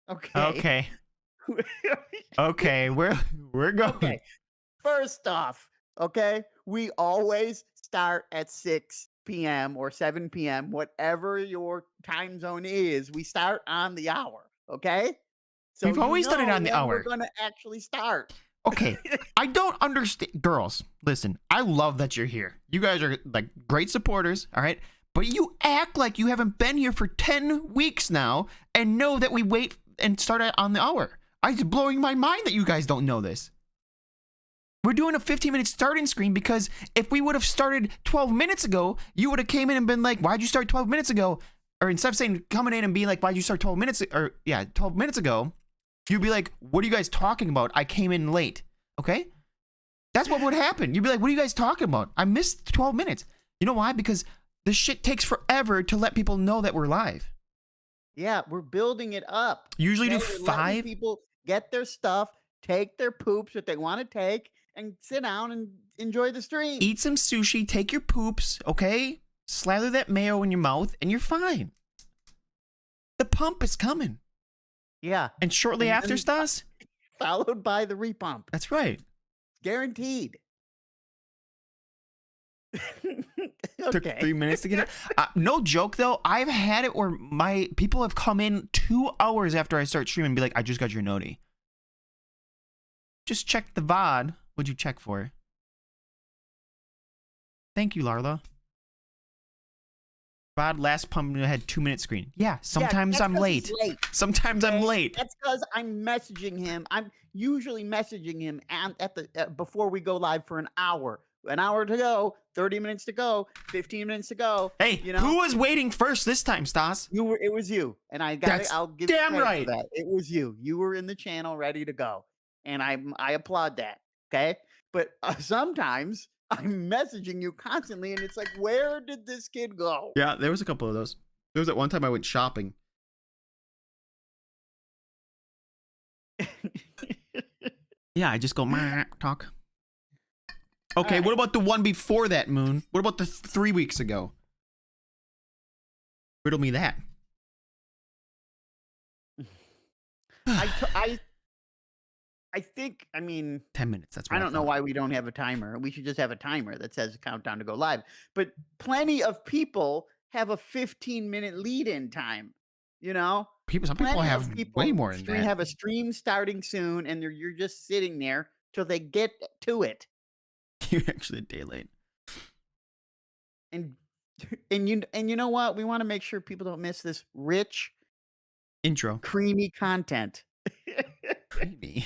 Okay. Okay. Okay, we're going. Okay. First off, okay, we always start at 6 p.m. or 7 p.m., whatever your time zone is. We start on the hour, okay? So We've you always done it know on the when we're hour. gonna actually start. Okay, I don't understand. Girls, listen, I love that you're here. You guys are like great supporters, all right? But you act like you haven't been here for 10 weeks now and know that we wait and start on the hour. It's blowing my mind that you guys don't know this. We're doing a 15-minute starting screen because if we would have started 12 minutes ago, you would have came in and been like, why'd you start 12 minutes ago? Or instead of saying, coming in and being like, why'd you start 12 minutes, or yeah, 12 minutes ago, you'd be like, what are you guys talking about? I came in late, okay? That's what would happen. You'd be like, what are you guys talking about? I missed 12 minutes. You know why? Because this shit takes forever to let people know that we're live. Yeah, we're building it up. Usually do Okay? We're letting 5. people get their stuff, take their poops that they want to take, and sit down and enjoy the stream. Eat some sushi, take your poops, okay? Slather that mayo in your mouth, and you're fine. The pump is coming. Yeah. And shortly after, Stas? Followed by the repump. That's right. Guaranteed. Took Okay. 3 minutes to get it. No joke, though. I've had it where my people have come in 2 hours after I start streaming and be like, I just got your noti. Just check the VOD. What'd you check for? Thank you, Larla. VOD last pump had 2-minute screen. Yeah, sometimes I'm late. Sometimes I'm late. That's because I'm messaging him. I'm usually messaging him at the before we go live for an hour. An hour to go, 30 minutes to go, 15 minutes to go. Hey, you know? Who was waiting first this time, Stas? You were. It was you, and I got it. I'll give damn you credit right. for that. It was you. You were in the channel, ready to go, and I applaud that. Okay, but sometimes I'm messaging you constantly, and it's like, where did this kid go? Yeah, there was a couple of those. There was that one time I went shopping. Yeah, I just go talk. Okay, right. What about the one before that, Moon? What about the 3 weeks ago? Riddle me that. I think, I mean, 10 minutes. That's what I don't know why we don't have a timer. We should just have a timer that says countdown to go live. But plenty of people have a 15-minute lead-in time. You know, some people have way more than that. Have a stream starting soon, and you're just sitting there till they get to it. You're actually a day late. And you know what? We want to make sure people don't miss this rich intro, creamy content. Creamy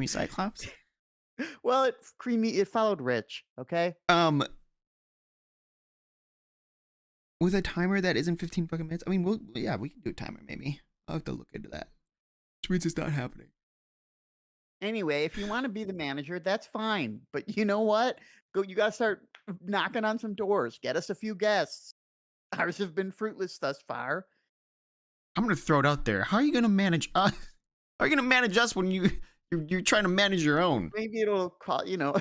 Cyclops. Well, it's creamy. It followed rich. Okay. With a timer that isn't 15 fucking minutes. I mean, we can do a timer maybe. I'll have to look into that. Which means it's not happening. Anyway, if you want to be the manager, that's fine. But you know what? You got to start knocking on some doors. Get us a few guests. Ours have been fruitless thus far. I'm going to throw it out there. How are you going to manage us? How are you going to manage us when you're trying to manage your own? Maybe it'll call, you know.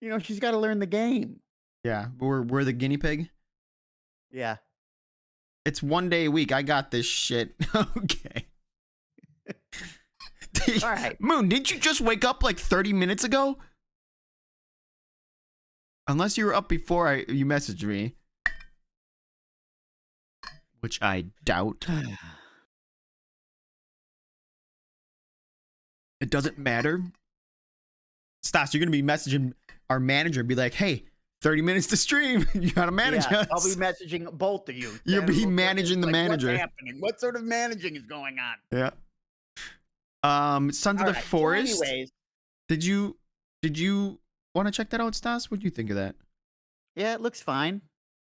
You know, she's got to learn the game. Yeah, we're the guinea pig. Yeah. It's 1 day a week. I got this shit. Okay. All right. Moon, didn't you just wake up like 30 minutes ago? Unless you were up before you messaged me. Which I doubt. It doesn't matter. Stas, you're going to be messaging our manager and be like, hey, 30 minutes to stream. You got to manage us. I'll be messaging both of you. You'll be managing the manager. What's happening? What sort of managing is going on? Yeah. Sons of the Forest. So anyways, did you want to check that out, Stas? What do you think of that? Yeah, it looks fine.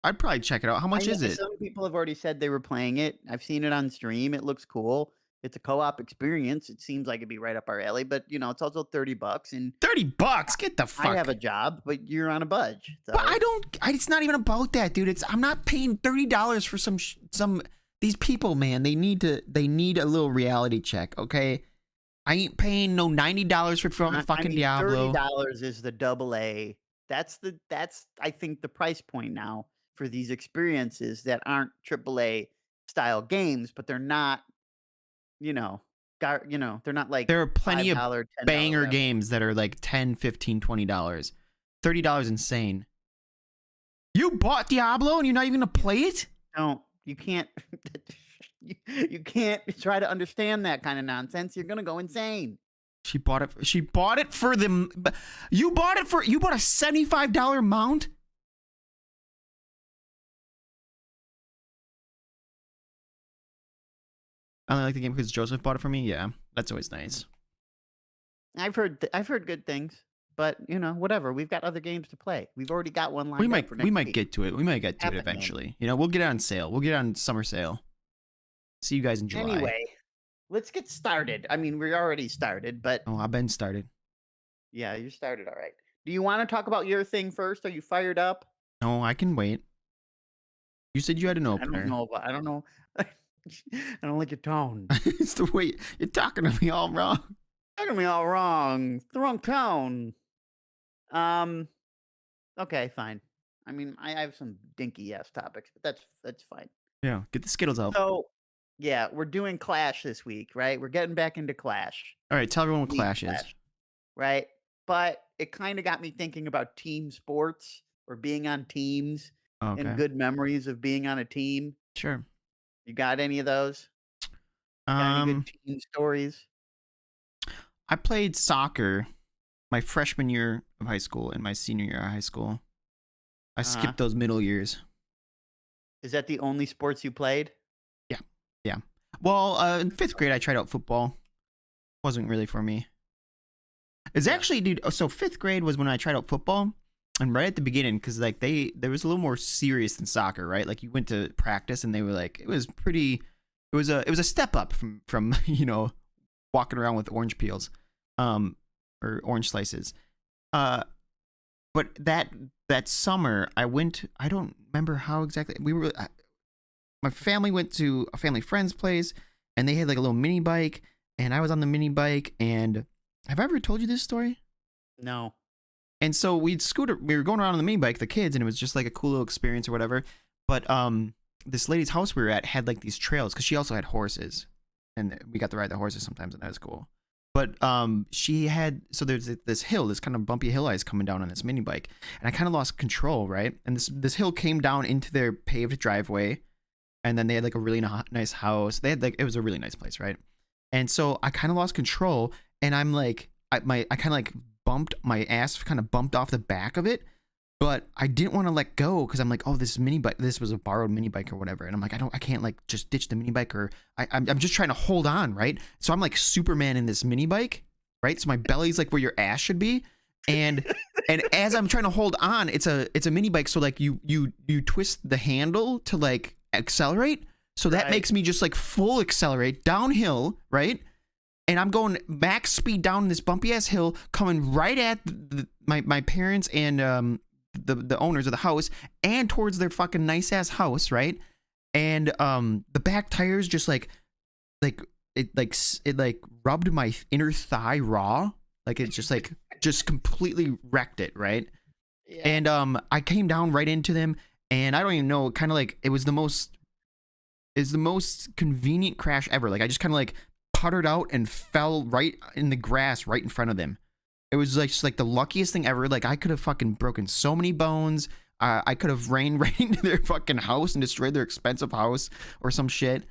I'd probably check it out. How much is it? Some people have already said they were playing it. I've seen it on stream. It looks cool. It's a co-op experience. It seems like it'd be right up our alley, but you know, it's also $30 and $30. Get the fuck. I have a job, but you're on a budge. So. But it's not even about that, dude. I'm not paying $30 for some these people, man. They need a little reality check, okay? I ain't paying no $90 for fucking Diablo. $30 is the AA. That's I think the price point now for these experiences that aren't AAA style games, but they're not, you know, they're not like There are plenty of $5, $10, banger whatever. games that are like 10, 15, $20. $30 insane. You bought Diablo and you're not even gonna play it? Don't you can't you can't try to understand that kind of nonsense. You're gonna go insane. She bought it. She bought it for the. You bought it for. You bought a $75 mount. I only like the game because Joseph bought it for me. Yeah, that's always nice. I've heard good things, but whatever. We've got other games to play. We've already got one We lined up might for we next might week. get to it. We might get to it Haven't, man. eventually. We'll get it on sale. We'll get it on summer sale. See you guys in July. Anyway, let's get started. I mean, we're already started, but Oh, I've been started. yeah, you started all right. Do you want to talk about your thing first? Are you fired up? No, I can wait. You said you had an I opener. don't know. I don't know. I don't like your tone. It's the way you're talking to me all wrong. Talking to me all wrong. It's the wrong tone. Um. Okay, fine. I mean, I have some dinky ass topics, but that's fine. Yeah, get the Skittles out. So, yeah, we're doing Clash this week, right? We're getting back into Clash. All right, tell everyone what League Clash is. Right? But it kind of got me thinking about team sports or being on teams Okay, and good memories of being on a team. sure. You got any of those? Got any good team stories? I played soccer my freshman year of high school and my senior year of high school. I Uh-huh. skipped those middle years. Is that the only sports you played? Yeah. Well, in 5th grade, I tried out football. Wasn't really for me. It's Yeah. actually, dude. So 5th grade was when I tried out football, and right at the beginning, because like there was a little more serious than soccer, right? Like you went to practice, and they were like, it was pretty. It was a step up from walking around with orange peels, or orange slices. But that summer, I went. I don't remember how exactly we were. My family went to a family friend's place, and they had like a little mini bike, and I was on the mini bike. And have I ever told you this story? No. And so we were going around on the mini bike, the kids, and it was just like a cool little experience or whatever. But this lady's house we were at had like these trails because she also had horses, and we got to ride the horses sometimes, and that was cool. But she had, so there's this hill, this kind of bumpy hill I was coming down on this mini bike, and I kind of lost control, right? And this hill came down into their paved driveway, and then they had like a really nice house. They had like, it was a really nice place, right? And so I kind of lost control, and I'm like, I kind of like bumped my ass, kind of bumped off the back of it, but I didn't want to let go because I'm like, oh, this mini bike, this was a borrowed mini bike or whatever, and I'm like, I can't like just ditch the mini bike, or I'm just trying to hold on, right? So I'm like Superman in this mini bike, right? So my belly's like where your ass should be, and as I'm trying to hold on, it's a mini bike, so like you twist the handle to like accelerate, so that Right. makes me just like full accelerate downhill, right? And I'm going max speed down this bumpy ass hill, coming right at my parents and the owners of the house, and towards their fucking nice ass house, right? And the back tires just like it rubbed my inner thigh raw, like it just completely wrecked it, right? Yeah. And I came down right into them, and I don't even know, kind of like it was the most convenient crash ever. Like I just kind of like puttered out and fell right in the grass right in front of them. It was like just like the luckiest thing ever. Like I could have fucking broken so many bones. I could have ran right into their fucking house and destroyed their expensive house or some shit.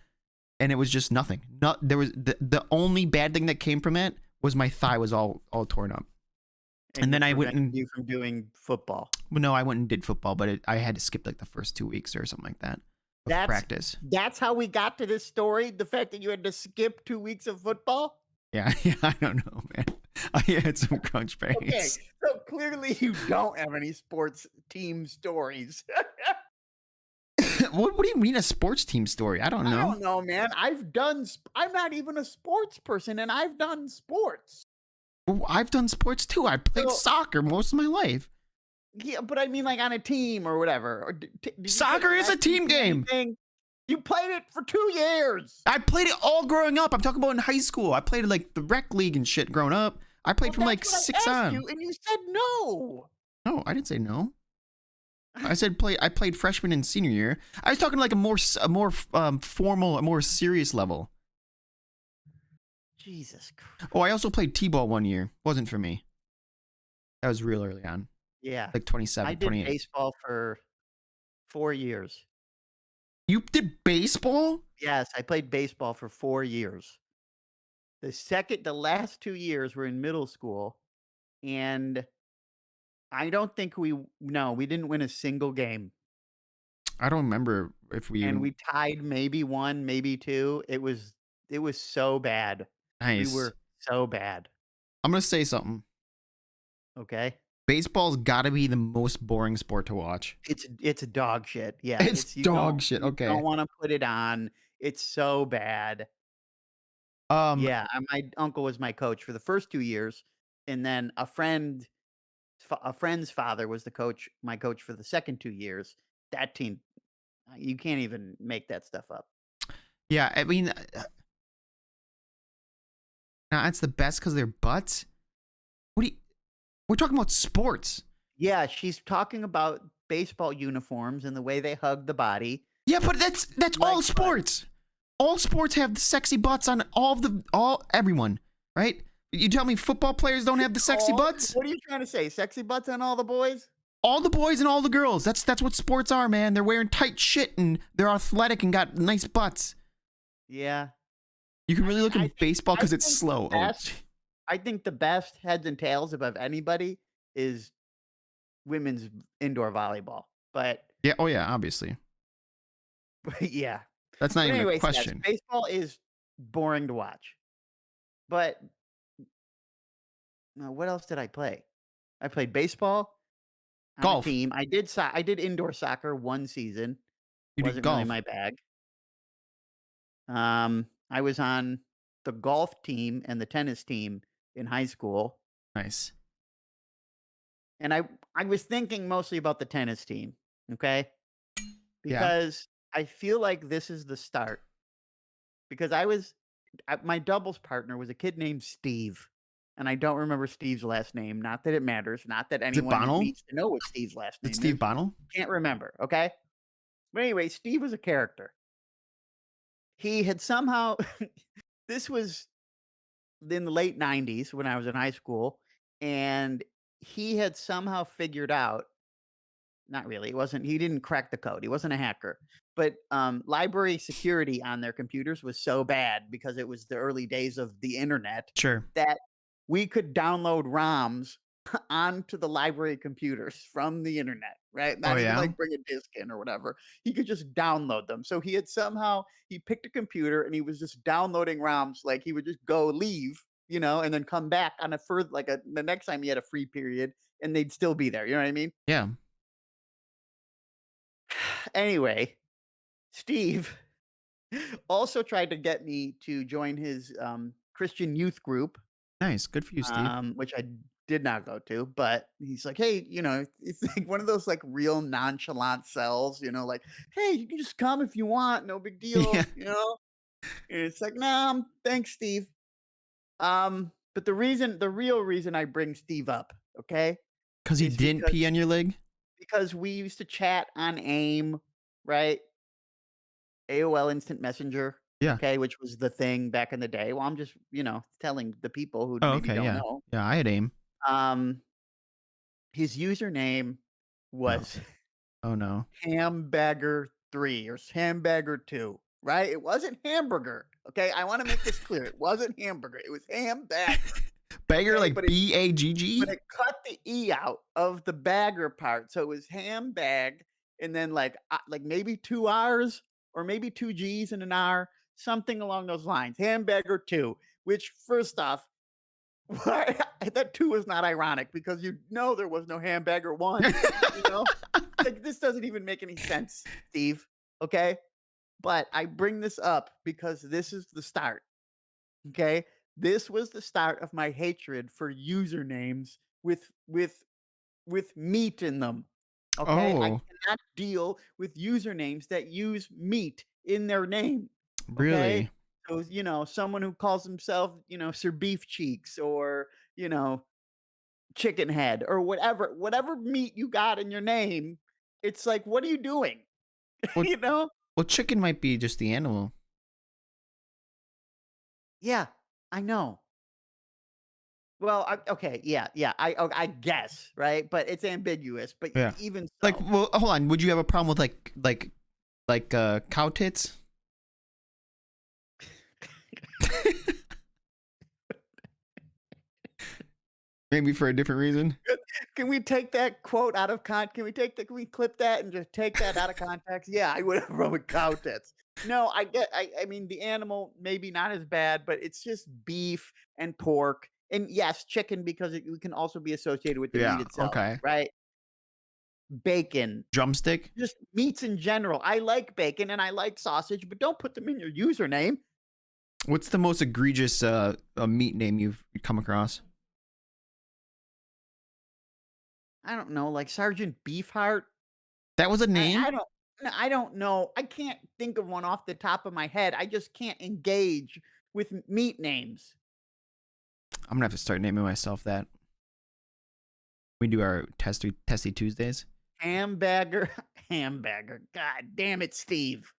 And it was just nothing. There was the only bad thing that came from it was my thigh was all torn up. And then I went and you from doing football. well, no, I went and did football, but I had to skip like the first 2 weeks or something like that of practice. That's how we got to this story. The fact that you had to skip 2 weeks of football. Yeah, I don't know, man. I had some crunch pains. Okay, so clearly you don't have any sports team stories. What do you mean a sports team story? I don't I know. don't know, man. I'm not even a sports person, and I've done sports. Well, I've done sports too. I played So- soccer most of my life. Yeah, but I mean, like on a team or whatever. Or did you Soccer play is a last team season or game. anything? You played it for 2 years. I played it all growing up. I'm talking about in high school. I played like the rec league and shit growing up. I played from like That's what I 6 asked on. you, and you said no. No, I didn't say no. I said play. I played freshman and senior year. I was talking like a more formal, a more serious level. Jesus Oh, I also Christ. played t-ball one year. Wasn't for me. That was real early on, Yeah. like I 27, did 28. baseball for 4 years. You did baseball? Yes, I played baseball for 4 years. The last 2 years were in middle school, and I don't think no, we didn't win a single game, I don't remember if we and even. we tied maybe 1, maybe 2. It was so bad. We Nice. were so bad, I'm gonna say something. okay? Baseball's got to be the most boring sport to watch. It's dog shit. Yeah, It's it's dog shit. you don't Okay. wanna put it on. It's so bad. Um. Yeah, my uncle was my coach for the first 2 years, and then a friend's father was my coach for the second 2 years. That team, you can't even make that stuff up. Yeah. I mean, nah, it's the best because they're butts. What do you? We're talking about sports. Yeah, she's talking about baseball uniforms and the way they hug the body. Yeah, but that's Like all what? sports. All sports have the sexy butts on all everyone, right? You tell me football players don't have the sexy All butts? What are you trying to say? Sexy butts on all the boys? All the boys and all the girls. That's what sports are, man. They're wearing tight shit and they're athletic and got nice butts. Yeah. You can I really mean, look in baseball I because it's think the slow. Oh, best I think the best heads and tails above anybody is women's indoor volleyball. But yeah. Oh yeah, obviously. but yeah. That's not But even a anyways, yes, question. baseball is boring to watch. But what else did I play? I played baseball on a Golf. team. I did indoor soccer 1 season. You do Wasn't really golf. my bag. I was on the golf team and the tennis team in high school, Nice. and I was thinking mostly about the tennis team, okay? Yeah. Because I feel like this is the start. Because my doubles partner was a kid named Steve, and I don't remember Steve's last name. Not that it matters. Not that Is it anyone Bonnell? needs to know what Steve's last Is it name Steve is. Bonnell? Can't remember. Okay. But anyway, Steve was a character. He had somehow. This was in the late '90s when I was in high school, and he had somehow figured out. Not really. It wasn't he didn't crack the code. He wasn't a hacker. But, library security on their computers was so bad because it was the early days of the internet Sure. that we could download ROMs onto the library computers from the internet, right? Oh Not even, yeah. like, bring a disk in or whatever. He could just download them. So he picked a computer and he was just downloading ROMs, like, he would just go leave, and then come back on the next time he had a free period, and they'd still be there, you know what I mean? Yeah. Anyway, Steve also tried to get me to join his, Christian youth group, Nice. Good for you, Steve. which I did not go to, but he's like, "Hey," it's like one of those, like, real nonchalant sells, like, "Hey, you can just come if you want, no big Yeah. deal," you know? And it's like, "Nah, thanks, Steve." But the real reason I bring Steve up, okay, Because he is didn't pee on your leg? because we used to chat on AIM, right? AOL Instant Messenger, Yeah. okay, which was the thing back in the day. Well, I'm just, telling the people who Oh, maybe okay. don't Yeah. know. Yeah. I had aim. Um, his username Oh. was Oh no. Hamburger 3 or Hamburger 2, right? It wasn't hamburger, okay? I wanna make this clear. It wasn't hamburger, it was Hambagger, Bagger okay? like But BAGG? it cut the E out of the bagger part, so it was handbag and then, like, maybe 2 R's or maybe 2 G's and an R, something along those lines. Handbagger 2, which first off, why that 2 is not ironic because there was no Handbagger 1, you know? Like, this doesn't even make any sense, Steve, okay? But I bring this up because this is the start, okay? This was the start of my hatred for usernames with meat in them. Okay? I Oh, cannot deal with usernames that use meat in their name. Okay? really? So, someone who calls himself, Sir Beef Cheeks or, you know, Chicken Head or whatever meat you got in your name, It's like, what are you doing? Well, You know? well, chicken might be just the animal. Yeah, I know. Well, okay, yeah, yeah, I guess, right? But it's ambiguous, but Yeah. even Like, so. well, hold on. Would you have a problem with cow tits? Maybe for a different reason. Can we take that quote out of can we clip that and just take that out of context? Yeah, I would have run with cow tits. No, I mean, the animal maybe not as bad, but it's just beef and pork, and yes, chicken because it can also be associated with the meat Yeah. itself, Okay. right? Bacon, Drumstick. just meats in general. I like bacon and I like sausage, but don't put them in your username. What's the most egregious meat name you've come across? I don't know, like Sergeant Beefheart. That was a I name? I don't I don't know. I can't think of one off the top of my head. I just can't engage with meat names. I'm gonna have to start naming myself that. We do our testy Tuesdays. Hamburger, hamburger. God damn it, Steve.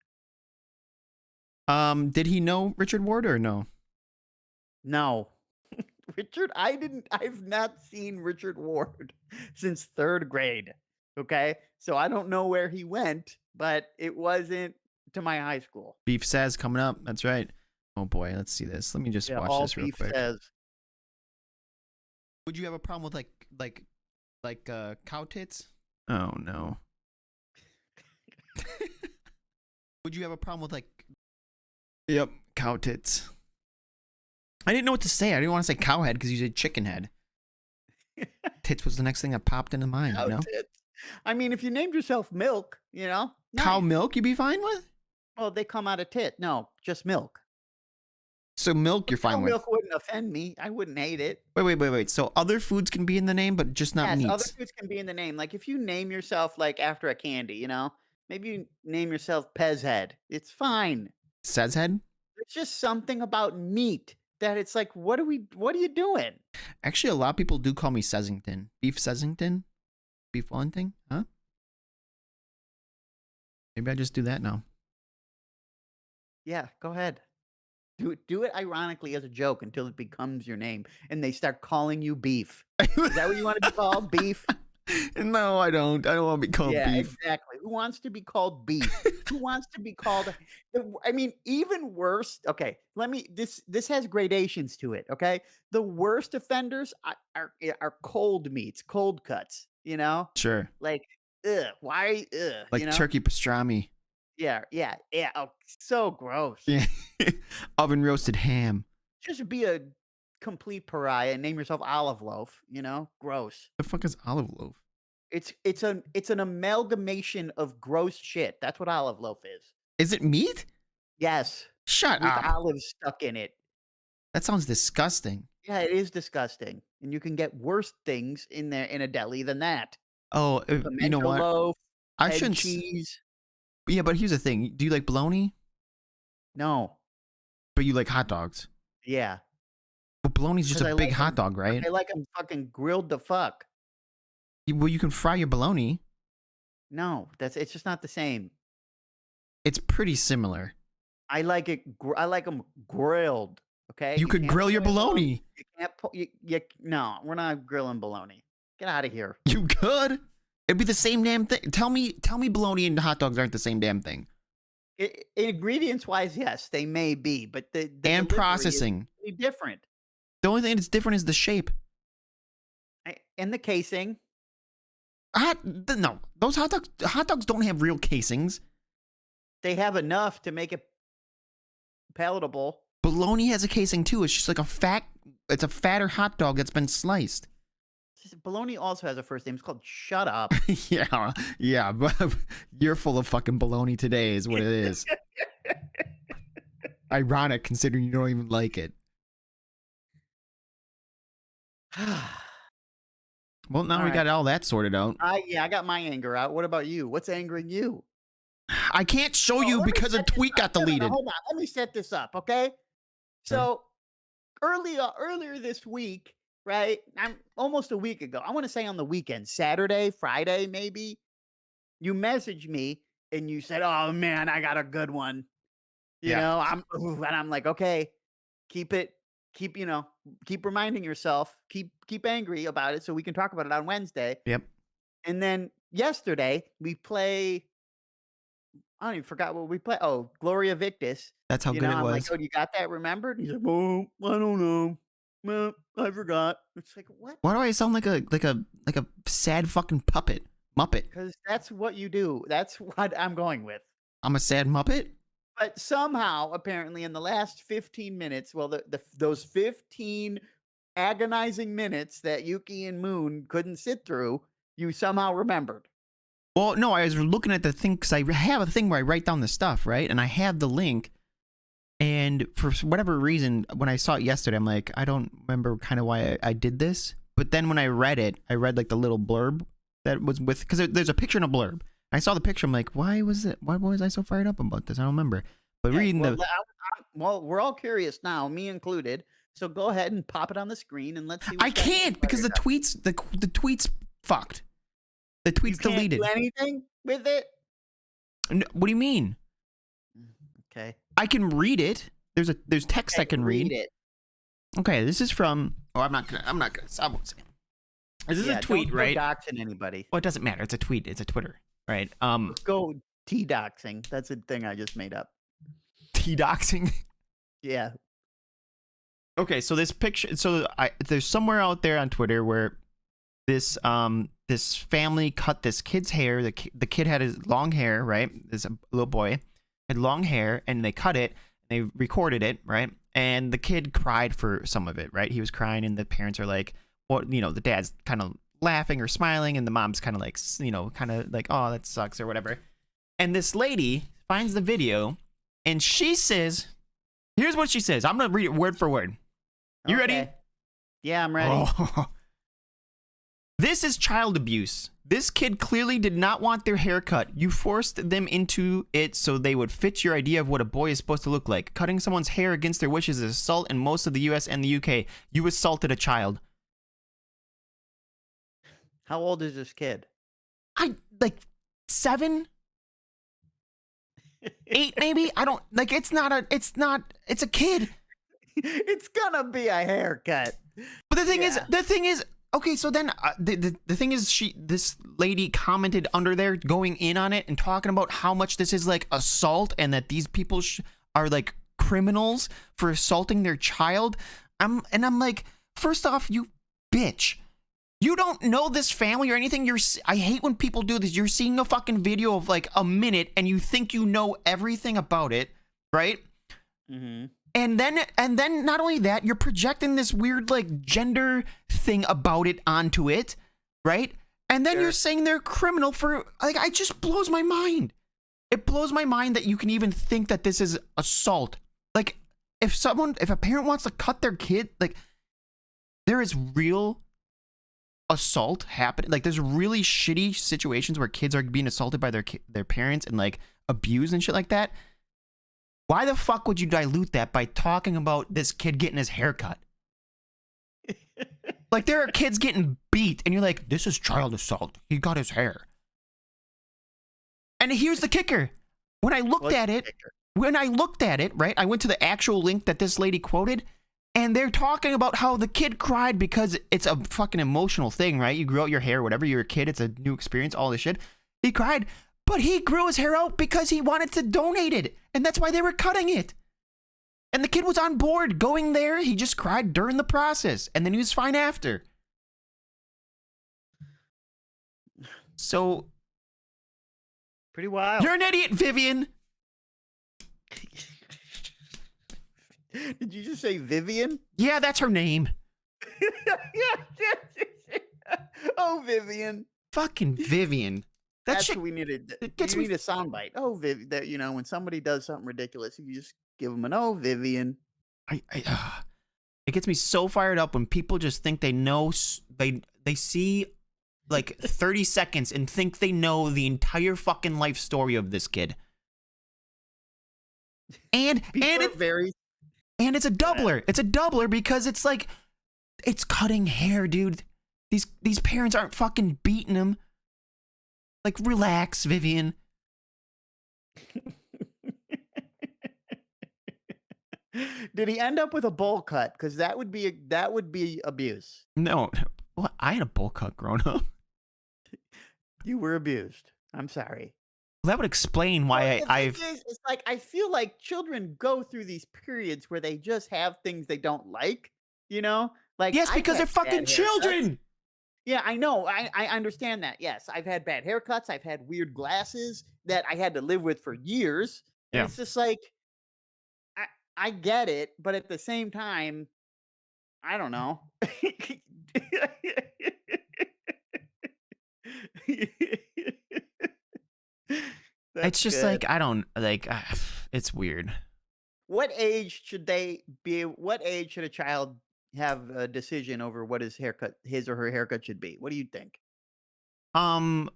Did he know Richard Ward or no? No. I've not seen Richard Ward since 3rd grade. Okay? So I don't know where he went, but it wasn't to my high school. Beef says coming up. That's right. Oh boy, let's see this. Let me just Yeah, watch all this real beef quick. says. Would you have a problem with cow tits? Oh no. Would you have a problem with Yep, cow tits. I didn't know what to say. I didn't want to say cow head because you said chicken head. Tits was the next thing that popped into mind, you Cow know? tits. I mean, if you named yourself Milk, Cow nice. milk you'd be fine with? Well, they come out of tit. No, just milk. So milk you're Cow fine with. milk wouldn't offend me. I wouldn't hate it. Wait. So other foods can be in the name, but just not Yes, other meats. foods can be in the name. Like if you name yourself like after a candy, maybe you name yourself Pez Head. It's fine. Says head? It's just something about meat that it's like, what are you doing? Actually, a lot of people do call me Sessington. Beef Sessington? Beef Wellington? Huh? Maybe I just do that now. Yeah, go ahead. Do it ironically as a joke until it becomes your name and they start calling you beef. Is that what you want to be called? Beef? No, I don't. I don't want to be called Yeah, beef. exactly. Who wants to be called beef? Who wants to be called I mean, even worse, okay, let me this has gradations to it, okay? The worst offenders are cold meats, cold cuts, you know? Sure. Like, ugh, why, ugh, you Like know? turkey pastrami. Yeah, yeah, yeah. Oh, so gross. Yeah. Oven roasted ham. Just be a complete pariah and name yourself Olive Loaf, Gross. The fuck is olive loaf? It's an amalgamation of gross shit. That's what Olive Loaf is. Is it meat? Yes, Shut with up. olives stuck in it. That sounds disgusting. Yeah, it is disgusting, and you can get worse things in there in a deli than that. Oh, you know Pimento what? loaf, I head shouldn't. cheese. Yeah, but here's the thing. Do you like bologna? No. But you like hot dogs. Yeah, But bologna's just because a I big like hot them. dog, right? I like them fucking grilled the fuck. Well, you can fry your bologna. No, it's just not the same. It's pretty similar. I like I like them grilled, okay? You You could can't grill your boil 'em. bologna. You can't pu you no, we're not grilling bologna. Get out of here. You could. It'd be the same damn thing. Tell me bologna and hot dogs aren't the same damn thing. Ingredients-wise, yes, they may be, but the And delivery is processing. really different. The only thing that's different is the shape. And the casing. No, those hot dogs don't have real casings. They have enough to make it palatable. Bologna has a casing too. It's just like it's a fatter hot dog that's been sliced. Bologna also has a first name. It's called Shut Up. Yeah, but you're full of fucking baloney today is what it is. Ironic considering you don't even like it. Well, now All we right. got all that sorted out. I got my anger out. What about you? What's angering you? I can't show Oh, you let me because a set this tweet up. got No, no, no, deleted. hold on. Let me set this up, okay? Sure. So earlier this week, right? I'm almost a week ago. I want to say on the weekend, Saturday, Friday, maybe. you messaged me and you said, "Oh man, I got a good one." You Yeah. know, and I'm like, "Okay, keep it keep, keep reminding yourself, keep angry about it so we can talk about it on Wednesday." Yep. And then yesterday, I don't even forgot what we play. Oh, Gloria Victis. That's how good it I'm like, was. "Oh, you got that remembered?" He's like, "Oh, I don't know. Well, I forgot." It's like, "What?" Why do I sound like a sad fucking puppet? Muppet. Because that's what you do. That's what I'm going with. I'm a sad muppet? But somehow, apparently, in the last 15 minutes, well, those 15 agonizing minutes that Yuki and Moon couldn't sit through, you somehow remembered. Well, no, I was looking at the thing because I have a thing where I write down the stuff, right? And I have the link. And for whatever reason, when I saw it yesterday, I'm like, I don't remember kind of why I did this. But then when I read it, I read like the little blurb that was with, because there's a picture and a blurb. I saw the picture. I'm like, why was I so fired up about this? I don't remember. But Okay, reading well, the, well, we're all curious now, me included. So go ahead and pop it on the screen and let's see I what you got to can't because the tweets fucked. The You tweets can't do deleted. anything with it? What do you mean? Okay. I can read it. There's text I can read. It. Okay, this is from. Oh, I'm not gonna. I won't say. This is a tweet, don't right? go doxing anybody. Well, it doesn't matter. It's a tweet. It's a Twitter, right? Let's go T-doxing. That's a thing I just made up. T-doxing. Yeah. Okay, so this picture. So there's somewhere out there on Twitter where this family cut this kid's hair. The kid had his long hair, right? This little boy had long hair, and they cut it. They recorded it, right? And the kid cried for some of it, right? He was crying, and the parents are like, well, the dad's kind of laughing or smiling, and the mom's kind of like, oh, that sucks or whatever. And this lady finds the video, and she says, here's what she says. I'm going to read it word for word. You ready? Yeah, I'm ready. Oh. This is child abuse. This kid clearly did not want their haircut. You forced them into it so they would fit your idea of what a boy is supposed to look like. Cutting someone's hair against their wishes is assault in most of the US and the UK. You assaulted a child. How old is this kid? Like 7? 8 maybe? I don't like it's a kid. It's gonna be a haircut. But the thing is okay, so then the thing is this lady commented under there going in on it and talking about how much this is like assault and that these people are like criminals for assaulting their child. I'm like, first off, you bitch. You don't know this family or anything. I hate when people do this. You're seeing a fucking video of like a minute and you think you know everything about it, right? Mm-hmm. And then not only that, you're projecting this weird like gender thing about it onto it, right? And then you're saying they're criminal for like, it just blows my mind. It blows my mind that you can even think that this is assault. Like if a parent wants to cut their kid, like there is real assault happening. Like there's really shitty situations where kids are being assaulted by their parents and like abused and shit like that. Why the fuck would you dilute that by talking about this kid getting his hair cut? Like there are kids getting beat and you're like, this is child assault. He got his hair. And here's the kicker. When I looked at it, right, I went to the actual link that this lady quoted, and they're talking about how the kid cried because it's a fucking emotional thing, right? You grew out your hair, whatever, you're a kid, it's a new experience, all this shit. He cried, but he grew his hair out because he wanted to donate it, and that's why they were cutting it. And the kid was on board going there. He just cried during the process, and then he was fine after. So, pretty wild. You're an idiot, Vivian. Did you just say Vivian? Yeah, that's her name. Oh, Vivian. Fucking Vivian. That's what we needed. You need a soundbite. Oh, that when somebody does something ridiculous, you just give them an "Oh, Vivian." It gets me so fired up when people just think they know. They see like 30 seconds and think they know the entire fucking life story of this kid. And it's a doubler. It's a doubler because it's like it's cutting hair, dude. These parents aren't fucking beating him. Like, relax, Vivian. Did he end up with a bowl cut? Because that would be abuse. No, what? I had a bowl cut growing up. You were abused. I'm sorry. Well, that would explain Well, why the thing is, it's like I feel like children go through these periods where they just have things they don't like. You know, like Yes, I've because they're had fucking bad haircuts. children. Yeah, I know. I understand that. Yes, I've had bad haircuts. I've had weird glasses that I had to live with for years, and Yeah. it's just like I I get it, but at the same time, I don't know. It's That's just good. like I don't like. It's weird. What age should a child have a decision over what his or her haircut should be? What do you think? Um,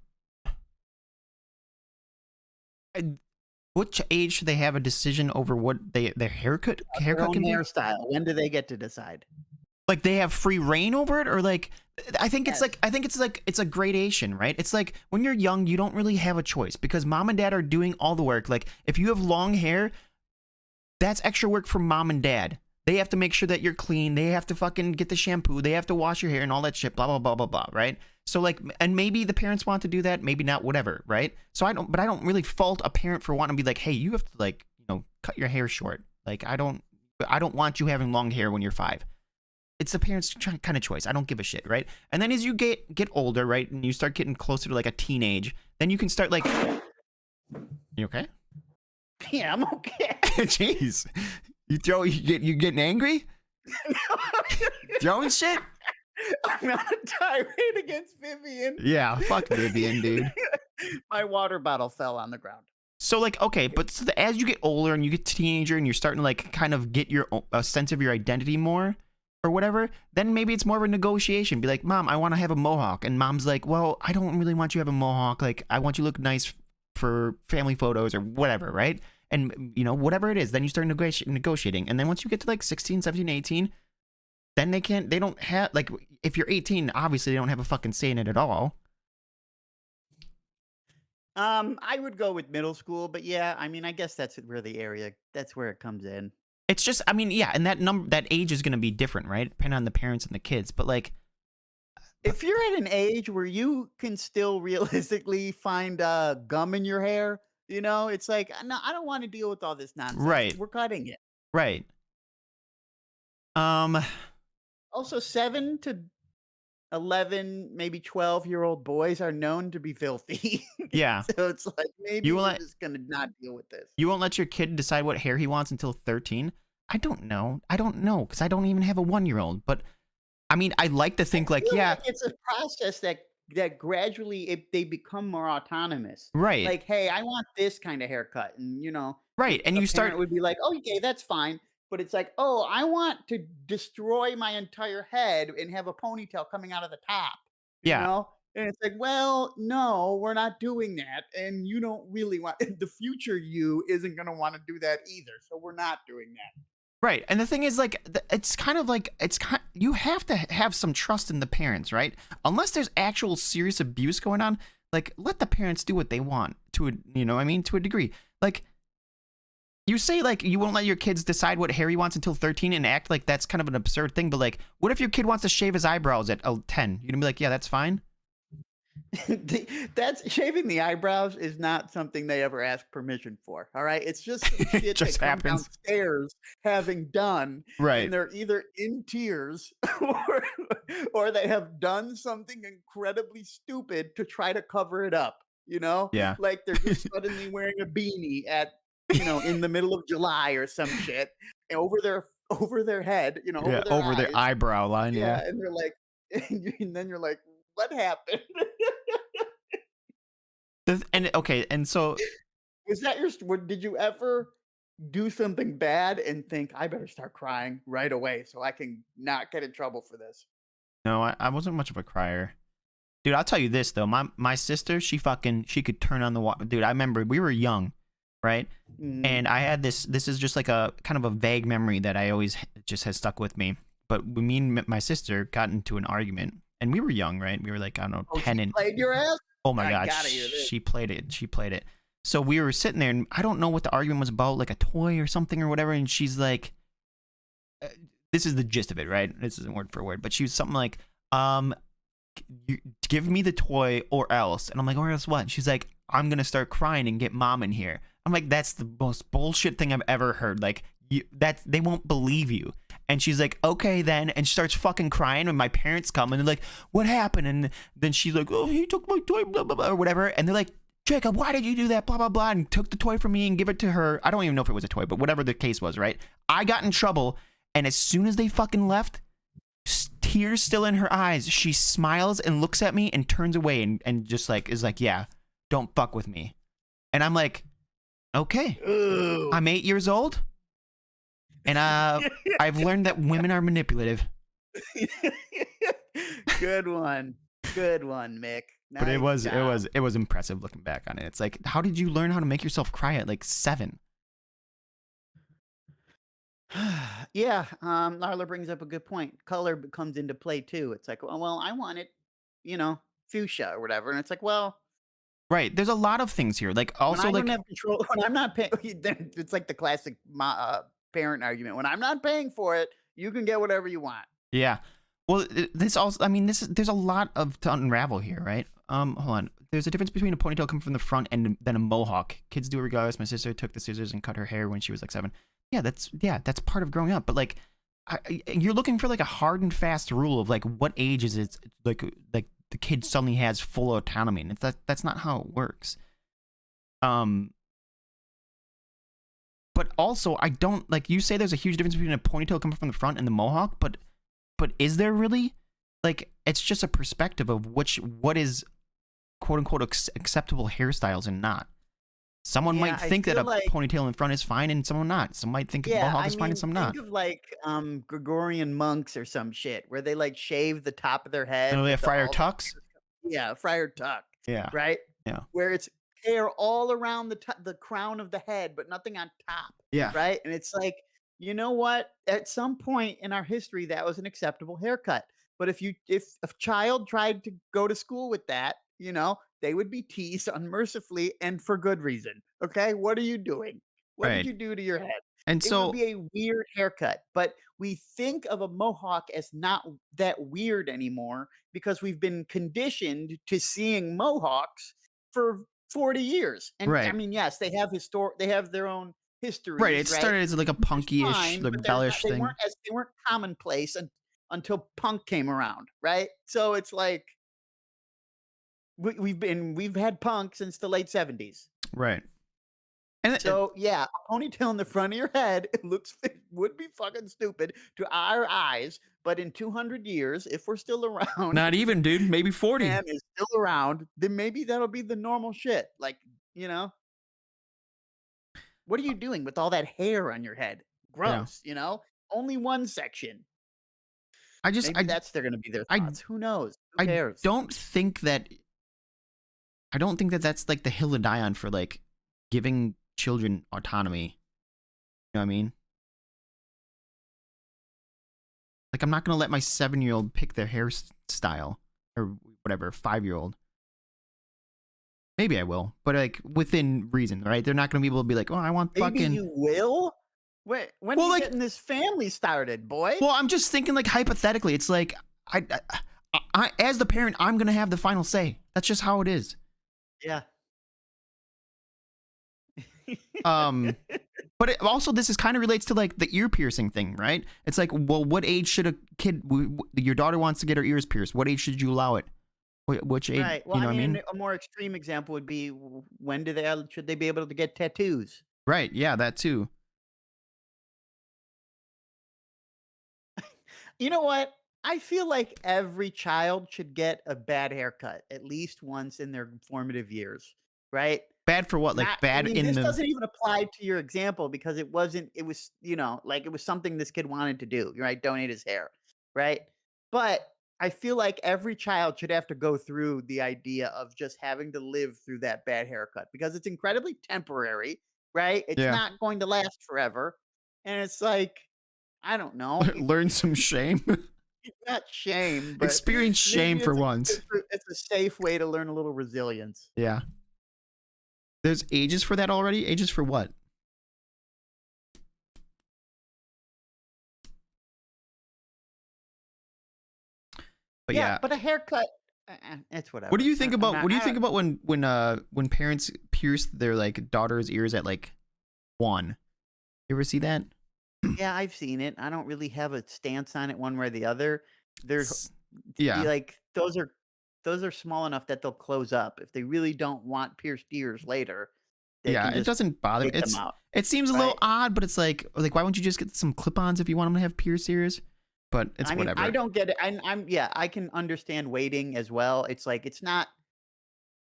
I- which age should they have a decision over what their Their haircut own can be? hairstyle. When do they get to decide? Like they have free reign over it, or like Yes. I think it's like it's a gradation, right? It's like when you're young, you don't really have a choice because mom and dad are doing all the work. Like if you have long hair, that's extra work for mom and dad. They have to make sure that you're clean. They have to fucking get the shampoo. They have to wash your hair and all that shit. Blah blah blah blah blah. Right? So like, and maybe the parents want to do that, maybe not. Whatever. Right? So but I don't really fault a parent for wanting to be like, hey, you have to like, cut your hair short. Like I don't want you having long hair when you're 5. It's the parents' kind of choice. I don't give a shit, right? And then as you get older, right, and you start getting closer to like a teenage, then you can start like, you okay? Yeah, I'm okay. Jeez, you getting angry, throwing shit. I'm on a tirade against Vivian. Yeah, fuck Vivian, dude. My water bottle fell on the ground. So like, okay, but so as you get older and you get teenager and you're starting to like kind of get a sense of your identity more or whatever, then maybe it's more of a negotiation. Be like, Mom, I want to have a mohawk, and Mom's like, well, I don't really want you to have a mohawk. Like, I want you to look nice for family photos or whatever, right? And whatever it is, then you start negotiating, and then once you get to like 16, 17, 18, then they don't have like, if you're 18, obviously they don't have a fucking say in it at all. I would go with middle school, but yeah, I mean, I guess that's where it comes in. It's just, I mean, yeah, and that age is going to be different, right? Depending on the parents and the kids. But like, If you're at an age where you can still realistically find gum in your hair, it's like, no, I don't want to deal with all this nonsense. right, We're cutting it. right. Um, Also, 7 to 11, maybe 12-year-old boys are known to be filthy. yeah. So it's like maybe You will we're let just gonna not deal with this. you won't let your kid decide what hair he wants until 13? I don't know. I don't know because I don't even have a 1-year-old. But I mean, I like to I think like, feel yeah, like it's a process that gradually they become more autonomous. right, Like, hey, I want this kind of haircut, and right, and a you parent start, would be like, "Oh, okay, that's fine." But it's like, "Oh, I want to destroy my entire head and have a ponytail coming out of the top," you yeah, know? And it's like, "Well, no, we're not doing that, and you don't really want the future you isn't gonna wanna do that either, so we're not doing that." right. And the thing is, like, it's kind of like you have to have some trust in the parents, right? Unless there's actual serious abuse going on, like let the parents do what they want to what I mean, to a degree. Like you say like you won't let your kids decide what hair he wants until 13 and act like that's kind of an absurd thing, but like what if your kid wants to shave his eyebrows at 10? You're gonna be like, yeah, that's fine. That's shaving the eyebrows is not something they ever ask permission for. All right. It's just some It shit they just come happens. downstairs having done, and Right. they're either in tears or or they have done something incredibly stupid to try to cover it up, Yeah. Like they're just suddenly wearing a beanie in the middle of July or some shit over their head, over Yeah. their Over their eyes. eyebrow line. Yeah, Yeah. and they're like and then you're like, "What happened?" And okay. And so Was that did you ever do something bad and think, "I better start crying right away so I can not get in trouble for this"? no, I wasn't much of a crier. Dude, I'll tell you this though. My sister, she could turn on the water. Dude, I remember we were young, right? Mhm. And I had this is just like a kind of a vague memory that I always just has stuck with me. But me and my sister got into an argument, and we were young, right? We were like, I don't know, Oh, 10 she and played your ass? Oh my I god, gotta hear this. she played it. She played it. So we were sitting there, and I don't know what the argument was about, like a toy or something or whatever. And she's like, uh, "This is the gist of it, right? This isn't word for word, but she was something like, um, you, give me the toy or else." And I'm like, "Or else what?" And she's like, "I'm gonna start crying and get mom in here." I'm like, "That's the most bullshit thing I've ever heard. Like, that they won't believe you." And she's like, "Okay then," and she starts fucking crying. And my parents come and they're like, "What happened?" And then she's like, "Oh, he took my toy, blah blah blah," or whatever. And they're like, "Jacob, why did you do that?" Blah blah blah, and took the toy from me and give it to her. I don't even know if it was a toy, but whatever the case was, right? I got in trouble, and as soon as they fucking left, tears still in her eyes, she smiles and looks at me and turns away and just like is like, "Yeah, don't fuck with me." And I'm like, "Okay, Ooh. I'm 8 years old, and I've learned that women are manipulative." Good one. Good one, Mick. But it Nice was it job. was it was impressive looking back on it. It's like, how did you learn how to make yourself cry at like 7? Yeah, Narla brings up a good point. Color comes into play too. It's like, well, I want it, you know, fuchsia or whatever. And it's like, well, Right. There's a lot of things here. Like when also I don't like have control, when I'm not paying, it's like the classic parent argument. When I'm not paying for it, you can get whatever you want. yeah. Well, this also, I mean, this is there's a lot of to unravel here, right? Hold on. There's a difference between a ponytail coming from the front and then a mohawk. Kids do it regardless. My sister took the scissors and cut her hair when she was like 7. Yeah, that's part of growing up. But like, you're looking for like a hard and fast rule of like what age is it like the kid suddenly has full autonomy, and that's not how it works. Um, but also I don't like you say there's a huge difference between a ponytail coming from the front and the mohawk, but is there really? Like, it's just a perspective of what is quote unquote acceptable hairstyles and not. Someone Yeah, might I think that feel a like, ponytail in front is fine and someone not. Some might think a yeah, mohawk I is fine and mean, some think not. of like Gregorian monks or some shit where they like shave the top of their And head they with have the friar all the tucks. yeah, friar tuck, Yeah, right? yeah, Where it's hair all around the crown of the head, but nothing on top, yeah. right? And it's like, you know what? At some point in our history, that was an acceptable haircut. But if a child tried to go to school with that, they would be teased unmercifully and for good reason. Okay, what are you doing? What did Right. you do to your head? And It would so be a weird haircut, but we think of a mohawk as not that weird anymore because we've been conditioned to seeing mohawks for 40 years. And I right, mean, yes, they have their own right. histories, It right? started as like a Which is punky-ish, fine, like but they're not bellish thing. they weren't commonplace until punk came around, right? So it's like we've had punk since the late 70s. Right. And So, yeah, a ponytail in the front of your head, it would be fucking stupid to our eyes, but in 200 years, if we're still around, not if even, dude. Maybe 40. man is still around, then maybe that'll be the normal shit. Like, you know, what are you doing with all that hair on your head? Yeah. Gross, Only one section. I just Maybe that's they're gonna be their I thoughts. Who knows? Who I cares? don't think that I don't think that that's like the hill to die on for like giving children autonomy. You know what I mean? Like, I'm not gonna let my 7-year-old pick their hairstyle or whatever, 5-year-old. Maybe I will, but like within reason, right? They're not gonna be able to be like, "Oh, I want Maybe fucking." you will? When are Well, you like, getting this family started, boy? well, I'm just thinking like hypothetically. It's like I as the parent, I'm gonna have the final say. That's just how it is. Yeah. Um, but it also this is kind of relates to like the ear piercing thing, right? It's like, well, what age should a kid? Your daughter wants to get her ears pierced. What age should you allow it? Which age? Right. Well, You know I what I mean, mean? a more extreme example would be when should they be able to get tattoos? Right? Yeah, that too. You know what? I feel like every child should get a bad haircut at least once in their formative years, right? Bad for what? Like Not I bad mean, in this the doesn't even apply to your example because it was, like it was something this kid wanted to do, right? Donate his hair, right? But I feel like every child should have to go through the idea of just having to live through that bad haircut because it's incredibly temporary, right? It's yeah. not going to last forever. And it's like, I don't know. Learn some shame. Not shame, but Experience shame maybe for once. it's a safe way to learn a little resilience. Yeah. There's ages for that already? Ages for what? But Yeah, yeah. but a haircut, it's What do whatever. you think I'm about not. when parents pierce their like daughter's ears at like 1? You ever see that? Yeah, I've seen it. I don't really have a stance on it one way or the other. They're Yeah. like those are small enough that they'll close up. If they really don't want pierced ears later, they Yeah, can it just doesn't bother me. take them out, It seems a little right? odd, but it's like why won't you just get some clip-ons if you want them to have pierced ears? But it's I mean, I whatever. don't get it. I'm yeah, I can understand waiting as well. It's like it's not.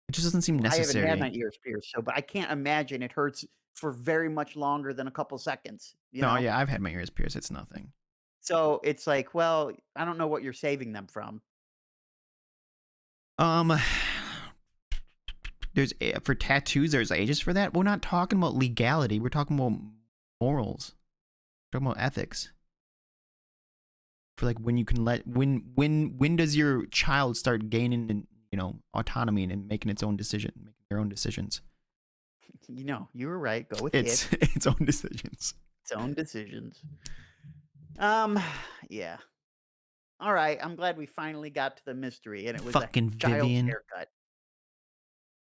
It just doesn't seem I haven't had necessary. my ears pierced, so but I can't imagine it hurts for very much longer than a couple seconds, you No, know? yeah, I've had my ears pierced. It's nothing. So it's like, well, I don't know what you're saving them from. Um, for tattoos, there's ages for that. We're not talking about legality. We're talking about morals. We're talking about ethics. For like when you can when does your child start gaining autonomy and making making their own decisions? You know, you were right. Go with It's it. its own decisions. Its own decisions. Um, yeah. All right. I'm glad we finally got to the mystery, and it was a Fucking child's Vivian. haircut.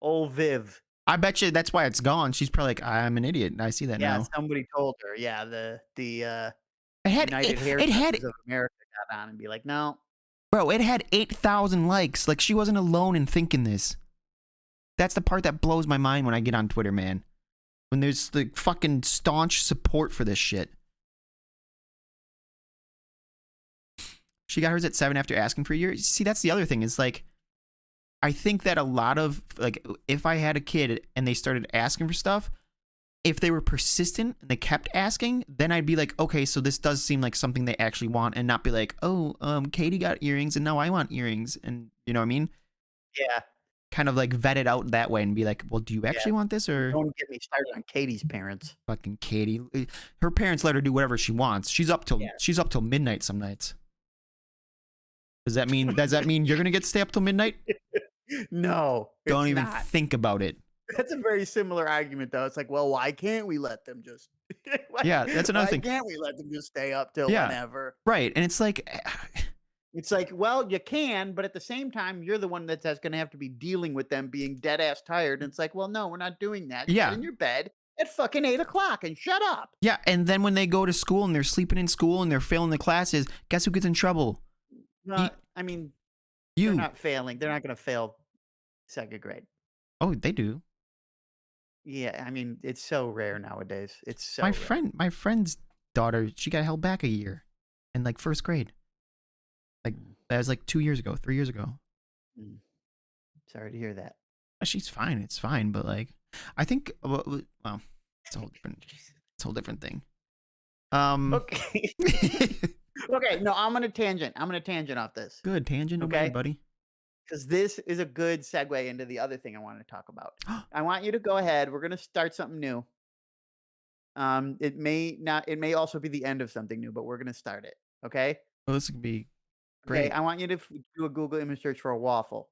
Old Viv. I bet you that's why it's gone. She's probably like, I'm an idiot. I see that Yeah, now. somebody told her. Yeah, the It had United it had Hairdressers of America got on and be like, no. bro. It had 8,000 likes. Like she wasn't alone in thinking this. That's the part that blows my mind when I get on Twitter, man. When there's the fucking staunch support for this shit. She got hers at 7 after asking for a year. See, that's the other thing is like, I think that a lot of like, if I had a kid and they started asking for stuff, if they were persistent and they kept asking, then I'd be like, okay, so this does seem like something they actually want, and not be like, oh, Katie got earrings and now I want earrings, and you know what I mean? Yeah, Kind of like vet it out that way and be like, well, do you yeah. actually want this or Don't get me started on Katie's parents. fucking Katie? Her parents let her do whatever she wants. She's up till Yeah. midnight some nights. Does that mean you're gonna get to stay up till midnight? No, Don't it's even not. think about it. That's a very similar argument, though. It's like, well, why can't we let them just? Yeah, that's another thing. Why can't we let them just stay up till Yeah. whenever? Right, and it's like, It's like, well, you can, but at the same time, you're the one that's going to have to be dealing with them being dead ass tired. And it's like, well, no, we're not doing that. Yeah. Get in your bed at fucking 8 o'clock and shut up. yeah, and then when they go to school and they're sleeping in school and they're failing the classes, guess who gets in trouble? No, I mean, You. they're not failing. They're not going to fail second grade. Oh, they do. Yeah, I mean, it's so rare nowadays. It's so My rare. friend's daughter, she got held back a year in like first grade. Like that was like 2 years ago, 3 years ago. Mm. Sorry to hear that. She's fine. It's fine, but like, I think well, it's a whole different thing. Okay. Okay, no, I'm gonna tangent. I'm gonna tangent off this Good tangent, Okay. okay, buddy. because this is a good segue into the other thing I wanted to talk about. I want you to go ahead. We're gonna start something new. It may not. It may also be the end of something new, but we're gonna start it. Okay. Well, this could be Okay. great. I want you to do a Google image search for a waffle.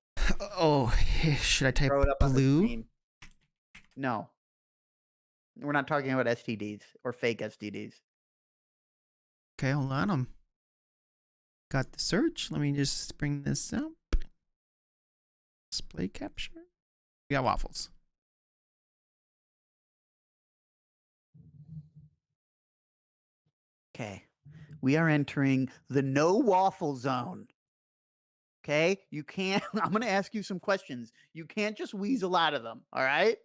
Oh, should I type Throw it up on the blue? screen. No, we're not talking about STDs or fake STDs. Okay, hold on. Got the search. Let me just bring this up. Display capture. We got waffles. Okay. We are entering the no waffle zone. Okay? You can't I'm going to ask you some questions. You can't just weasel out of them, all right?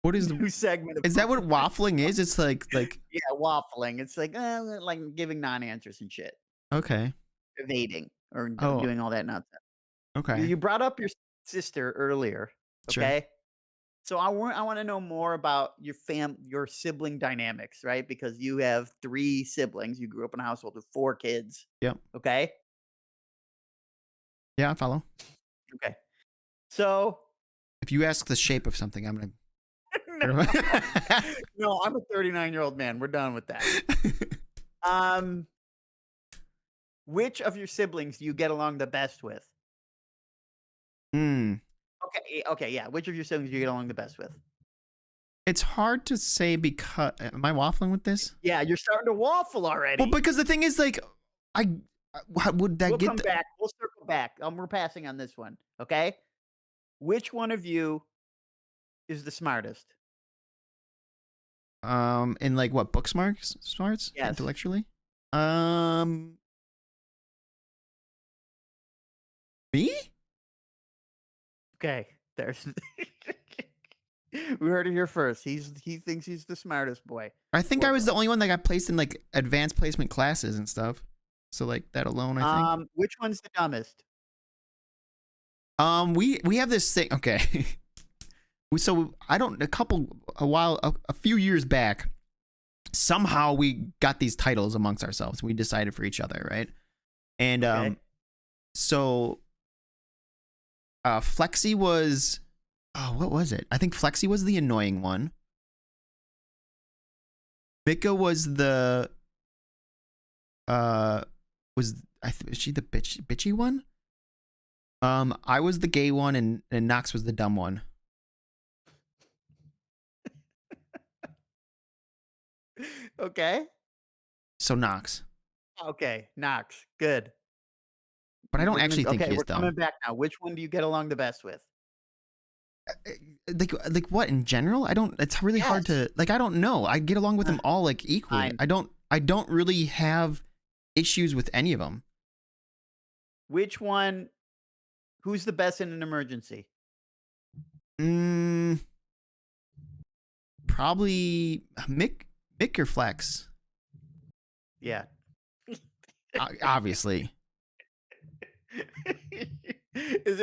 What is New segment of is that what waffling is? It's like Yeah, waffling. It's like giving non-answers and shit. okay. Evading or Oh, doing all that nonsense. okay. You brought up your sister earlier, Sure. okay? So I want to know more about your sibling dynamics, right? Because you have 3 siblings. You grew up in a household with 4 kids, Yep. okay? Yeah, I follow. Okay. So If you ask the shape of something, I'm gonna. no, no, I'm a 39-year-old man. We're done with that. Um Which of your siblings do you get along the best with? Hmm. Okay, yeah. Which of your siblings do you get along the best with? It's hard to say because am I waffling with this? Yeah, you're starting to waffle Well, already. because the thing is, like, I how would that We'll get come back. We'll circle back. We're passing on this one. Okay. Which one of you is the smartest? in like what book smarts Yes. intellectually? Um, me? Okay. There's. We heard it here first. He thinks he's the smartest boy I think or I was the girl. only one that got placed in like advanced placement classes and stuff. So like that alone, I think. Which one's the dumbest? We have this thing. Okay. So I don't a few years back, somehow we got these titles amongst ourselves. We decided for each other, right? And Okay. so Flexi was, oh, what was it? I think Flexi was the annoying one. Mika was the is she the bitchy one? I was the gay one, and Knox was the dumb one. Okay. So Knox, Okay. Knox. Good. but I don't We're gonna. actually think Okay. he is We're coming dumb. back now. Which one do you get along the best with? Like what in general? I don't. It's really hard Yes. to like. I don't know. I get along with them all like equally. Fine. I don't really have issues with any of them. Which one? Who's the best in an emergency? Mm, probably Mick or Flex. Yeah. Obviously. Is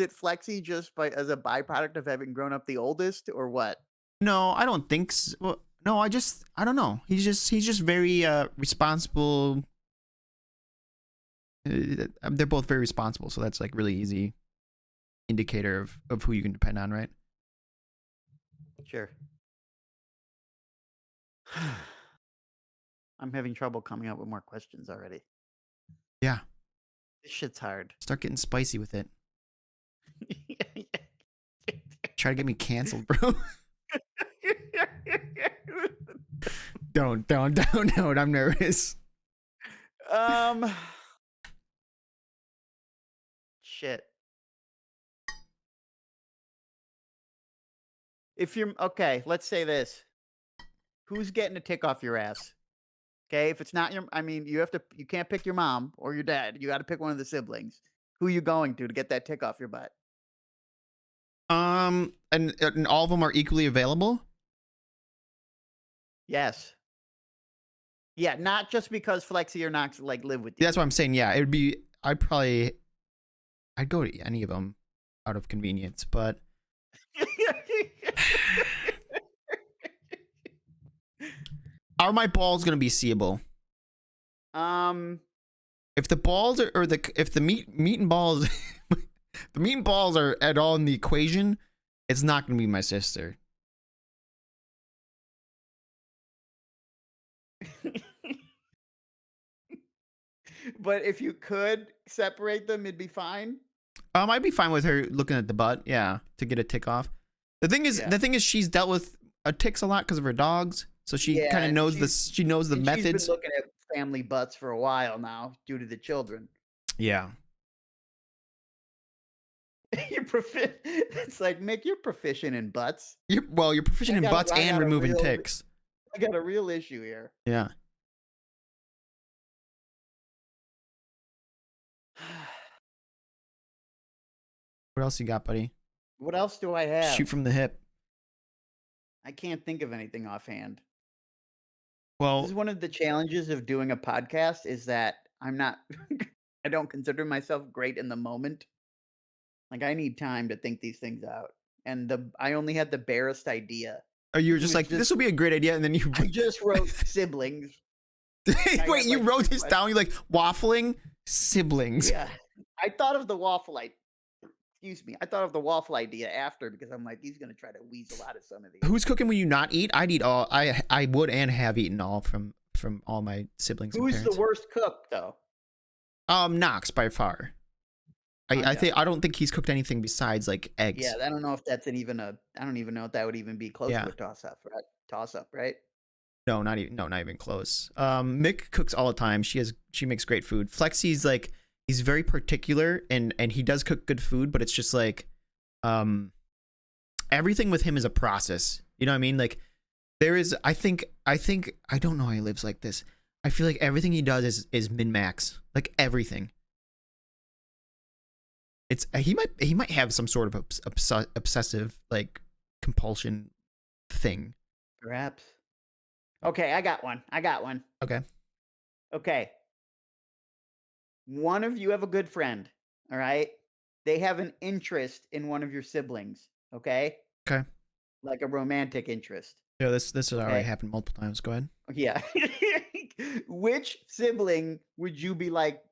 it Flexi just by as a byproduct of having grown up the oldest or what? No, I don't think so. Well, no, I don't know. He's just very responsible. They're both very responsible, so that's like really easy indicator of who you can depend on, right? Sure. I'm having trouble coming up with more questions already. Yeah. This shit's hard. Start getting spicy with it. Try to get me canceled, bro. Don't. I'm nervous. Um shit. If you're okay, let's say this. Who's getting a tick off your ass? Okay, if it's not your I mean, you can't pick your mom or your dad. You got to pick one of the siblings. Who you going to get that tick off your butt? And all of them are equally available. Yes. Yeah, not just because Flexi or Knox like live with you. That's what I'm saying. Yeah, it would be. I'd go to any of them out of convenience, but are my balls gonna be seeable? um If the balls are, or the if the meat and balls, the meat and balls are at all in the equation, it's not gonna be my sister. but if you could separate them, it'd be fine. I'd be fine with her looking at the butt, yeah, to get a tick off. Yeah. The thing is, she's dealt with ticks a lot because of her dogs, so she Yeah, kind of and knows she knows the she's been methods. looking at family butts for a while now due to the children. Yeah. You're it's like, Mick, you're proficient in butts. You're proficient in butts and removing ticks. I got a real issue here. Yeah. What else you got, buddy? What else do I have? Shoot from the hip. I can't think of anything offhand. Well, This is one of the challenges of doing a podcast is that I'm not I don't consider myself great in the moment. Like I need time to think these things out. And I only had the barest idea. you were It just was like, this will be a great idea, and then you I just wrote siblings. I wait, got, you like, wrote 2 this down. You're like waffling siblings. Yeah. I thought of the waffle excuse me. I thought of the waffle idea after because I'm like, he's gonna try to weasel out of some of these. Who's cooking when you not eat? I'd eat all. I would and have eaten all from from all my siblings and Who's the parents. worst cook though? Knox by far. Okay. I don't think he's cooked anything besides like Yeah, eggs. I don't know if that's even a. I don't even know if that would even be close to Yeah. a toss up, right? Toss up, right? No, not even close. Mick cooks all the time. She makes great food. Flexie's like he's very particular and he does cook good food, but it's just like everything with him is a process. You know what I mean? Like there is I think I don't know how he lives like this. I feel like everything he does is min max. Like everything. It's he might have some sort of obsessive like compulsion thing. Perhaps. Okay, I got one. Okay. Okay. One of you have a good friend, all right? They have an interest in one of your siblings, okay? Okay. Like a romantic interest, Yeah, this has already okay? happened multiple times. Go ahead. Yeah. Which sibling would you be like,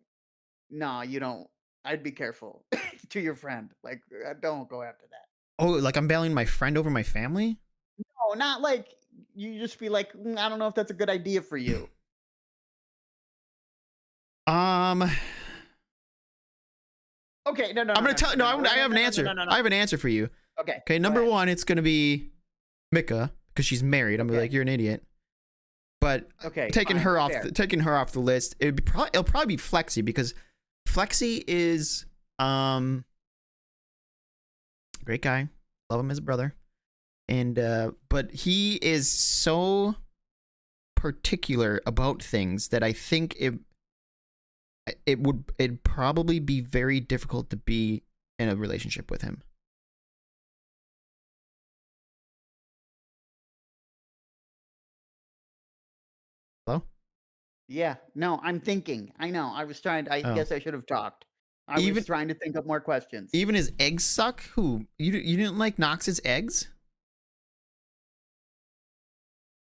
"No, you don't. I'd be careful," to your friend? Like, don't go after that. Oh, like I'm bailing my friend over my family? No, not like you just be like, I don't know if that's a good idea for you." Um, Okay, no, no, I'm no, gonna no, no, tell. no, No, no, no, I have an no, no, answer. no, no, no. I have an answer for you. Okay, Okay, go number ahead. one, it's gonna be Mika because she's married. I'm gonna be Okay. like, you're an idiot. But Okay, taking fine, her off, fair. taking her off the list, it'll probably be Flexi because Flexi is great guy, love him as a brother, and but he is so particular about things that I think it'd probably be very difficult to be in a relationship with him. Hello? Yeah, no, I'm thinking. I know. I Oh. guess I should have talked. I Even was trying to think up more questions. even his eggs suck? Who? You didn't like Knox's eggs?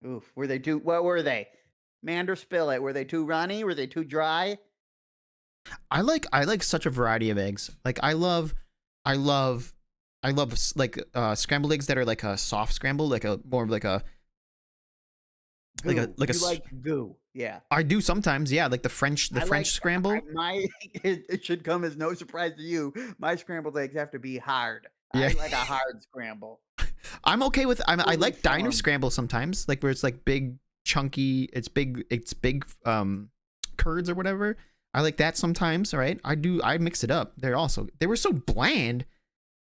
Oof, were they too? What were they? Mander spill it. Were they too runny? Were they too dry? I like such a variety of eggs. Like I love like scrambled eggs that are like a soft scramble, like a more of like a Goo. like a You like goo? Yeah. I do sometimes, yeah, like the I like French scramble. my. It should come as no surprise to you. My scrambled eggs have to be hard. Yeah. I like a hard scramble. I'm okay with I Fully like diner formed. scramble sometimes, like where it's like big chunky, it's big curds or whatever. I like that sometimes, all right? I mix it up. They were so bland.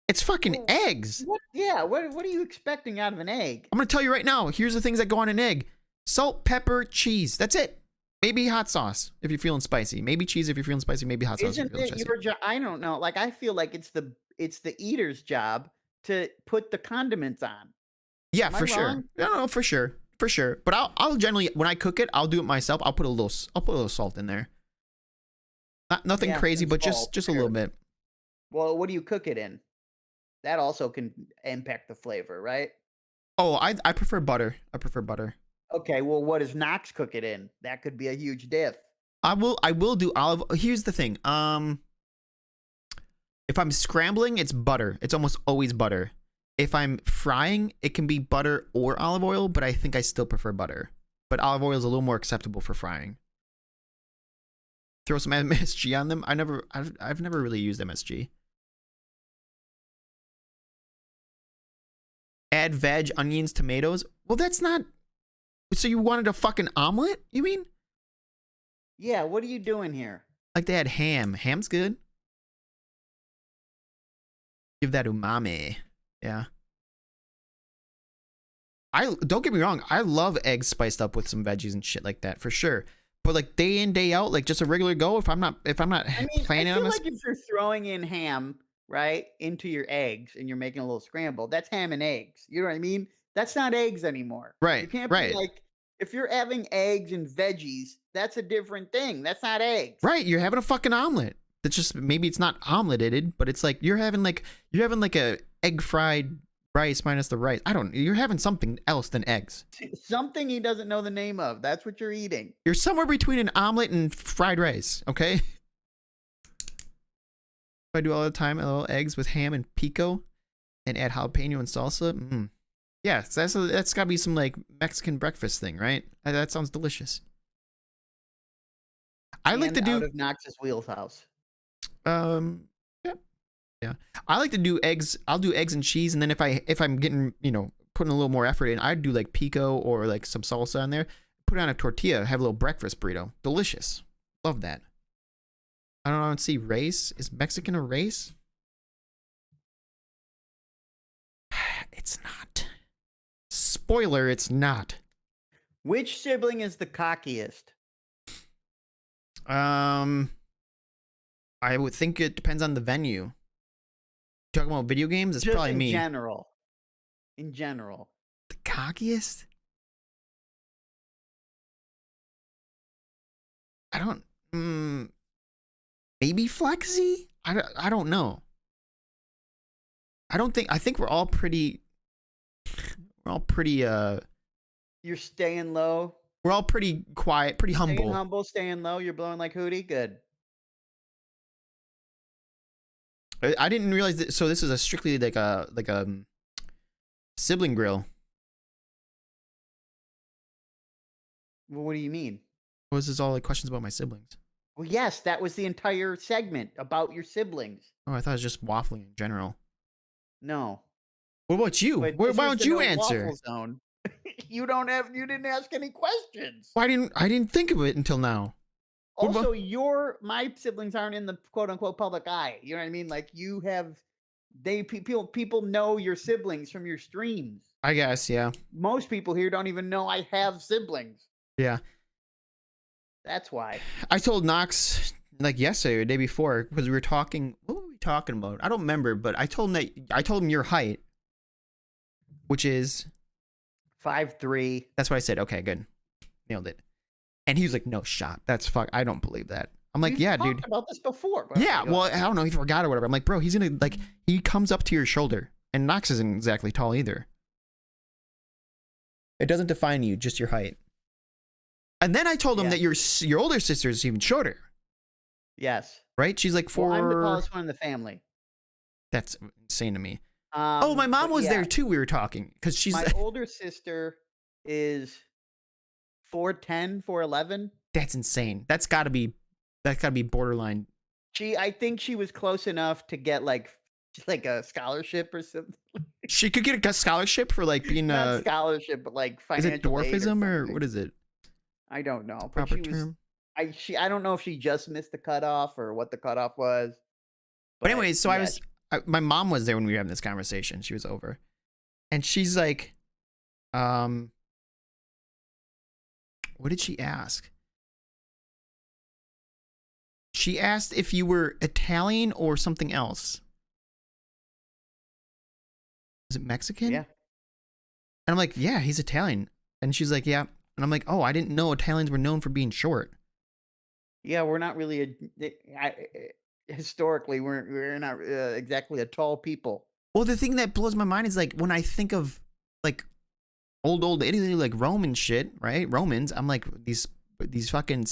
It's fucking Well, eggs. What? Yeah. What are you expecting out of an egg? I'm gonna tell you right now. Here's the things that go on an egg: salt, pepper, cheese. That's it. Maybe hot sauce if you're feeling spicy. Maybe cheese if you're feeling spicy. Maybe hot sauce if you're Isn't feeling it spicy. your job? I don't know. Like I feel like it's the eater's job to put the condiments on. Yeah, Am I for sure. wrong? No, for sure, for sure. But I'll generally when I cook it, I'll do it myself. I'll put a little salt in there. Nothing Yeah, crazy, some but salt, just a fair. little bit. Well, what do you cook it in? That also can impact the flavor, right? Oh, I prefer butter. I prefer butter. Okay, well, what does Knox cook it in? That could be a huge diff. I will do olive. Here's the thing. If I'm scrambling, it's butter. It's almost always butter. If I'm frying, it can be butter or olive oil, but I think I still prefer butter. But olive oil is a little more acceptable for frying. Throw some MSG on them. I've never really used MSG. Add veg, onions, tomatoes. Well, that's not. So you wanted a fucking omelet? You mean? Yeah, what are you doing here? Like they had ham. Ham's good. Give that umami. Yeah. I don't get me wrong. I love eggs spiced up with some veggies and shit like that for sure. But like day in day out, like just a regular go. If I'm not I mean, planning I on feel this, like if you're throwing in ham, right, into your eggs and you're making a little scramble, that's ham and eggs. You know what I mean? That's not eggs anymore. You right, can't be right, like, if you're having eggs and veggies, that's a different thing. That's not eggs. right. You're having a fucking omelet. That's just maybe it's not omeleted, but it's like you're having like a egg fried rice minus the rice. I don't. You're having something else than eggs. Something he doesn't know the name of. That's what you're eating. You're somewhere between an omelet and fried rice. Okay. I do all the time. A little eggs with ham and pico, and add jalapeno and salsa. Yeah, so that's got to be some like Mexican breakfast thing, right? That sounds delicious. I like And to out do of Knox's wheelhouse. yeah, yeah. I like to do eggs. I'll do eggs and cheese, and then if I'm getting putting a little more effort in, I'd do like pico or like some salsa on there. Put it on a tortilla, have a little breakfast burrito. Delicious. Love that. I don't see race. Is Mexican a race? It's not. Spoiler, it's not. Which sibling is the cockiest? I would think it depends on the venue. Talking about video games, it's Just probably in me. general. In general. The cockiest? I don't. Maybe Flexy? I don't know. I think we're all pretty. We're all pretty. You're staying low. We're all pretty quiet, pretty Staying humble. humble, staying low. You're blowing like Hootie. Good. I didn't realize that. So this is a strictly like a sibling grill. Well, what do you mean? Was this all like questions about my siblings? Well, yes, that was the entire segment about your siblings. Oh, I thought it was just waffling in general. No. What about you? But Why this don't was the you no answer? waffle zone. You didn't ask any questions. Why didn't I didn't think of it until now? What about- Also, my siblings aren't in the quote unquote public eye. You know what I mean? Like you have people know your siblings from your streams. I guess, yeah. Most people here don't even know I have siblings. Yeah. That's why. I told Knox like yesterday or the day before because we were talking. What were we talking about? I don't remember, but I told him your height, which is 5'3". That's what I said. Okay, good, nailed it. And he was like, "No shot. That's fuck. I don't believe that." I'm like, We've "Yeah, talked dude. about this before. But Yeah. okay, Well, I don't know. He forgot or whatever." I'm like, "Bro, he's gonna like he comes up to your shoulder, and Knox isn't exactly tall either. It doesn't define you, just your height." And then I told him that your older sister is even shorter. Yes. Right? She's like 4. Well, I'm the tallest one in the family. That's insane to me. My mom was there too. We were talking because she's my older sister is 4'10", 4'11". That's insane. That's got to be borderline. I think she was close enough to get like a scholarship or something. She could get a scholarship for like being Not scholarship, but like financial. Is it dwarfism or what is it? I don't know. Proper term. I don't know if she just missed the cutoff or what the cutoff was. But anyways, so yeah, my mom was there when we were having this conversation. She was over, and she's like, what did she ask? She asked if you were Italian or something else. Was it Mexican? Yeah. And I'm like, yeah, he's Italian. And she's like, yeah. And I'm like, oh, I didn't know Italians were known for being short. Yeah, we're not really historically we're not exactly a tall people. Well, the thing that blows my mind is like when I think of like old Italy, like Roman shit, right? Romans. I'm like these fucking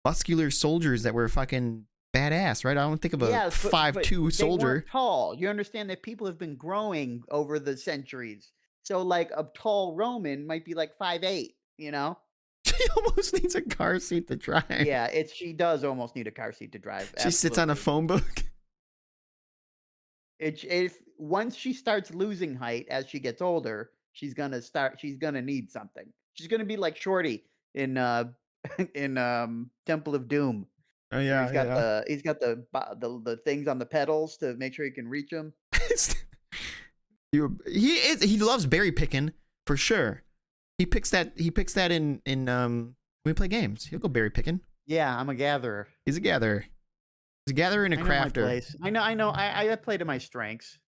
muscular soldiers that were fucking badass, right? I don't think of a 5'2" soldier. They weren't tall. You understand that people have been growing over the centuries. So like a tall Roman might be like 5'8", you know? She almost needs a car seat to drive. Yeah, she does almost need a car seat to drive. She sits on a phone book. If once she starts losing height as she gets older, she's gonna need something. She's gonna be like Shorty in Temple of Doom. Oh yeah, he's got the things on the pedals to make sure he can reach them. He loves berry picking for sure. He picks that in when we play games. He'll go berry picking. Yeah, I'm a gatherer. He's a gatherer. He's a gatherer and a crafter. I know. I play to my strengths.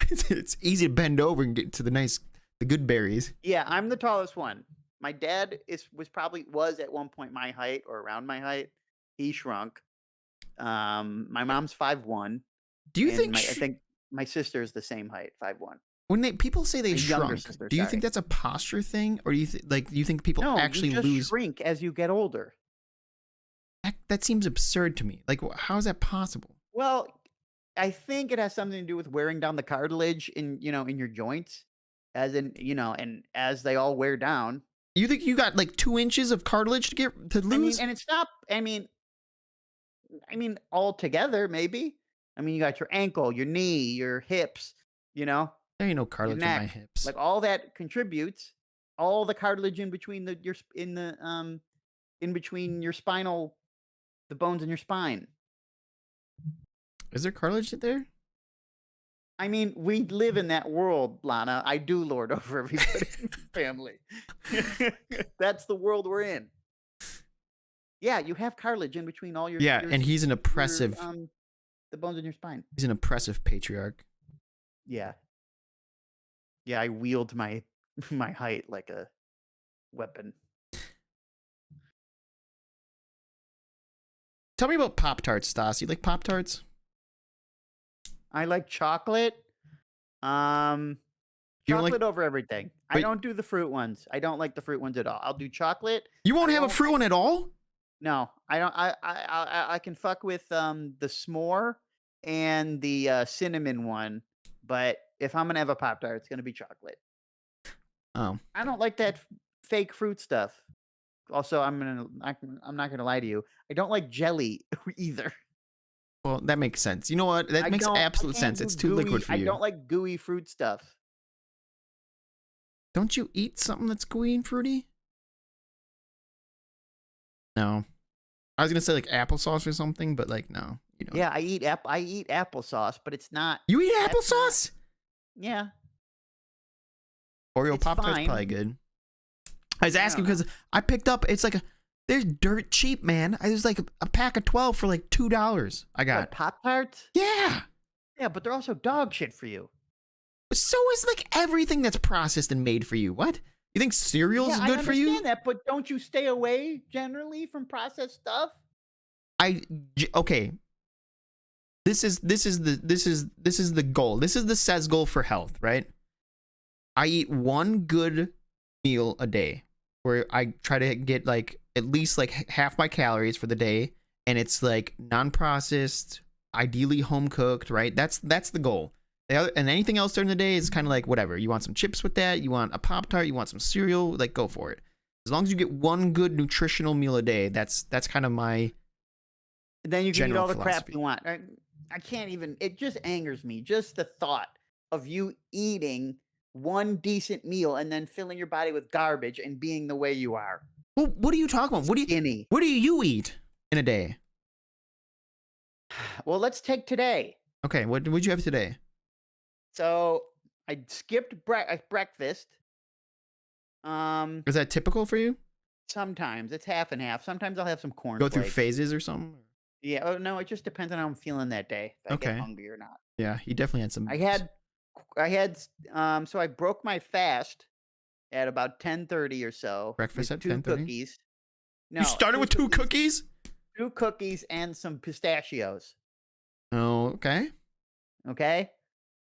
It's easy to bend over and get to the good berries. Yeah, I'm the tallest one. My dad was at one point my height or around my height. He shrunk. My mom's 5'1". Do you think? I think my sister is the same height, 5'1". When people say they shrunk, do you think that's a posture thing, or do you think people actually lose? Shrink as you get older? That seems absurd to me. Like, how is that possible? Well, I think it has something to do with wearing down the cartilage in your joints. as in, and as they all wear down. You think you got like 2 inches of cartilage to I mean, lose? and it's not. All together, maybe. I mean, you got your ankle, your knee, your hips, you know, There ain't no your cartilage in my neck. hips. Like all that contributes. All the cartilage in between in between your spinal, the bones in your spine. Is there cartilage there? I mean, we live in that world, Lana. I do lord over everybody in my family. That's the world we're in. Yeah, you have cartilage in between all Yeah, and he's an your oppressive. the bones in your spine. He's an oppressive patriarch. Yeah. Yeah, I wield my my height like a weapon. Tell me about Pop Tarts, Stas. You like Pop Tarts? I like chocolate. Um You don't like? Chocolate over everything. I But don't do the fruit ones. I don't like the fruit ones at all. I'll do chocolate. you won't I have a won't fruit one at all? No, I don't. I can fuck with the s'more and the cinnamon one, but if I'm gonna have a Pop Tart, it's gonna be chocolate. Oh, I don't like that fake fruit stuff. Also, I'm not gonna lie to you. I don't like jelly either. well, that makes sense. You know what? That makes I absolute can't sense. do It's too liquid gooey. for I you. don't like gooey fruit stuff. Don't you eat something that's gooey and fruity? No. I was gonna say like applesauce or something, but like no, you don't. Yeah, I eat applesauce, but it's not. You eat That's not. applesauce? Yeah, Oreo it's Pop Tart's fine. probably good. I was I asking don't know. because I picked up. It's like they're dirt cheap, man. There's like a pack of 12 for like $2. I What, got. Pop Tarts? Yeah. Yeah, but they're also dog shit for you. But so is like everything that's processed and made for you. What? You think cereal's Yeah, I good for you? understand that, but don't you stay away generally from processed stuff? Okay. This is the goal. This is the says goal for health, right? I eat one good meal a day where I try to get like at least like half my calories for the day, and it's like non-processed, ideally home cooked, right? That's the goal. And anything else during the day is kind of like whatever. You want some chips with that, you want a Pop Tart, you want some cereal, like go for it. As long as you get one good nutritional meal a day, that's kind of my Then you can eat general all the crap philosophy. you want. I can't even. It just angers me. Just the thought of you eating one decent meal and then filling your body with garbage and being the way you are. Well, what are you talking about? Skinny. What do you eat in a day? Well, let's take today. Okay, what'd you have today? So I skipped breakfast. Is that typical for you? Sometimes it's half and half. Sometimes I'll have some Go through cornflakes. phases or something? Yeah. Oh no, it just depends on how I'm feeling that day. If I get Okay. hungry or not. Yeah, you definitely had some. So I broke my fast at about 10:30 or so Breakfast with at 2 10:30? cookies. No, You started with 2 cookies? 2 cookies and some pistachios. Oh, okay. Okay.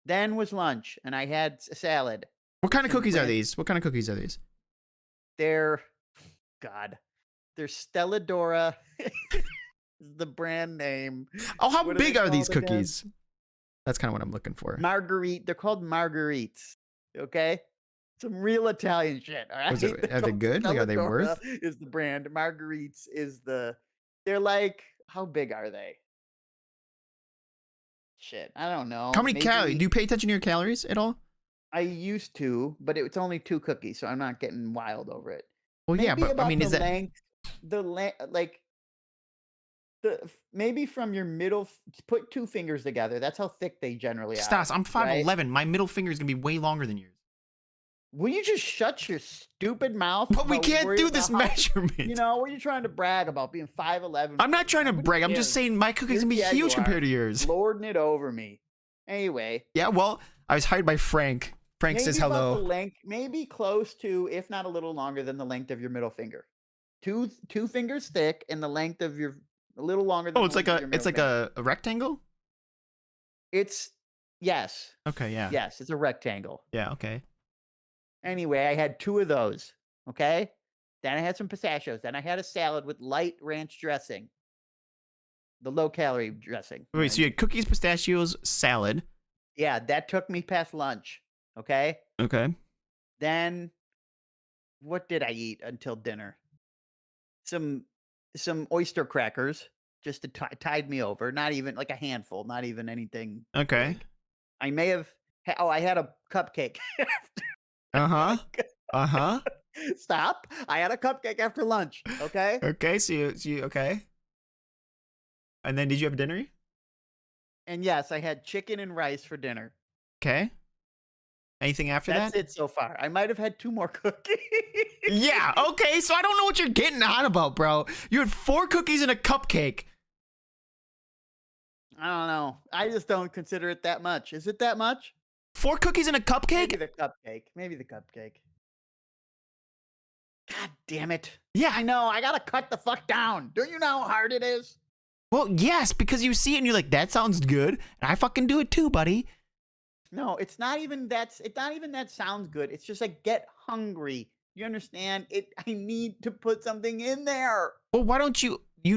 Then was lunch, and I had a salad. What kind of Some cookies are bread. these? What kind of cookies are these? They're Stella Dora. Is the brand name. Oh, how What big they are these called again? cookies? That's kind of what I'm looking for. They're called marguerites. Okay. Some real Italian shit. All right. Was it- are they called good? Like, are Stella they Dora worth? is the brand. Marguerites is they're like, how big are they? Shit. I don't know. How many calories? Maybe Do you pay attention to your calories at all? I used to, but it's only 2 cookies, so I'm not getting wild over it. Well, yeah, Maybe but I about mean, is the that length, like maybe from your put 2 fingers together. That's how thick they generally are. Stas? I'm right? 5'11". My middle finger is gonna be way longer than yours. Will you just shut your stupid mouth? But we about can't worrying do this about how- measurement. what are you trying to brag about being 5'11"? I'm not trying to brag. I'm just saying my cookies gonna be Yeah, you huge are. compared to yours. Lording it over me. Anyway, Yeah, well, I was hired by Frank. Frank says maybe about hello. the length, maybe close to, if not a little longer than the length of your middle finger. Two fingers thick, and the length of a little longer than Oh, the it's like length of your it's middle like finger. a rectangle? Yes. Okay, yeah. Yes, it's a rectangle. Yeah, okay. Anyway, I had 2 of those. Okay. Then I had some pistachios. Then I had a salad with light ranch dressing, the low calorie dressing. Wait, so you had cookies, pistachios, salad. Yeah, that took me past lunch. Okay. Okay. Then what did I eat until dinner? Some some oyster crackers just to tide me over, not even like a handful, not even anything Okay. big. I may have I had a cupcake. I had a Uh-huh. cu Uh-huh. Stop. I had a cupcake after lunch, okay? Okay, okay. And then did you have dinner? And yes, I had chicken and rice for dinner. Okay. Anything after That's that? it so far. I might have had 2 more cookies. Yeah, okay, so I don't know what you're getting on about, bro. You had 4 cookies and a cupcake. I don't know. I just don't consider it that much. Is it that much? 4 cookies and a Maybe cupcake? the cupcake. Maybe the cupcake. God damn it. Yeah. I know. I gotta cut the fuck down. Don't you know how hard it is? Well, yes, because you see it and you're like, that sounds good. And I fucking do it too, buddy. No, it's not even that sounds good. It's just like get hungry. You understand? I need to put something in there. Well, why don't you know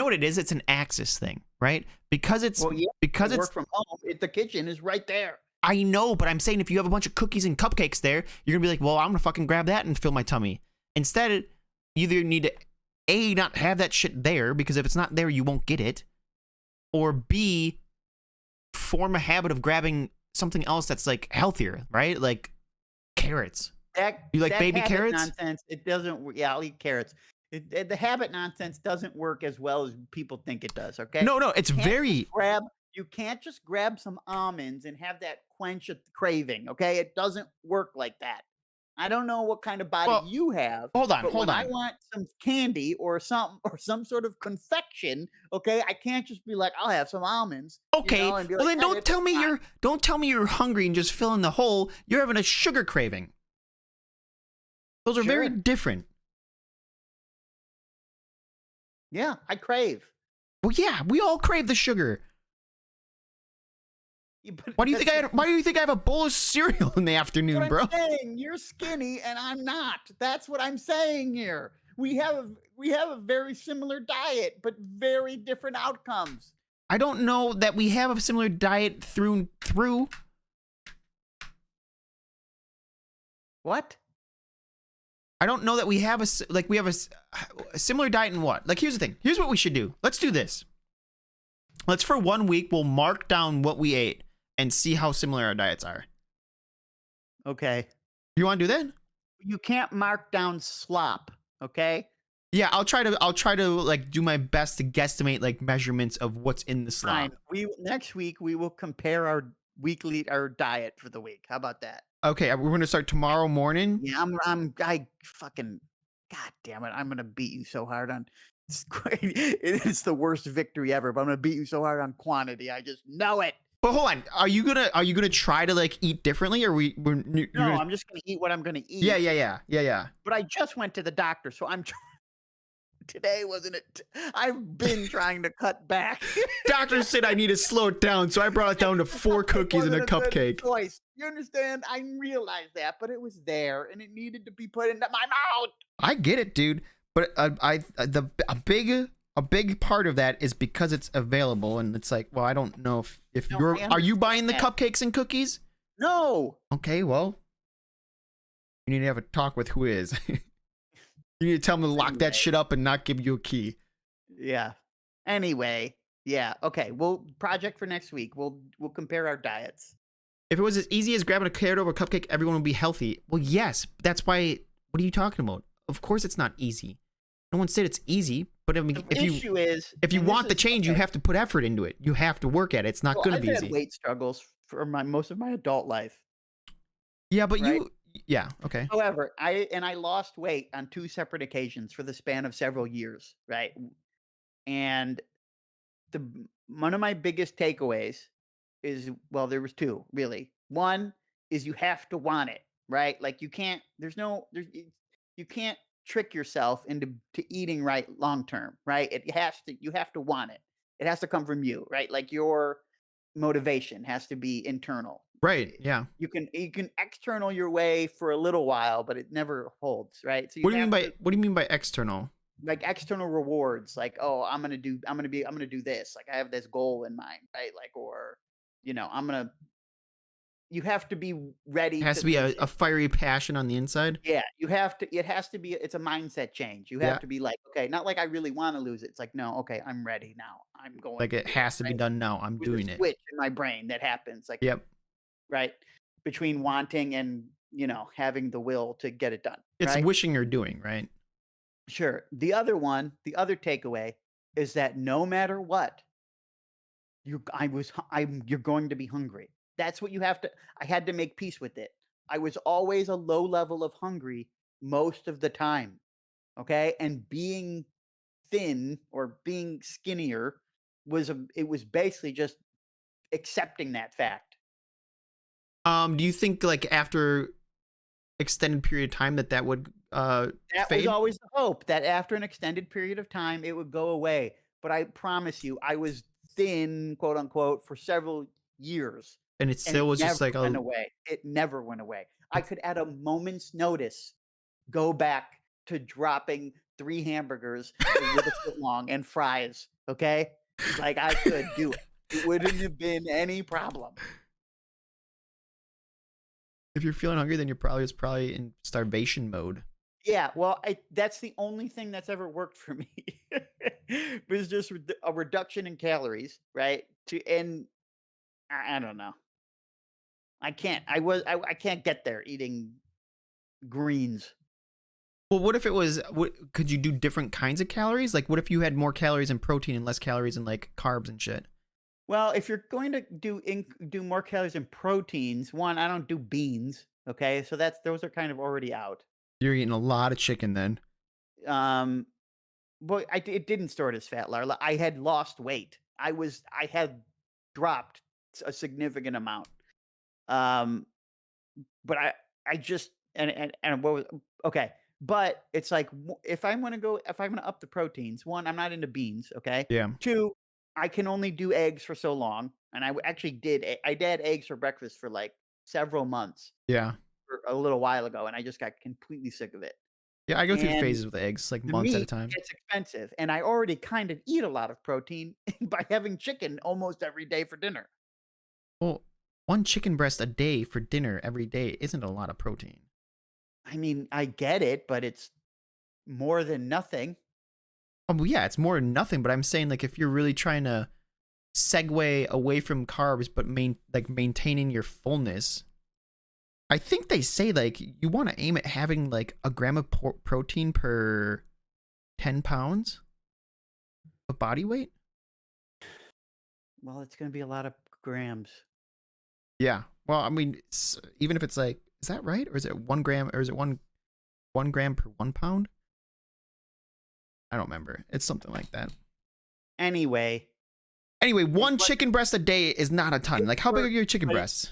what it is? It's an axis thing, right? Because it's Well, yeah, I because it's work from home. The kitchen is right there. I know, but I'm saying if you have a bunch of cookies and cupcakes there, you're gonna be like, well, I'm gonna fucking grab that and fill my tummy. Instead, you either need to A, not have that shit there, because if it's not there, you won't get it, or B, form a habit of grabbing something else that's like healthier, right? Like carrots. You like That baby habit carrots? nonsense, it doesn't yeah, I'll eat carrots. The habit nonsense doesn't work as well as people think it does, okay? No, no, it's Can't just very grab you can't just grab some almonds and have that quench a craving, okay? It doesn't work like that. I don't know what kind of body well. you have, Hold on, but hold when I on. want some candy or some sort of confection, okay, I can't just be like, "I'll have some almonds," Okay, and be well like, then "Hey, it's fine." don't tell me you're hungry and just fill in the hole. You're having a sugar craving. Those are very Sure. different. Yeah, I crave. Well, yeah, we all crave the sugar. Yeah, but that's Why do you think I have a bowl of cereal in the what afternoon, I'm bro? saying. You're skinny and I'm not. That's what I'm saying here. We have a very similar diet, but very different outcomes. I don't know that we have a similar diet through and through. What? I don't know that we have a similar diet in what? Like, here's the thing. Here's what we should do. Let's do this. Let's for 1 week, we'll mark down what we ate and see how similar our diets are. Okay. You want to do that? You can't mark down slop, okay? Yeah, I'll try to like do my best to guesstimate like measurements of what's in the slop. Fine. We next week we will compare our diet for the week. How about that? Okay, we're gonna start tomorrow morning. Yeah, I fucking God damn it. I'm gonna beat you so hard on it's great. It's the worst victory ever, but I'm gonna beat you so hard on quantity. I just know it. But hold on, are you gonna try to like eat differently, or you're No, gonna? I'm just gonna eat what I'm gonna eat. Yeah. But I just went to the doctor, so I'm today wasn't it? I've been trying to cut back. Doctor said I need to slow it down, so I brought it down to 4 It cookies and a wasn't good cupcake. choice. You understand? I realized that, but it was there and it needed to be put into my mouth. I get it, dude. But a big part of that is because it's available, and it's like, well, I don't know if No, you're I are you buying the understand cupcakes and cookies? No. Okay, well, you need to have a talk with who is. You need to tell them to lock that Anyway. shit up and not give you a key. Yeah. Anyway, yeah. Okay. Well, project for next week. We'll compare our diets. If it was as easy as grabbing a carrot over a cupcake, everyone would be healthy. Well, yes, that's why. What are you talking about? Of course, it's not easy. No one said it's easy, but I mean, The issue is if you and this want the is change, you okay, have to put effort into it. You have to work at it. It's not well, going to I've be had easy. weight struggles for most of my adult life, Yeah, but right? yeah, okay. However, I lost weight on 2 separate occasions for the span of several years, right? And one of my biggest takeaways is well, there was 2, really. One is you have to want it, right? Like, you can't you can't trick yourself into eating right long term, right? You have to want it. It has to come from you, right? Like, your motivation has to be internal. Right, yeah. You can external your way for a little while, but it never holds, right? So you have to What do you mean by external? like external rewards, like, oh, I'm gonna do this. Like, I have this goal in mind, right? Like, or I'm gonna you have to be ready It has to to be lose a it. fiery passion on the inside. Yeah, you have to it has to be it's a mindset change. You have Yeah. to be like, "Okay, not like I really wanna lose it." It's like, "No, okay, I'm ready now. I'm going Like to it do it," has to be right? done now. I'm There's a doing it. switch in my brain that happens, like, Yep. right? Between wanting and, having the will to get it done, It's right? wishing or doing, right? Sure. The other takeaway is that no matter what, you're going to be hungry. That's what you have to I had to make peace with it. I was always a low level of hungry most of the time, okay? And being thin or being skinnier it was basically just accepting that fact. Do you think like after extended period of time that would That was fade? always the hope that after an extended period of time, it would go away, but I promise you, I was "thin," quote, unquote, for several years, And it and it still was never just like went a away. It never went away. I it's could, at a moment's notice, go back to dropping 3 hamburgers, with a footlong and fries, okay? Like, I could do it. It wouldn't have been any problem. if you're feeling hungry, then you're probably in starvation mode. Yeah, well, I that's the only thing that's ever worked for me. Was just a reduction in calories, right? To and I don't know. I can't get there eating greens. Well, what if it was what could you do different kinds of calories? Like what if you had more calories in protein and less calories in like carbs and shit? Well, if you're going to do more calories in proteins, one, I don't do beans, okay? So those are kind of already out. You're eating a lot of chicken then. Um, but it didn't store it as fat, Larla. I had lost weight. I had dropped a significant amount. Um, but I just and what was okay. But it's like if I'm gonna up the proteins, one, I'm not into beans, okay? Yeah. Two, I can only do eggs for so long, and actually I did eggs for breakfast for like several months Yeah. for a little while ago, and I just got completely sick of it. Yeah, I go through And phases with eggs, like the months at a meat time. gets expensive, and I already kind of eat a lot of protein by having chicken almost every day for dinner. Well, one chicken breast a day for dinner every day isn't a lot of protein. I mean, I get it, but it's more than nothing. Well, yeah, it's more than nothing, but I'm saying like if you're really trying to segue away from carbs but maintaining your fullness, I think they say like you want to aim at having like a gram of protein per 10 pounds of body weight. Well, it's gonna be a lot of grams. Yeah. Well, I mean, even if it's like, is that right? Or is it 1 gram or is it one gram per 1 pound? I don't remember. It's something like that. Anyway, Anyway, it one was chicken breast a day is not a ton. it Like, how big are worked, your chicken but it breasts?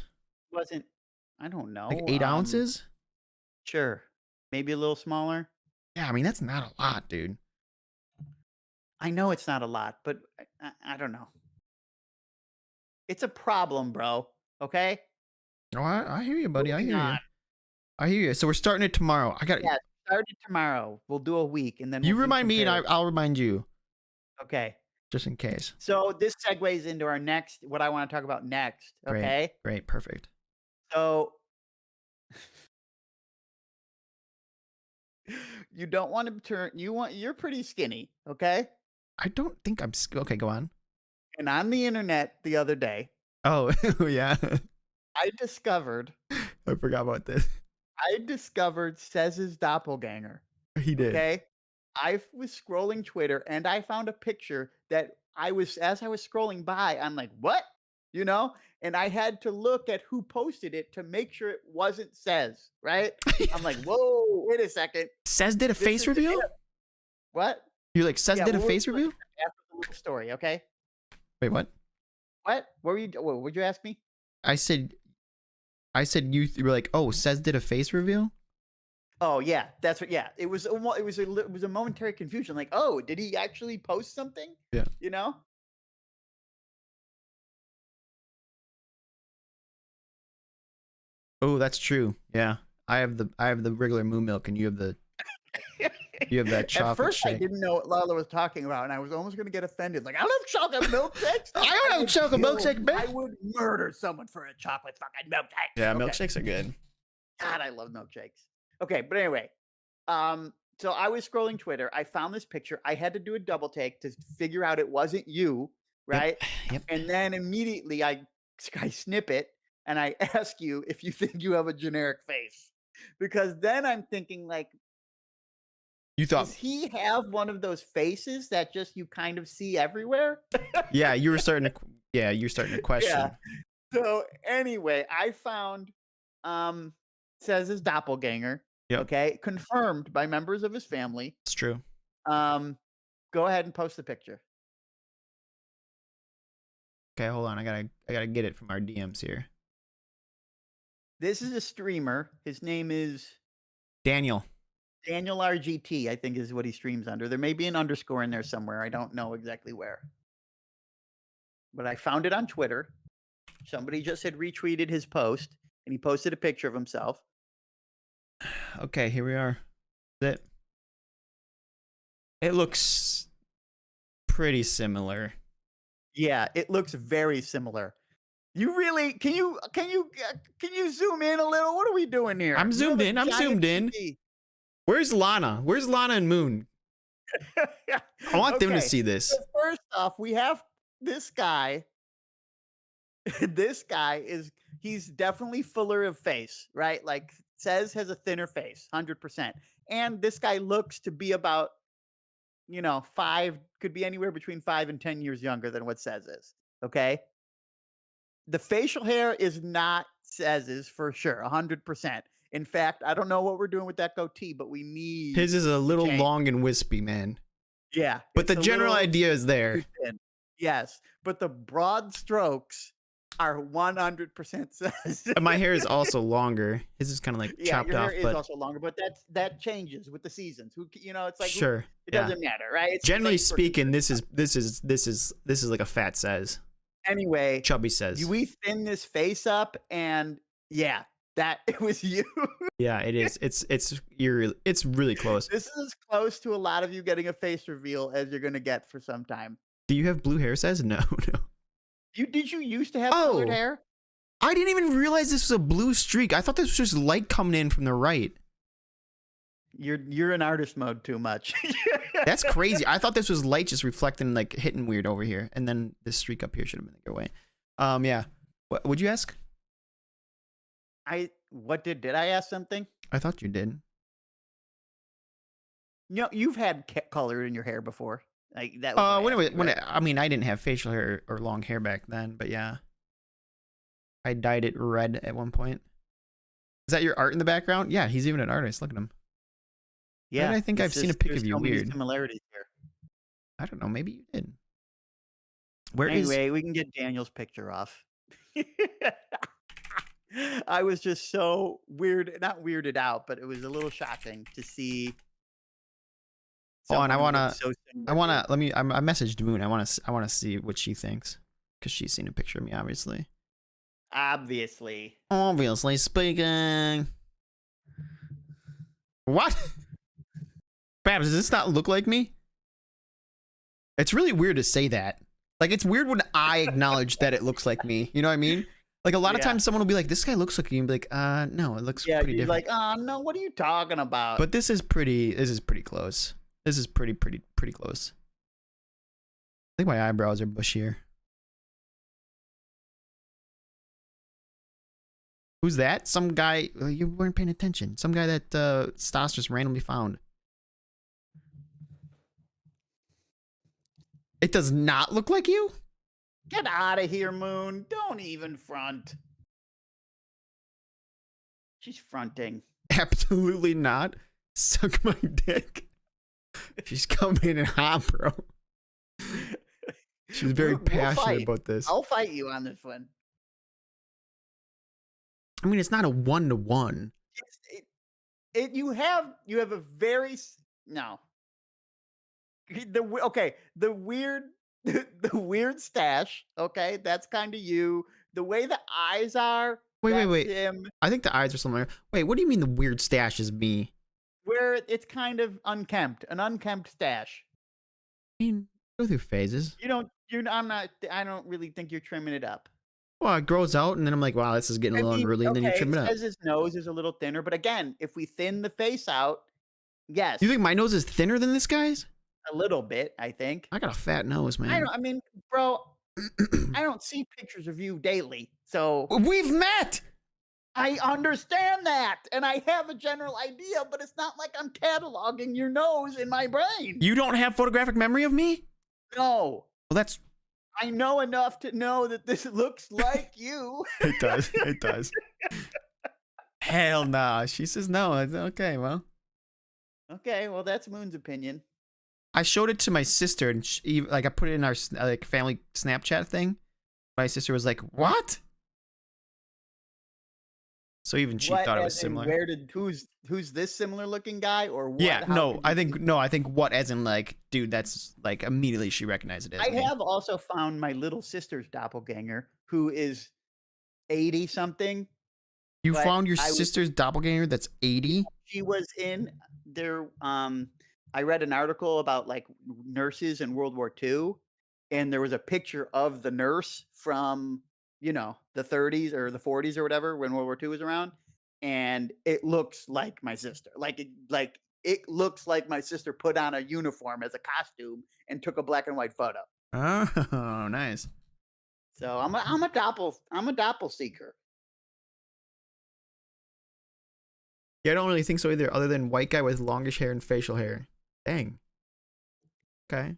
wasn't I don't Like know, 8 ounces? sure, maybe a little smaller. Yeah, I mean, that's not a lot, dude. I know it's not a lot, but I don't know. It's a problem, bro, okay? Oh, I hear you, buddy. I Moving hear on. you. I hear you. So we're starting it tomorrow. I got Yeah, start it tomorrow. We'll do a week, and then we'll you do remind me and comparisons. I'll remind you Okay. just in case. So this segues into what I wanna talk about next, Great. okay? Great. Perfect. So you don't wanna turn you're pretty skinny, okay? I don't think okay, go on. And on the internet the other day, Oh, yeah. I discovered I forgot about this. Sez's doppelganger, He did. okay? I was scrolling Twitter and I found a picture that as I was scrolling by, I'm like, "What?" You know? And I had to look at who posted it to make sure it wasn't Sez, right? I'm like, "Whoa, wait a second. Says did a This face isn't reveal? him." What? You're like, Says Yeah, did a we'll face look reveal? after the little story, okay? Wait, what? What? What would you ask me? I said you were like, oh, Says did a face reveal? Oh, yeah, that's what yeah, it was a momentary confusion, like, "Oh, did he actually post something?" Yeah. You know? Oh, that's true. Yeah. I have the regular moo milk and you have the You have that At chocolate first, I shake. didn't know what Lala was talking about, and I was almost gonna get offended. Like, I love chocolate milkshakes. I don't have a would chocolate kill milkshake, bitch. I would murder someone for a chocolate fucking milkshake. Yeah, Okay. milkshakes are good. God, I love milkshakes. Okay, but anyway, so I was scrolling Twitter. I found this picture. I had to do a double take to figure out it wasn't you, Yep. right? Yep. And then immediately I snip it and I ask you if you think you have a generic face. Because then I'm thinking like, You thought, does he have one of those faces that just you kind of see everywhere? yeah, you were starting to, you're starting to question. Yeah. So anyway, I found says his doppelganger. Yep. Okay, confirmed by members of his family. It's true. Um, go ahead and post the picture. Okay, hold on. I gotta get it from our DMs here. This is a streamer. His name is Daniel. Daniel RGT, I think is what he streams under. There may be an underscore in there somewhere. I don't know exactly where. But I found it on Twitter. Somebody just had retweeted his post and he posted a picture of himself. Okay, here we are. It looks pretty similar. Yeah, it looks very similar. You really can you zoom in a little? What are we doing here? I'm You zoomed have a in. I'm giant zoomed in. TV. Where's Lana? Where's Lana and Moon? I want them to Okay, see this. so first off, we have this guy. This guy he's definitely fuller of face, right? Like says has a thinner face, 100%. And this guy looks to be about, 5, could be anywhere between 5 and 10 years younger than what says is. Okay. The facial hair is not Sez's for sure, 100%. In fact, I don't know what we're doing with that goatee, but we need His is a little change. long and wispy, man. Yeah. But the it's a general little idea is too there. thin. Yes, but the broad strokes are 100% Sez. And my hair is also longer. His is kind of like Yeah, chopped your hair off, is but also longer, but that changes with the seasons. It's like sure. it Yeah. doesn't matter, right? It's the Generally same person. speaking, this is like a fat says. Anyway, Chubby says. we thin this face up, and yeah, that it was you. Yeah, it is. It's really close. This is as close to a lot of you getting a face reveal as you're gonna get for some time. Do you have blue hair, says? No, no. Did you used to have colored Oh. hair? I didn't even realize this was a blue streak. I thought this was just light coming in from the right. You're in artist mode too much. That's crazy. I thought this was light just reflecting, like hitting weird over here, and then this streak up here should have been the other way. Yeah. What would you ask? Did I ask something? I thought you did. You've had color in your hair before. Like that. Was I mean, I didn't have facial hair or long hair back then, but yeah, I dyed it red at one point. Is that your art in the background? Yeah, he's even an artist. Look at him. Yeah, I think I've seen a pic of you so many weird. similarities here. I don't know. Maybe you did. Anyway, we can get Daniel's picture off. I was just so not weirded out, but it was a little shocking to see. Hold on, I someone look so similar to you. I messaged Moon. I want to see what she thinks, because she's seen a picture of me, obviously. Obviously speaking. What? Babs, does this not look like me? It's really weird to say that. Like, it's weird when I acknowledge that it looks like me. You know what I mean? Like, a lot of times someone will be like, this guy looks like you. And be like, no, it looks pretty different. Like, oh, no, what are you talking about? But this is pretty close. This is pretty close. I think my eyebrows are bushier. Who's that? Some guy, you weren't paying attention. Some guy that Stas just randomly found. It does not look like you? Get out of here, Moon. Don't even front. She's fronting. Absolutely not. Suck my dick. She's coming in hot, bro. She's very passionate about this. I'll fight you on this one. I mean, it's not a 1-to-1. You have a very no. The weird stash. Okay, that's kind of you. The way the eyes are. Wait. Him. I think the eyes are similar. Wait, what do you mean the weird stash is me? where it's kind of unkempt, an unkempt stash. I mean, go through phases. You don't. You. I'm not. I don't really think you're trimming it up. Well, it grows out, and then I'm like, wow, this is getting a I little mean, unruly, and then you okay, trim it it up. says his nose is a little thinner, but again, if we thin the face out, yes, Do you think my nose is thinner than this guy's? a little bit, I think. I got a fat nose, I man. don't. I mean, bro, I don't see pictures of you daily, so We've met. I understand that, and I have a general idea, but it's not like I'm cataloging your nose in my brain. You don't have photographic memory of me? No, Well, that's. I know enough to know that this looks like you. It does. It does. Hell no. She says no. Okay, well. Okay, well, that's Moon's opinion. I showed it to my sister, and I put it in our like family Snapchat thing. My sister was like, "What?" So even she thought it was as in similar. where did who's this similar looking guy or what? Yeah, How no, did I you think see- no, I think what as in like, dude, that's like immediately she recognized it as I me. have also found my little sister's doppelganger, who is 80 something. You but found your I was sister's doppelganger that's 80? she was in there. I read an article about like nurses in World War II, and there was a picture of the nurse from the 30s or the 40s or whatever when World War II was around, and it looks like my sister. It looks like my sister put on a uniform as a costume and took a black and white photo. Oh, nice. So I'm a doppel seeker. Yeah, I don't really think so either, other than white guy with longish hair and facial hair. Dang. Okay.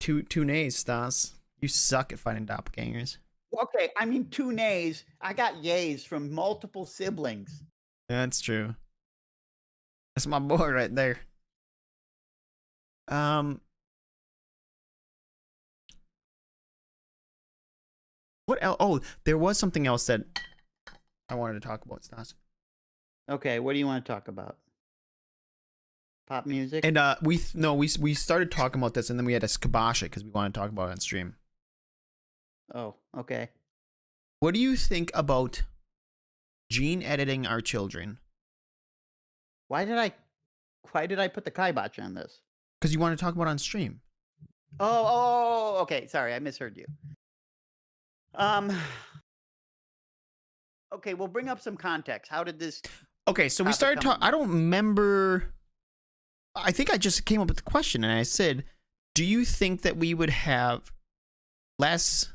Two nays, Stas. You suck at finding doppelgangers. Okay, I mean two nays. I got yays from multiple siblings. That's true. That's my boy right there. What else? Oh, there was something else that I wanted to talk about, Stas. Okay, what do you want to talk about? Pop music? And we started talking about this, and then we had to kibosh it because we wanted to talk about it on stream. Oh, okay. What do you think about gene editing our children? Why did I put the kibosh on this? Because you want to talk about it on stream. Oh, okay. Sorry, I misheard you. Okay, we'll bring up some context. How did this? Okay, so we topic started come talking. I don't remember. I think I just came up with the question, and I said, "Do you think that we would have less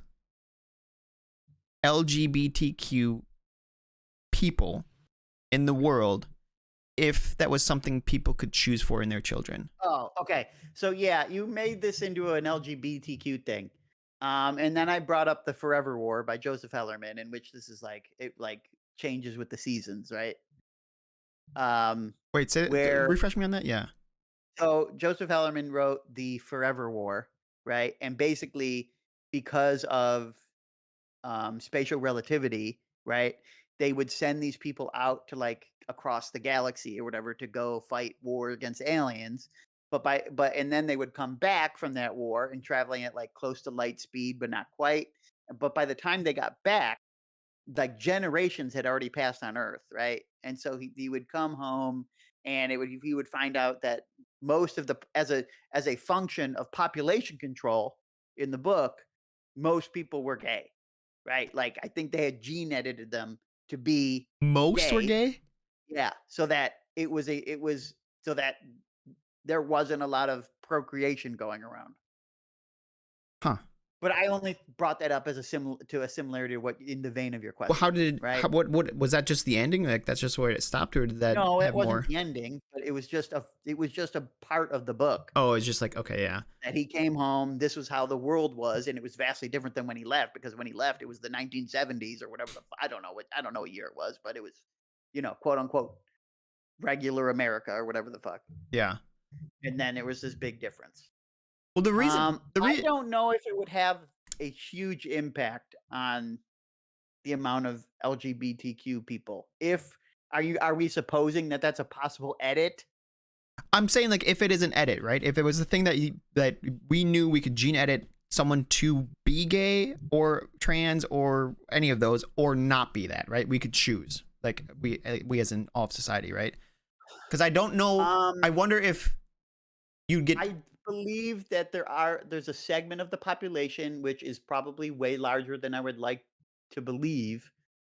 LGBTQ people in the world if that was something people could choose for in their children?" Oh, okay. So yeah, you made this into an LGBTQ thing. And then I brought up the Forever War by Joseph Hellerman, in which this is like changes with the seasons, right? Wait, Where refresh me on that. Yeah. So Joseph Hellerman wrote the Forever War, right? And basically, because of spatial relativity, right? They would send these people out to like across the galaxy or whatever to go fight war against aliens. And then they would come back from that war and traveling at like close to light speed, but not quite. But by the time they got back, like generations had already passed on Earth, right? And so he would come home, and he would find out that most of the as a function of population control in the book, most people were gay, right? Like I think they had gene edited them to be Most were gay. gay? Yeah, so that it was so that there wasn't a lot of procreation going around. Huh. But I only brought that up as a similarity to what in the vein of your question. Well, how did right? what was that just the ending? Like that's just where it stopped, or did that No, it have wasn't more? the ending, but it was just a part of the book Oh, it's just like okay, yeah. that he came home. This was how the world was, and it was vastly different than when he left. Because when he left, it was the 1970s or whatever. I don't know what year it was, but it was, quote unquote, regular America or whatever the fuck. Yeah. And then there was this big difference. Well, the reason I don't know if it would have a huge impact on the amount of LGBTQ people. Are we supposing that that's a possible edit? I'm saying like if it is an edit, right? If it was the thing that we knew we could gene edit someone to be gay or trans or any of those or not be that, right? We could choose. Like we as in all of society, right? Because I don't know. I Um, wonder if you'd get. I believe that there's a segment of the population which is probably way larger than I would like to believe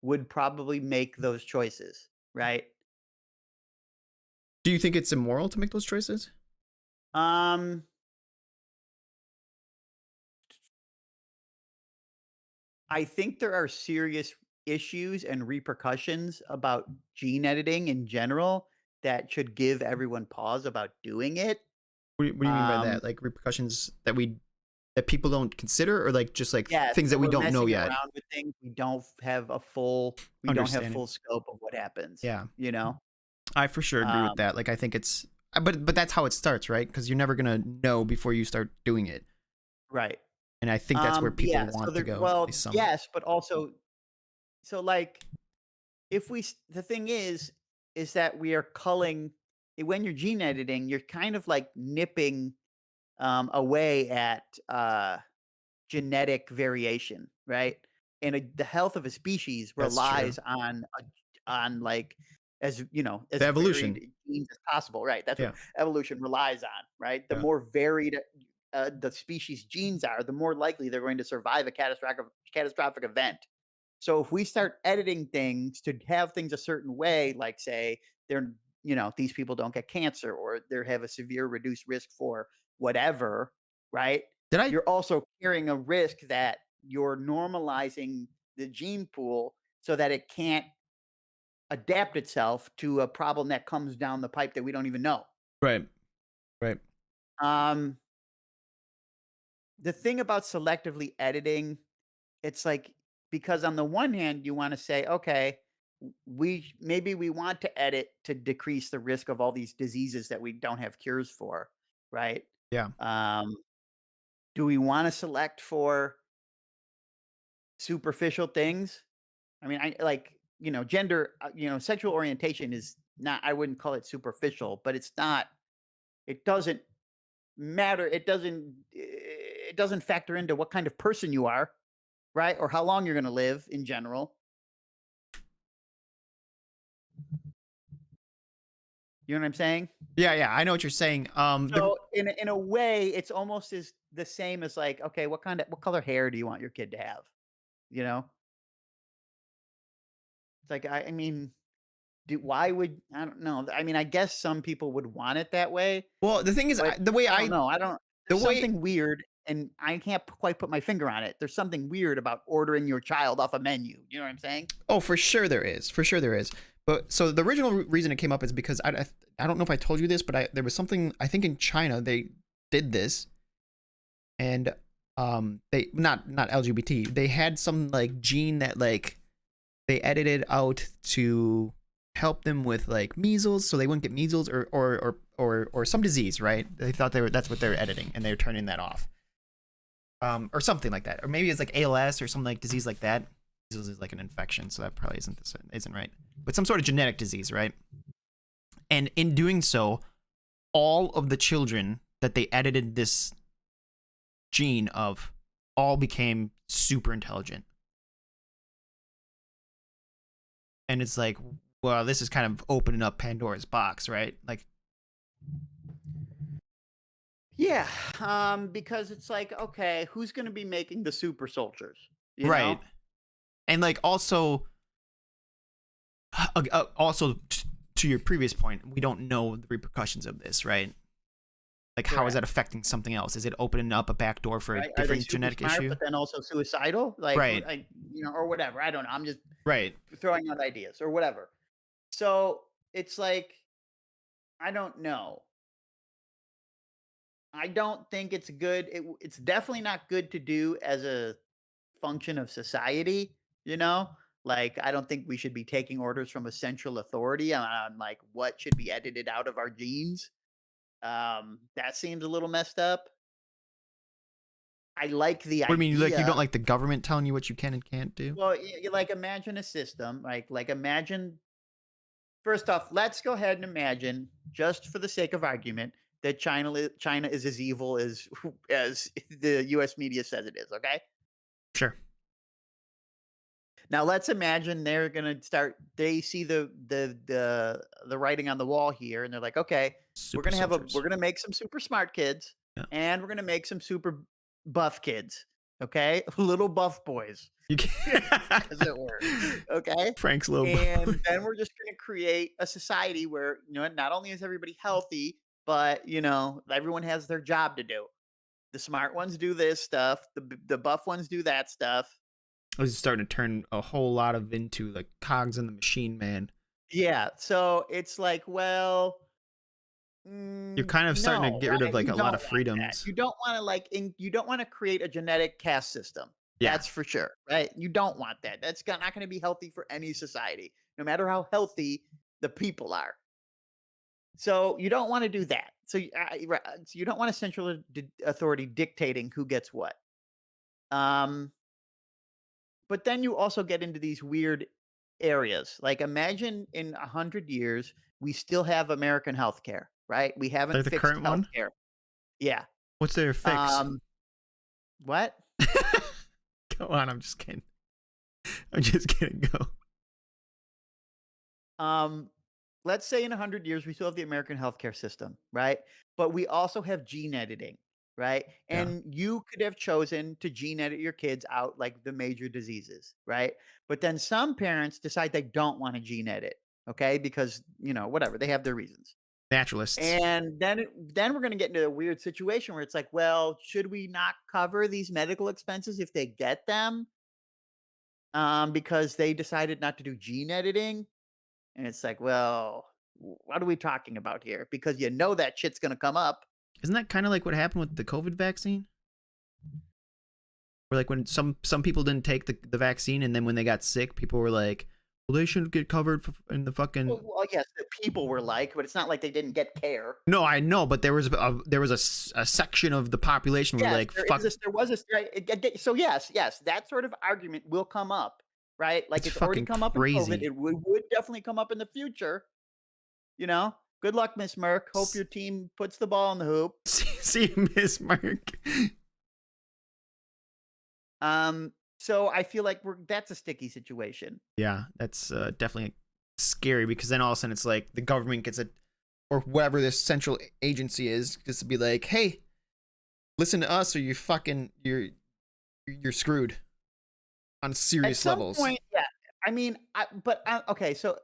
would probably make those choices, right? Do you think it's immoral to make those choices? Um, I think there are serious issues and repercussions about gene editing in general that should give everyone pause about doing it. What do you mean by Um, that? Like repercussions that people don't consider, or like just like yes, things that that we we're don't know messing yet? around with things we don't have Understanding. full scope of what happens, Yeah, you know? I for sure agree with Um, that. Like I think it's, but that's how it starts, right? Because you're never gonna know before you start doing it, right. and I think that's where people Yeah, so want to there go. At well, least some. yes, but also so, like, if we s the thing is that we are culling when you're gene editing, you're kind of, like, nipping, away at, genetic variation, right? And the health of a species That's true. relies on like as you know The as evolution. varied genes as possible, right? That's what Yeah. evolution relies on, right? The Yeah. more varied the species genes are, the more likely they're going to survive a catastrophic event. So if we start editing things to have things a certain way, like say they're these people don't get cancer or they have a severe reduced risk for whatever, right? Did I? You're also carrying a risk that you're normalizing the gene pool so that it can't adapt itself to a problem that comes down the pipe that we don't even know. Right. Right. Um, the thing about selectively editing, it's like because on the one hand, you want to say, okay, we want to edit to decrease the risk of all these diseases that we don't have cures for, right? Yeah. Um, do we want to select for superficial things? I mean, I like, gender, sexual orientation is not, I wouldn't call it superficial, but it's not, it doesn't matter. It doesn't factor into what kind of person you are, right? Or how long you're going to live in general. You know what I'm saying? Yeah. Yeah. I know what you're saying. The So in a way, it's almost as the same as like, okay, what color hair do you want your kid to have? You know, it's like, I mean, why would, I don't know. I mean, I guess some people would want it that way. well, the thing is, But the way I don't know, I don't the there's way something weird, and I can't quite put my finger on it. There's something weird about ordering your child off a menu, you know what I'm saying? Oh, for sure there is. For sure there is. But so the original reason it came up is because I don't know if I told you this, but there was something I think in China they did this, and they not LGBT. They had some like gene that like they edited out to help them with like measles, so they wouldn't get measles or some disease, right? They thought that's what they were editing, and they were turning that off, or something like that, or maybe it's like ALS or some like disease like that. Measles is like an infection, so that probably isn't right, but some sort of genetic disease, right? And in doing so, all of the children that they edited this gene of all became super intelligent. And it's like, well, this is kind of opening up Pandora's box, right? Like, Yeah, because it's like, okay, who's gonna be making the super soldiers, you right. know? And like also to your previous point, we don't know the repercussions of this, right? Like, how is that Correct, affecting something else? Is it opening up a back door for a right? Are they different super genetic smart, issue? but then also suicidal? Like, Right. or whatever, I don't know, I'm just Right. throwing out ideas or whatever. So, it's like, I don't know. I don't think it's good. It's definitely not good to do as a function of society, you know? Like, I don't think we should be taking orders from a central authority on like what should be edited out of our genes. That seems a little messed up. I like the What do you mean? Like, you don't idea. like the government telling you what you can and can't do? Well, like imagine a system, like imagine first off, let's go ahead and imagine, just for the sake of argument, that China is as evil as as the U.S. media says it is. Okay, Sure. Now let's imagine they're gonna start. They see the writing on the wall here, and they're like, okay, Super we're soldiers. gonna make some super smart kids, Yeah. and we're gonna make some super buff kids. Okay, little buff boys, You can as it were. Okay, Frank's little and then we're just gonna create a society where not only is everybody healthy, but everyone has their job to do. The smart ones do this stuff. The buff ones do that stuff. This is starting to turn a whole lot of into like cogs in the machine, man. Yeah, so it's like, well, You're kind of starting to no, get rid of right? like You a don't lot of want that. freedoms. You don't wanna, you don't wanna create a genetic caste system. Yeah. That's for sure, right? You don't want that. That's not gonna be healthy for any society, no matter how healthy the people are. So, you don't wanna do that. So, so you don't want a central authority dictating who gets what. Um But then you also get into these weird areas. Like imagine in 100 years, we still have American healthcare, right? We haven't Like the fixed current one? healthcare. Yeah. What's their fix? Um, what? Go on, I'm just kidding. I'm just kidding. Go. Um, let's say in 100 years, we still have the American healthcare system, right? But we also have gene editing, right? Yeah. And you could have chosen to gene edit your kids out like the major diseases, right? But then some parents decide they don't want to gene edit, okay? Because, whatever, they have their reasons. Naturalists. And then we're gonna get into a weird situation where it's like, well, should we not cover these medical expenses if they get them, because they decided not to do gene editing? And it's like, well, what are we talking about here? Because that shit's gonna come up. Isn't that kind of like what happened with the COVID vaccine? Where like when some people didn't take the vaccine, and then when they got sick, people were like, "Well, they shouldn't get covered in the fucking." Well, yes, the people were like, but it's not like they didn't get care. No, I know, but there was a section of the population where Yes, like fuck, there was a right, so yes, that sort of argument will come up, right? Like it's it's already fucking come up in COVID. crazy. It would definitely come up in the future. You know? Good luck, Miss Merck. Hope S- your team puts the ball in the hoop. See, Miss Mark. So I feel like that's a sticky situation. Yeah, that's definitely scary because then all of a sudden it's like the government gets a, or whatever this central agency is, just to be like, hey, listen to us or you're screwed on At serious some levels. point, yeah. I mean, okay, so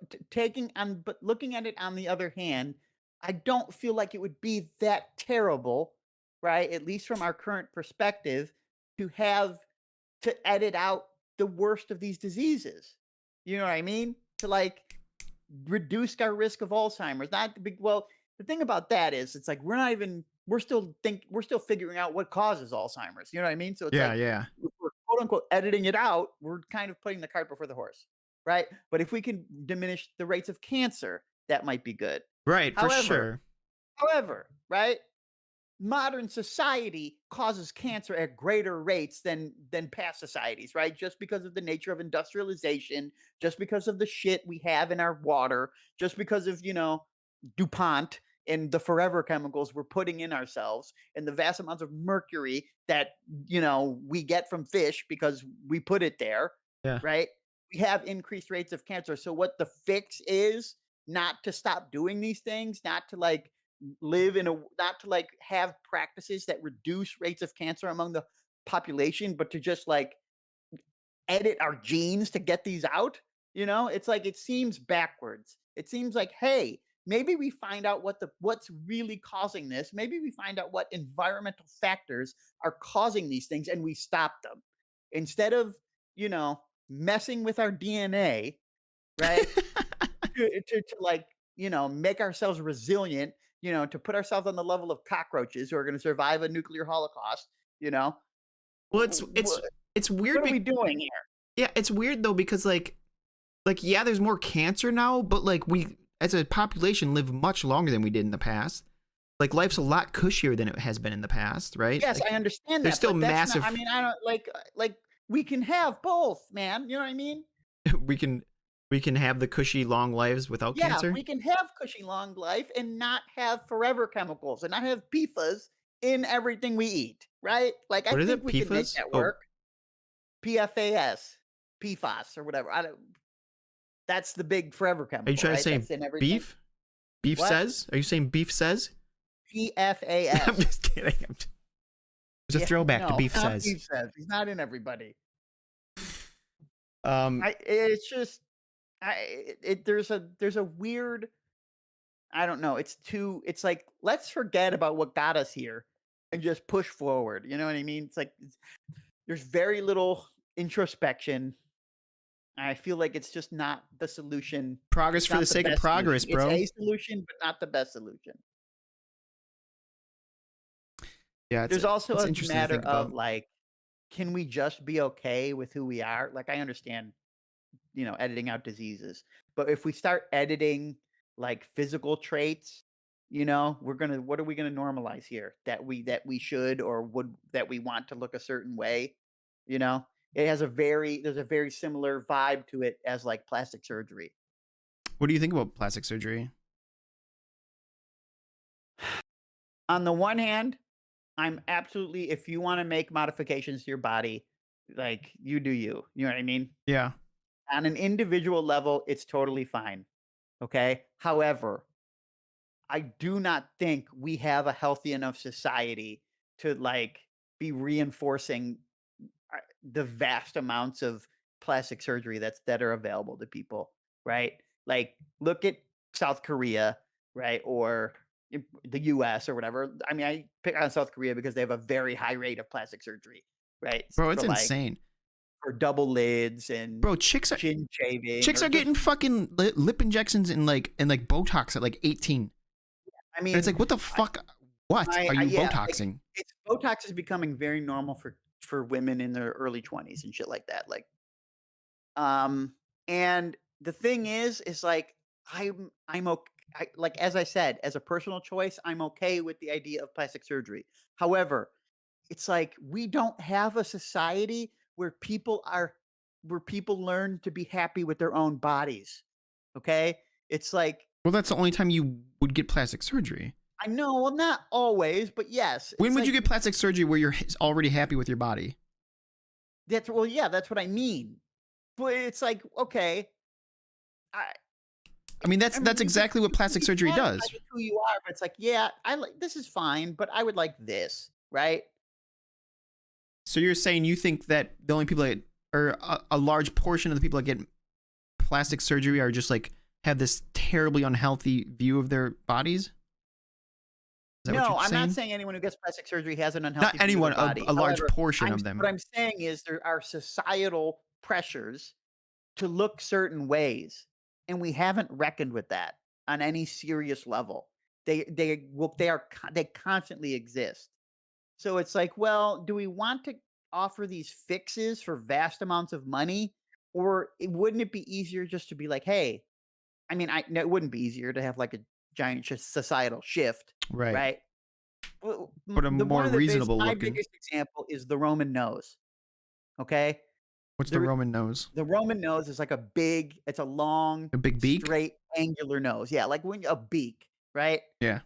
but looking at it on the other hand, I don't feel like it would be that terrible, right? At least from our current perspective, to have to edit out the worst of these diseases. You know what I mean? To like reduce our risk of Alzheimer's. Not the big well, the thing about that is it's like we're still figuring out what causes Alzheimer's. You know what I mean? So it's Yeah, like yeah. if we're quote unquote editing it out, we're kind of putting the cart before the horse. Right. But if we can diminish the rates of cancer, that might be good. Right, for However, sure. right? Modern society causes cancer at greater rates than past societies, right? Just because of the nature of industrialization, just because of the shit we have in our water, just because of, DuPont and the forever chemicals we're putting in ourselves and the vast amounts of mercury that, we get from fish because we put it there, Yeah. right? We have increased rates of cancer. So what the fix is not to stop doing these things, not to like live in a not to like have practices that reduce rates of cancer among the population, but to just like edit our genes to get these out. It's like it seems backwards. It seems like, hey, maybe we find out what's really causing this. Maybe we find out what environmental factors are causing these things and we stop them. Instead of, messing with our DNA, right? To like, make ourselves resilient, to put ourselves on the level of cockroaches who are going to survive a nuclear holocaust, you know? Well, What, it's weird. what are we doing here? Yeah, it's weird though because like yeah, there's more cancer now, but like we as a population live much longer than we did in the past. Like life's a lot cushier than it has been in the past, right? Yes, Like I understand there's that, still but that's not, massive. I mean, I don't like we can have both, man. You know what I mean? we can we can have the cushy long lives without Yeah, cancer. we can have cushy long life and not have forever chemicals and not have PFAS in everything we eat, right? Like I What is think it? we can make PFAS? that Oh, work. PFAS. PFAS or whatever. I don't. That's the big forever Are you chemical, trying to right? say That's in everything. beef? Beef What? says? Are you saying beef says? I'm PFAS. just kidding. It's a Yeah, throwback to no, beef not says. beef says. He's not in everybody. Um, It's just, there's a weird, I don't know. It's like, let's forget about what got us here and just push forward. You know what I mean? It's like, there's very little introspection. I feel like it's just not the solution. progress It's for the not the sake of best progress, solution. It's bro. a solution, but not the best solution. Yeah, There's also it's a interesting to matter think of about. like, can we just be okay with who we are? Like, I understand, editing out diseases. But if we start editing like physical traits, what are we gonna normalize here? That we should or would that we want to look a certain way, you know? There's a very similar vibe to it as like plastic surgery. What do you think about plastic surgery? On the one hand, I'm absolutely, if you want to make modifications to your body, like you do you. You know what I mean? Yeah. On an individual level, it's totally fine. Okay. However, I do not think we have a healthy enough society to like be reinforcing the vast amounts of plastic surgery that are available to people, right? Like look at South Korea, right? Or the US or whatever. I mean, I pick on South Korea because they have a very high rate of plastic surgery, right? Bro, For it's like insane. for double lids and Bro, chin shaving chicks or are just, getting fucking lip injections and Botox at like 18. I And it's mean, like, what the fuck? What are you yeah, like, Botoxing? it's Botox is becoming very normal for women in their early 20s and shit like that. Like, um, and the thing is like I'm okay. Like as I said, as a personal choice, I'm okay with the idea of plastic surgery. However, it's like we don't have a society where people learn to be happy with their own bodies. Okay? It's like Well, that's the only time you would get plastic surgery. I know, well, not always, but yes, When it's would you like get plastic surgery where you're already happy with your body? yeah, that's what I mean. But it's like, okay, I I mean, I mean, that's exactly what you can plastic be surgery satisfied does. with who you are, but it's like, yeah, I like this is fine, but I would like this, right? So you're saying you think that the only people that, or a large portion of the people that get plastic surgery are just like have this terribly unhealthy view of their bodies? Is that what No, you're I'm not saying? saying anyone who gets plastic surgery has an Not unhealthy view of anyone, their body. a large However, portion of what them. I'm saying is there are societal pressures to look certain ways, and we haven't reckoned with that on any serious level. They constantly exist. So it's like, well, do we want to offer these fixes for vast amounts of money, or wouldn't it be easier just to be like, hey, I mean, I no, it wouldn't be easier to have like a giant societal shift, Right. right? Well, But a the one more of the reasonable my looking. biggest example is the Roman nose. Okay, What's the Roman nose? the Roman nose is like it's a long, A big beak? straight, angular nose. Yeah, like when a beak, right? Yeah.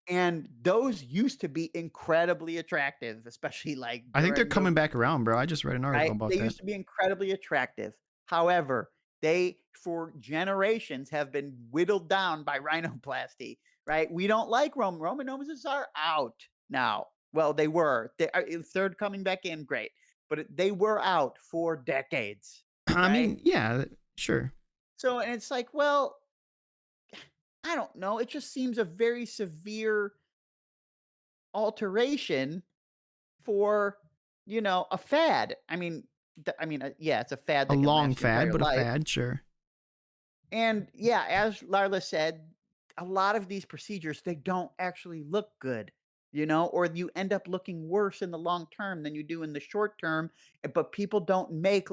And those used to be incredibly attractive, especially like I think they're during the coming back around, bro. I just read an article right? about They that. used to be incredibly attractive. However, they for generations have been whittled down by rhinoplasty, right? We don't like Roman noses are out now. Well, they were. If they're coming back in, great. But they were out for decades, I right? mean, yeah, sure. So, and it's like, well, I don't know. It just seems a very severe alteration for, a fad. I mean, yeah, it's a fad A that can long last your fad, entire but a life. fad, sure. And yeah, as Larla said, a lot of these procedures, they don't actually look good, or you end up looking worse in the long term than you do in the short term. But people don't make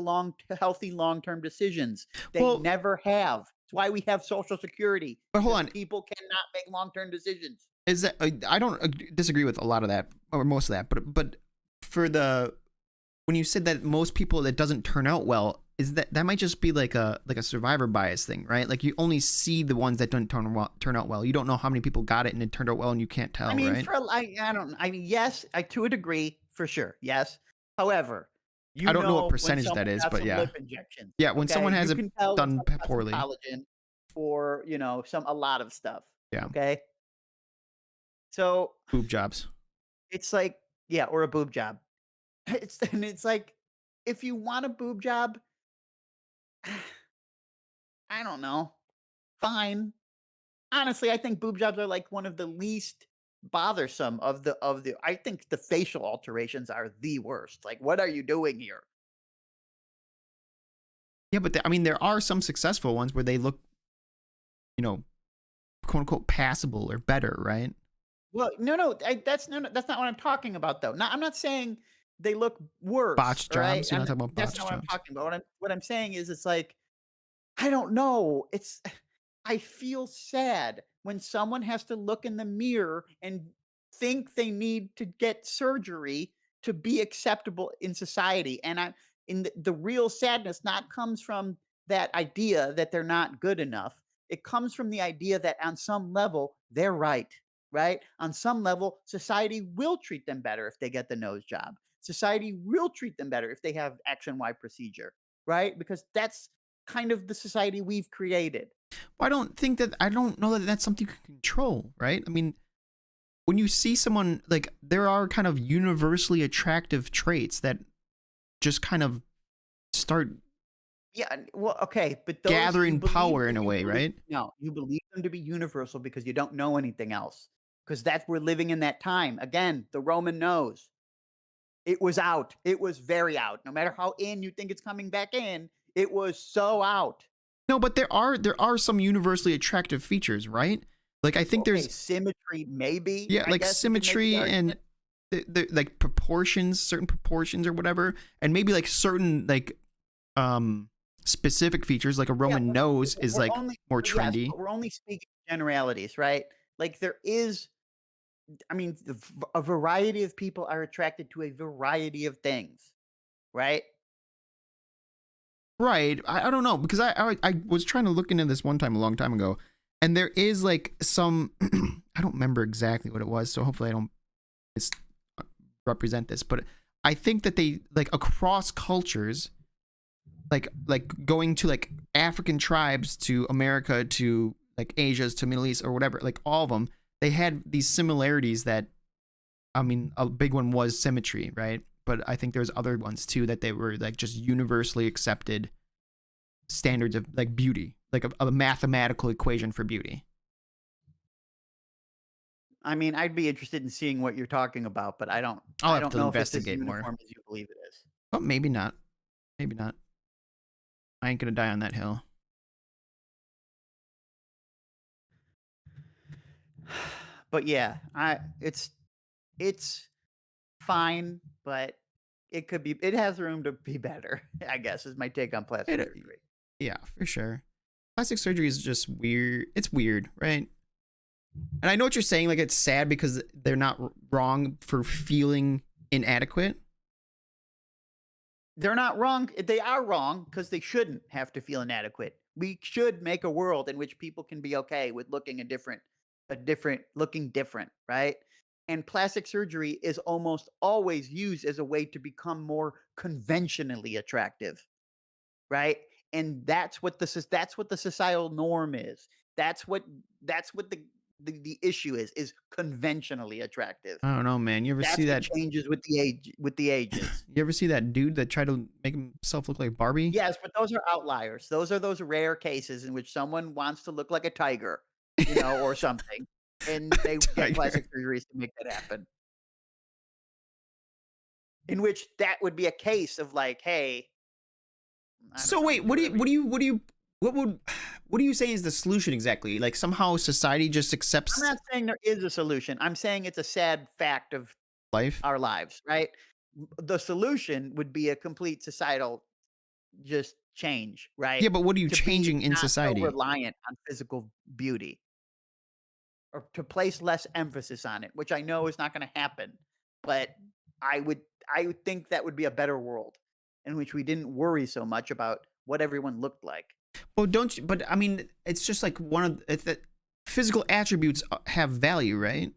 healthy long term decisions. They Well, never have. It's why we have Social Security but hold because on. people cannot make long term decisions. Is that I don't disagree with a lot of that or most of that, but for the when you said that most people that doesn't turn out well, is that might just be like a survivor bias thing, right? Like you only see the ones that don't turn out well. You don't know how many people got it and it turned out well, and you can't tell, I mean, right? I don't. I mean, yes, to a degree, for sure. Yes. However, I You don't know what know when percentage that someone is, got but some yeah. lip injections, Yeah, when okay? someone You hasn't can tell when done someone got some poorly. collagen for, a lot of stuff, Yeah, okay? So, boob jobs. it's like yeah, or a boob job. It's like, if you want a boob job, I don't know, fine. Honestly, I think boob jobs are, like, one of the least bothersome of the I think the facial alterations are the worst. Like, what are you doing here? Yeah, but I mean, there are some successful ones where they look, you know, quote unquote passable or better, right? Well, no, that's not what I'm talking about, though. I'm not saying they look worse, Botched all right? jobs. You're not talking about That's botched not what I'm jobs. talking about. What I'm saying is it's like, I don't know. It's I feel sad when someone has to look in the mirror and think they need to get surgery to be acceptable in society. And I in the real sadness not comes from that idea that they're not good enough. It comes from the idea that on some level they're right, right? On some level, society will treat them better if they get the nose job. Society will treat them better if they have X and Y procedure, right? Because that's kind of the society we've created. Well, I don't know that that's something you can control, right? I mean, when you see someone like there are kind of universally attractive traits that just kind of start Yeah, well, okay, but those you gathering believe power that in a you way, believe right? no, you believe them to be universal because you don't know anything else. Because that's we're living in that time. Again, the Roman nose. It was out. It was very out. No matter how in you think it's coming back in, it was so out. No, but there are some universally attractive features, right? Like I think Okay, there's symmetry, maybe, yeah, I like guess you could make the symmetry and argument. like proportions, certain proportions or whatever, and maybe like certain like um specific features, like a Yeah, Roman nose but is we're like only more but yes, trendy. but we're only speaking generalities, right? Like, there is I mean, a variety of people are attracted to a variety of things, right? Right. I don't know because I was trying to look into this one time a long time ago, and there is like some I don't remember exactly what it was, so hopefully I don't mis- represent this, but I think that they like across cultures, like going to like African tribes to America to like Asia's to Middle East or whatever, like all of them, they had these similarities that I mean a big one was symmetry, right? But I think there's other ones too that they were like just universally accepted standards of like beauty, like a mathematical equation for beauty. I mean, I'd be interested in seeing what you're talking about, but I'll I have don't to know if it's as investigate more. uniform as you believe it is. But maybe not. Maybe not. I ain't gonna die on that hill. But yeah, I it's fine, but it has room to be better, I guess, is my take on plastic It, surgery. yeah, for sure. Plastic surgery is just weird. It's weird, right? And I know what you're saying. Like it's sad because they're not wrong for feeling inadequate. They're not wrong. They are wrong because they shouldn't have to feel inadequate. We should make a world in which people can be okay with looking looking different, right? And plastic surgery is almost always used as a way to become more conventionally attractive, right? And that's what the societal norm is. That's what the issue is conventionally attractive. I don't know, man. You ever see That's what that? changes with the ages. You ever see that dude that tried to make himself look like Barbie? Yes, but those are outliers. Those are those rare cases in which someone wants to look like a tiger, or something, and they get Tiger. plastic surgeries to make that happen. In which that would be a case of like, "Hey, I don't So know, wait, do whatever you." what would what do you say is the solution exactly? Like somehow society just I'm accepts not saying there is a solution. I'm saying it's a sad fact of life? our lives, right? The solution would be a complete societal just change, right? Yeah, but what are you To be changing in not so society? reliant on physical beauty. Or to place less emphasis on it, which I know is not gonna happen, but I would think that would be a better world in which we didn't worry so much about what everyone looked like. Well, don't you? But I mean, it's just like one of it's that physical attributes have value, right?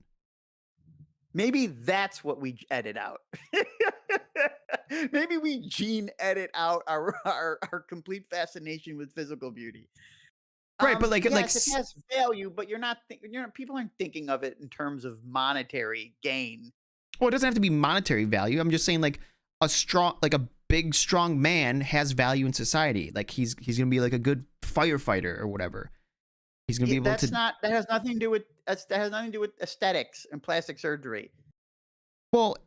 Maybe that's what we edit out. Maybe we gene edit out our complete fascination with physical beauty. Right, but Yes, it has value, but you're not people aren't thinking of it in terms of monetary gain. well, it doesn't have to be monetary value. I'm just saying like a big strong man has value in society. Like he's gonna be like a good firefighter or whatever. He's gonna be able That's to. not that has nothing to do with that has nothing to do with aesthetics and plastic surgery. Well,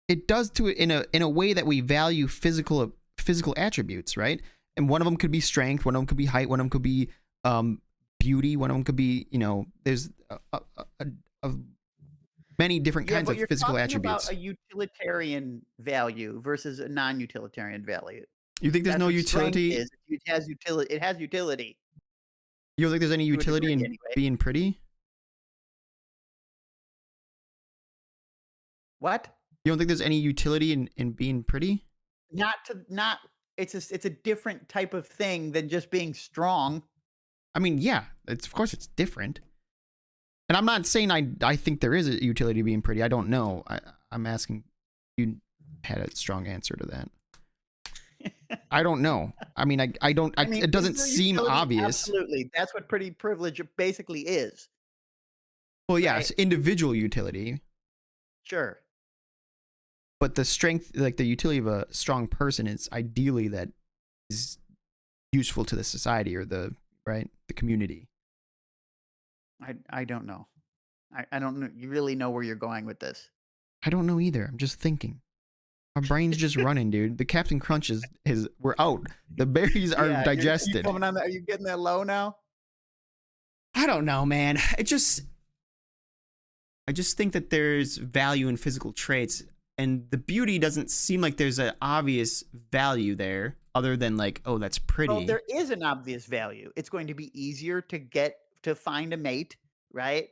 it does to it in a way that we value physical attributes, right? And one of them could be strength, one of them could be height, one of them could be beauty, one of them could be, there's a many different Yeah, kinds but of you're physical talking attributes. about a utilitarian value versus a non-utilitarian value. You think there's That's no what strength utility? is. It has utility. It has utility You don't think there's any to a utility degree, in anyway. being pretty? What? You don't think there's any utility in being pretty? Not. It's a different type of thing than just being strong. I mean, yeah, it's of course it's different. And I'm not saying I think there is a utility to being pretty. I don't know. I'm asking you had a strong answer to that. I don't know. I mean, I I mean, it doesn't is there seem utility? obvious. Absolutely. That's what pretty privilege basically is. Well, yeah, Right? it's individual utility, Sure. but the strength, like the utility of a strong person is ideally that is useful to the society or the community. I don't know. I don't know. You really know where you're going with this. I don't know either. I'm just thinking. My brain's just running, dude. The Captain Crunch is we're out. The berries are Yeah, digested. you coming on that? Are you getting that low now? I don't know, man. I just think that there's value in physical traits, and the beauty doesn't seem like there's an obvious value there, other than like, oh, that's pretty. Well, there is an obvious value. It's going to be easier to find a mate, right?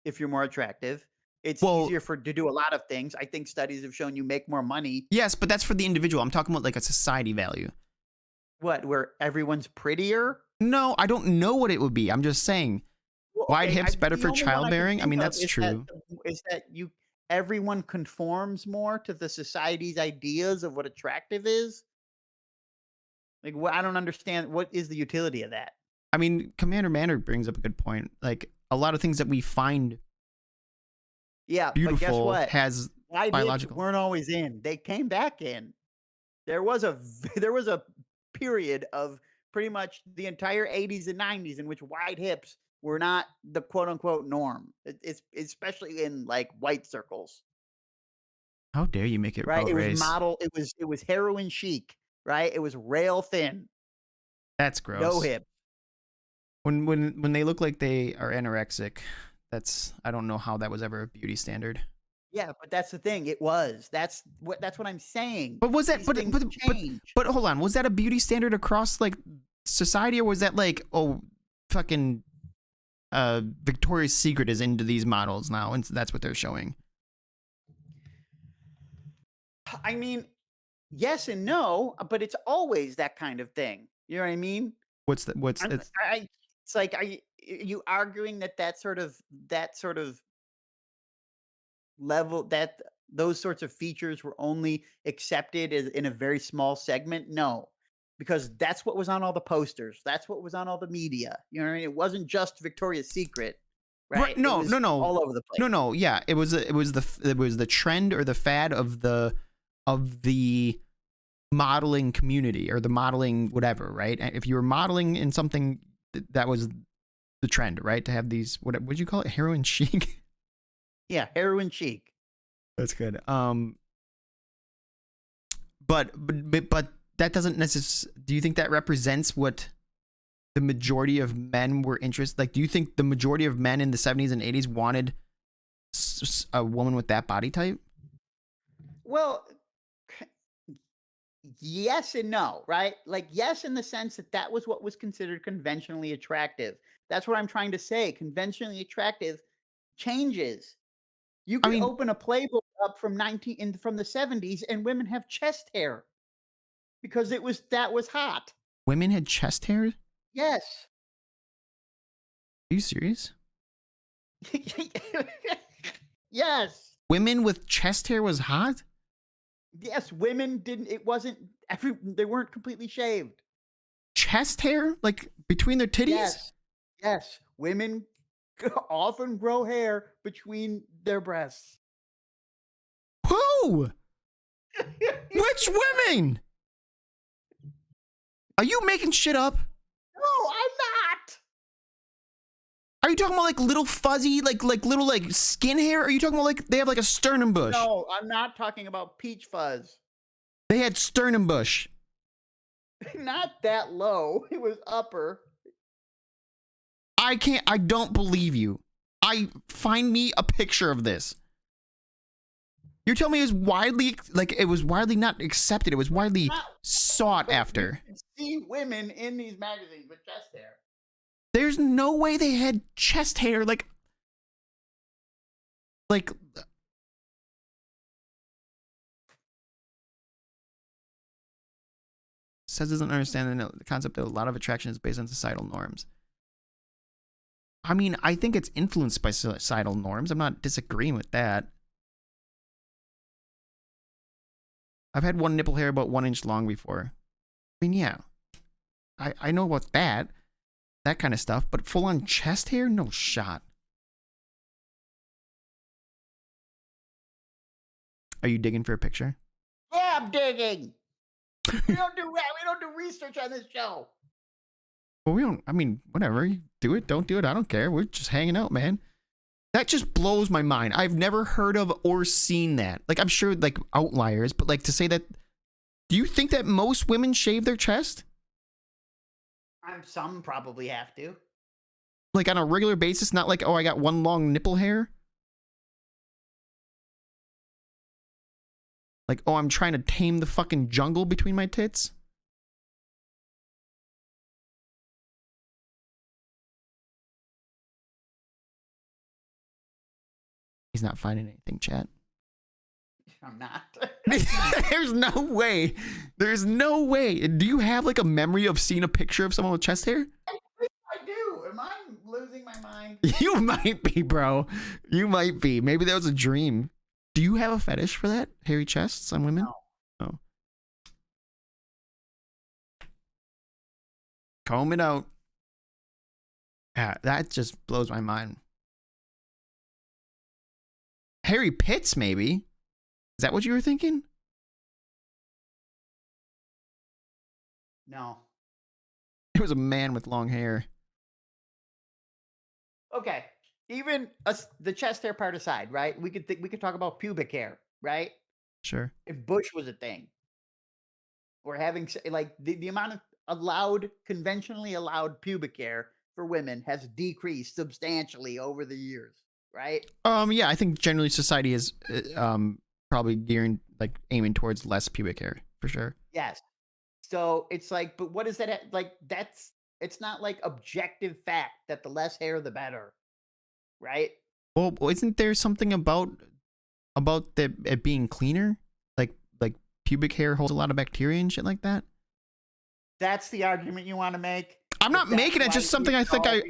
If you're more attractive. It's easier to do a lot of things. I think studies have shown you make more money. Yes, but that's for the individual. I'm talking about like a society value. What, where everyone's prettier? No, I don't know what it would be. I'm just saying. Well, Wide okay, hips better for childbearing? I mean, that's true. Is that everyone conforms more to the society's ideas of what attractive is? Like, I don't understand. What is the utility of that? I mean, Commander Manor brings up a good point. Like a lot of things that we find Yeah, beautiful but guess what? has Wide hips biological. weren't always in. They came back in. There was a there was a period of pretty much the entire 80s and 90s in which wide hips were not the quote unquote norm. It's especially in like white circles, How dare you make it right? about It was race? it was heroin chic, right? It was rail thin, That's no gross. hip. When they look like they are anorexic, I don't know how that was ever a beauty standard. Yeah, but that's the thing. It was. That's what I'm saying. But was that These things change. but hold on, was that a beauty standard across like society, or was that like, oh, fucking Victoria's Secret is into these models now and that's what they're showing? I mean, yes and no, but it's always that kind of thing. You know what I mean? What's I'm, it's I It's like, you arguing that sort of level, that those sorts of features were only accepted as in a very small segment? No, because that's what was on all the posters. That's what was on all the media. You know what I mean? It wasn't just Victoria's Secret, right? right? It No, was no, no, all over the place. no, no. Yeah, it was the trend or the fad of the modeling community or the modeling whatever, right? If you were modeling in something, that was the trend, right? To have these what would you call it, heroin chic? Yeah, heroin chic. That's good. But that doesn't necessarily. Do you think that represents what the majority of men were interested? Like, do you think the majority of men in the 70s and 80s wanted a woman with that body type? Well, yes and no, right? Like, yes, in the sense that that was what was considered conventionally attractive. That's what I'm trying to say. Conventionally attractive changes. You I could mean, open a playbook up from the 70s and women have chest hair because that was hot. women had chest hair. Are Yes. you serious? Yes. Women with chest hair was hot? Yes, women didn't. It wasn't every. They weren't completely shaved. Chest hair, like between their titties. Yes, yes, women often grow hair between their breasts. Who? Which women? Are you making shit up? No, I'm not. Are you talking about like little fuzzy, like little like skin hair? Or are you talking about like they have like a sternum bush? No, I'm not talking about peach fuzz. They had sternum bush. Not that low. It was upper. I don't believe you. Find me a picture of this. You're telling me it was widely not accepted. It was widely Not, sought but you after. can see women in these magazines with chest hair. There's no way they had chest hair like says doesn't understand the concept that a lot of attraction is based on societal norms. I mean, I think it's influenced by societal norms. I'm not disagreeing with that. I've had one nipple hair about 1 inch long before. I mean, yeah. I know about that kind of stuff, but full on chest hair? No shot. Are you digging for a picture? Yeah, I'm digging. We don't do that. We don't do research on this show. Well, we don't, I mean, whatever. You do it, don't do it. I don't care. We're just hanging out, man. That just blows my mind. I've never heard of or seen that. Like, I'm sure, like, outliers, but, like, to say that... Do you think that most women shave their chest? Some probably have to. Like, on a regular basis? Not like, oh, I got one long nipple hair? Like, oh, I'm trying to tame the fucking jungle between my tits? He's not finding anything, chat. I'm not. There's no way. There's no way. Do you have like a memory of seeing a picture of someone with chest hair? I do. Am I losing my mind? You might be, bro. You might be. Maybe that was a dream. Do you have a fetish for that? Hairy chests on women? No. Oh. Comb it out. Yeah, that just blows my mind. Hairy pits, maybe. Is that what you were thinking? No. It was a man with long hair. Okay. Even the chest hair part aside, right? We could talk about pubic hair, right? Sure. If bush was a thing, or having like the amount of conventionally allowed pubic hair for women has decreased substantially over the years, right? Yeah, I think generally society is probably aiming towards less pubic hair for sure. Yes. So it's like, but what is that? Like, it's not like objective fact that the less hair, the better, right? Well, isn't there something about it being cleaner? Like pubic hair holds a lot of bacteria and shit like that? That's the argument you want to make? I'm not making it, just something I think I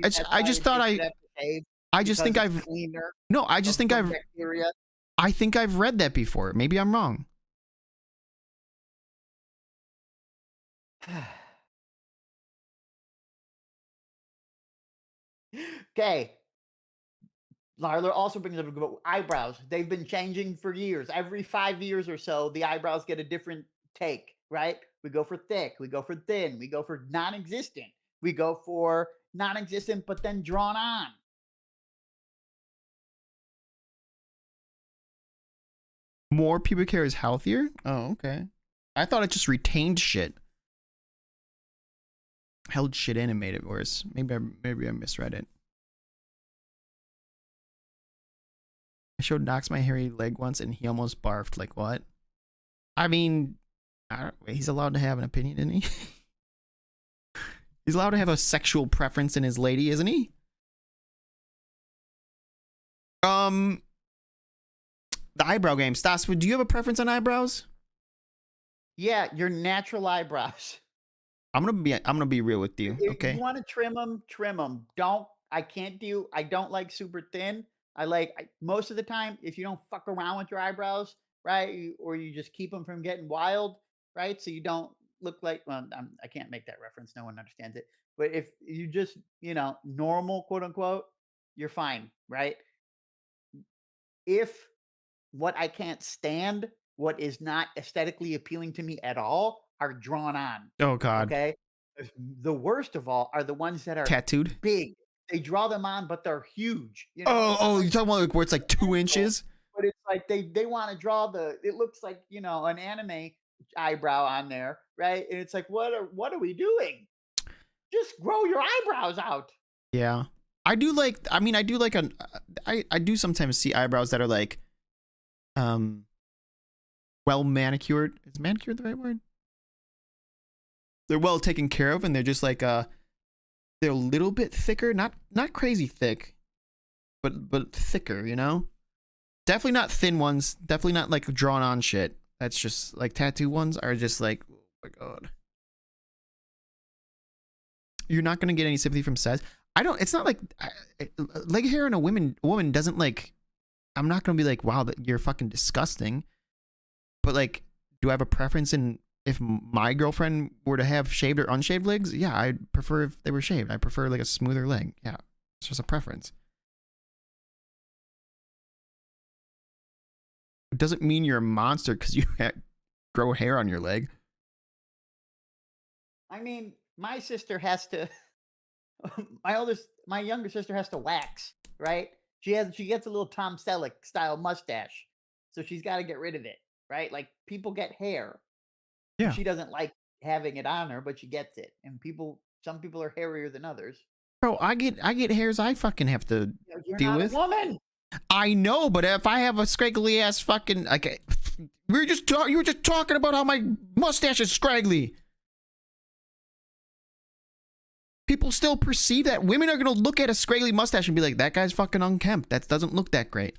just thought I just think I've cleaner. No, I just think I've bacteria. I think I've read that before. Maybe I'm wrong. Okay. Larler also brings up about eyebrows. They've been changing for years. Every 5 years or so, the eyebrows get a different take, right? We go for thick, we go for thin, we go for non-existent, we go for non-existent but then drawn on. More pubic hair is healthier? Oh, okay. I thought it just retained shit. Held shit in and made it worse. Maybe I misread it. I showed Knox my hairy leg once and he almost barfed. Like, what? I mean, he's allowed to have an opinion, isn't he? He's allowed to have a sexual preference in his lady, isn't he? The eyebrow game. Stas, do you have a preference on eyebrows? Yeah, your natural eyebrows. I'm gonna be real with you. If Okay. you want to trim them, trim them. I don't like super thin. Most of the time, if you don't fuck around with your eyebrows, right? Or you just keep them from getting wild, right? So you don't look like, well, I can't make that reference. No one understands it. But if you just, normal, quote unquote, you're fine, right? If what I can't stand, what is not aesthetically appealing to me at all, are drawn on. Oh God, Okay. The worst of all are the ones that are tattooed. big. They draw them on, but they're huge. They Oh, want oh, like you're talking about like where it's like 2 inches. but it's like they want to draw it looks like, an anime eyebrow on there, right? And it's like, what are we doing? Just grow your eyebrows out. Yeah, I do like. I mean, I do like I do sometimes see eyebrows that are like, well manicured. Is manicured the right word? They're well taken care of, and they're just like they're a little bit thicker, not crazy thick, but thicker. Definitely not thin ones. Definitely not like drawn on shit. That's just like tattoo ones are just like, oh my God. You're not gonna get any sympathy from Sez. I don't. It's not like leg hair in a woman doesn't like. I'm not gonna be like, wow, that you're fucking disgusting. But like, do I have a preference in if my girlfriend were to have shaved or unshaved legs? Yeah, I'd prefer if they were shaved. I prefer like a smoother leg. Yeah, it's just a preference. It doesn't mean you're a monster because you grow hair on your leg. I mean, my sister has to my younger sister has to wax, right? She gets a little Tom Selleck style mustache. So she's got to get rid of it, right? Like people get hair. Yeah. She doesn't like having it on her, but she gets it. And some people are hairier than others. Bro, I get hairs I fucking have to You're deal not with. a woman. I know, but if I have a scraggly ass fucking like, you were just talking about how my mustache is scraggly. People still perceive that. Women are gonna look at a scraggly mustache and be like, that guy's fucking unkempt. That doesn't look that great.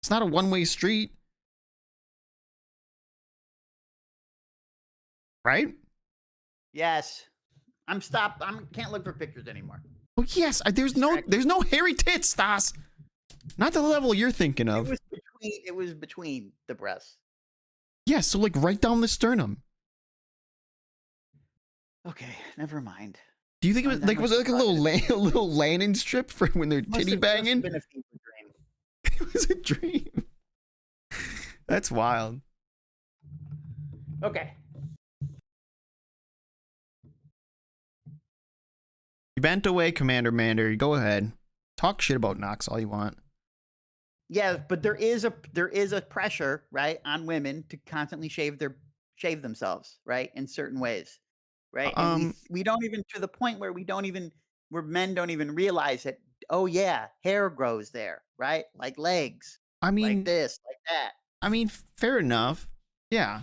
It's not a one-way street. Right? Yes. I can't look for pictures anymore. Oh yes, there's no hairy tits, Stas. Not the level you're thinking of. It was between the breasts. Yeah, so like right down the sternum. Okay, never mind. Do you think it was like a little landing strip for when they're titty banging? Been a fever dream. It was a dream. That's wild. Okay. You bent away, Commander Mander. Go ahead. Talk shit about Knox all you want. Yeah, but there is a pressure, right, on women to constantly shave themselves, right, in certain ways, right? And we don't even, to the point where where men don't even realize that. Oh yeah, hair grows there, right? Like legs. I mean, like this, like that. I mean, fair enough. Yeah.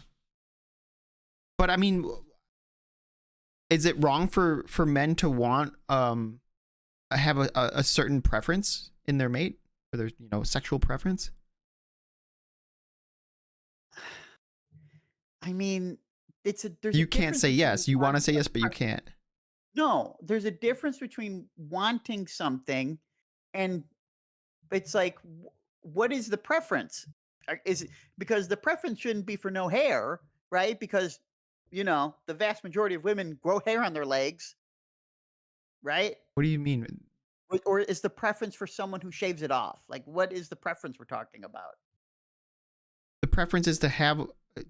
But I mean, is it wrong for men to want have a certain preference in their mate? Or their sexual preference? I mean, you can't say yes. You want to say yes, but you can't. No, there's a difference between wanting something and it's like, what is the preference? Is it because the preference shouldn't be for no hair, right? Because the vast majority of women grow hair on their legs, right? What do you mean? Or is the preference for someone who shaves it off? Like, what is the preference we're talking about? The preference is to have,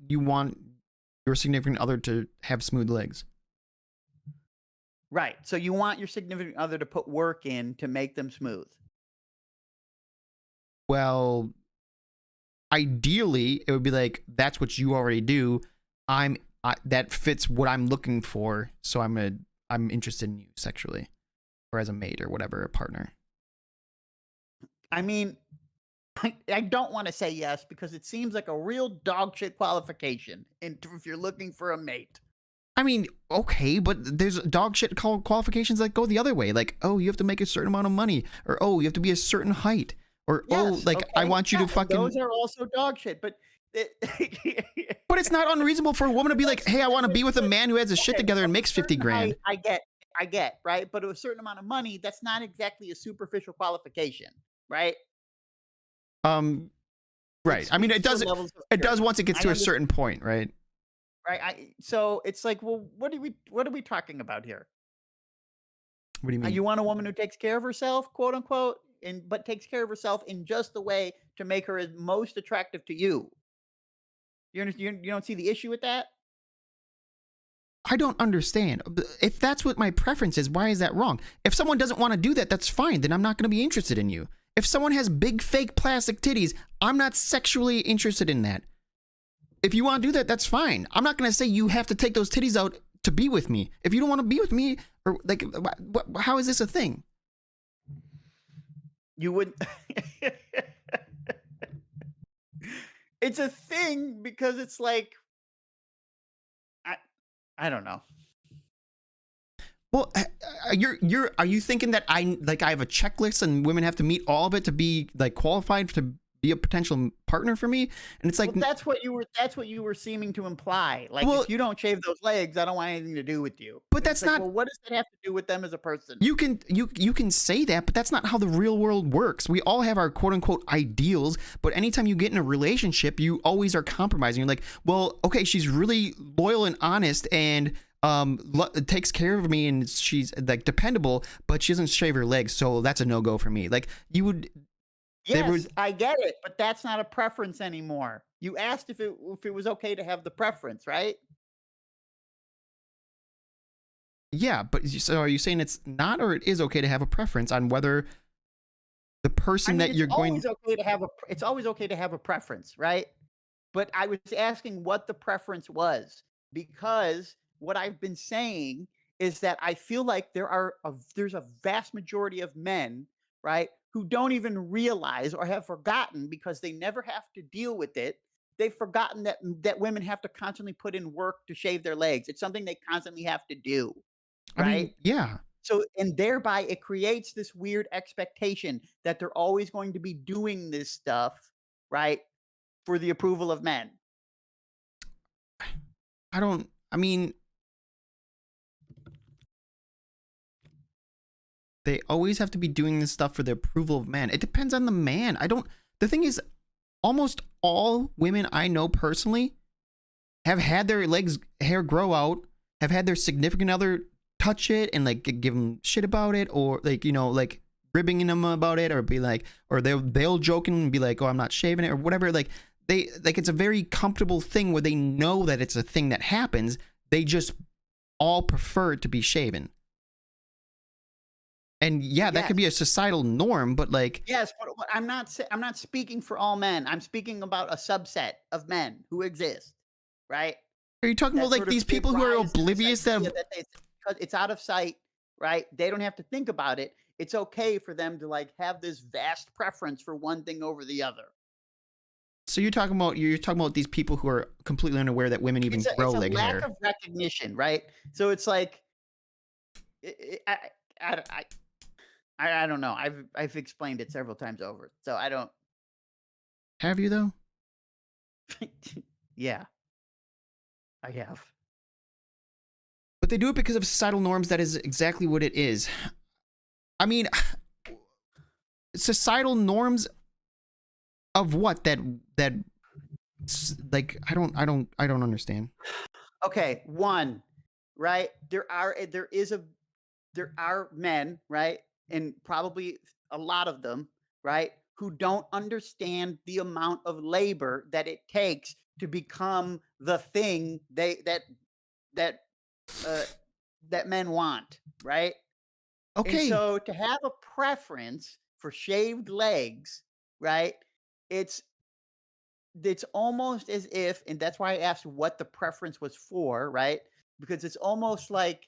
you want your significant other to have smooth legs. Right. So you want your significant other to put work in to make them smooth. Well, ideally, it would be like, that's what you already do. That fits what I'm looking for. So I'm interested in you sexually. Or as a mate or whatever, a partner. I mean, I don't want to say yes because it seems like a real dog shit qualification if you're looking for a mate. I mean, okay, but there's dog shit qualifications that go the other way. Like, oh, you have to make a certain amount of money. Or, oh, you have to be a certain height. Or, yes, oh, like, okay. I want you to fucking... Those are also dog shit, but... But it's not unreasonable for a woman to be like, hey, I want to be with a man who has his shit together and makes 50 grand. I get, right? But a certain amount of money, that's not exactly a superficial qualification, right? Um, It right. I mean, speaks to levels of it does security. once it gets I to a understand, certain point, right? right? So it's like, well, what are we talking about here? What do you mean? You want a woman who takes care of herself, quote unquote, and but takes care of herself in just the way to make her as most attractive to you. You don't see the issue with that? I don't understand. If that's what my preference is, why is that wrong? If someone doesn't want to do that, that's fine. Then I'm not going to be interested in you. If someone has big fake plastic titties, I'm not sexually interested in that. If you want to do that, that's fine. I'm not going to say you have to take those titties out to be with me. If you don't want to be with me, or like, how is this a thing? You wouldn't. It's a thing because it's like I I don't know. Well, are you thinking that I have a checklist and women have to meet all of it to be like qualified to be a potential partner for me? And it's like, Well, that's what you were seeming to imply. Like well, if you don't shave those legs, I don't want anything to do with you. but And it's that's like, not. well, what does that have to do with them as a person? You can say that, but that's not how the real world works. We all have our quote unquote ideals, but anytime you get in a relationship, you always are compromising. You're like, well, okay, she's really loyal and honest and takes care of me and she's like dependable, but she doesn't shave her legs, so that's a no-go for me. Like you would there Yes, would I get it, but that's not a preference anymore. You asked if it was okay to have the preference, right? yeah, but so are you saying it's not or it is okay to have a preference on whether the I person mean, that you're going it's always okay to have a preference, right? But I was asking what the preference was because what I've been saying is that I feel like there's a vast majority of men, right, who don't even realize or have forgotten because they never have to deal with it. They've forgotten that women have to constantly put in work to shave their legs. It's something they constantly have to do, I right? mean, yeah. So and thereby it creates this weird expectation that they're always going to be doing this stuff, right, for the approval of men. I mean, they always have to be doing this stuff for the approval of men. It depends on the man. I don't The thing is, almost all women I know personally have had their legs hair grow out, have had their significant other touch it and like give them shit about it, or like like ribbing them about it, or be like, or they'll joke and be like, oh, I'm not shaving it or whatever. Like it's a very comfortable thing where they know that it's a thing that happens. They just all prefer it to be shaven. And yeah, that could be a Yes. societal norm, but like, Yes, but what I'm not speaking for all men. I'm speaking about a subset of men who exist, right? are you talking about That like sort of these give people who are rise to this oblivious that idea have, that they 'cause it's out of sight, right? They don't have to think about it. It's okay for them to, like, have this vast preference for one thing over the other. so you're talking about these people who are completely unaware that women even grow It's a leg lack hair. of recognition, right? So it's like, I I I don't know. I've explained it several times over, so I don't. Have you though? Yeah, I have. But they do it because of societal norms. That is exactly what it is. I mean, societal norms of what that like I don't understand. Okay, one, right? There are men, right? And probably a lot of them, right, who don't understand the amount of labor that it takes to become the thing that uh that men want, right? And Okay, so to have a preference for shaved legs, right? It's it's almost as if, and that's why I asked what the preference was for, right? Because it's almost like,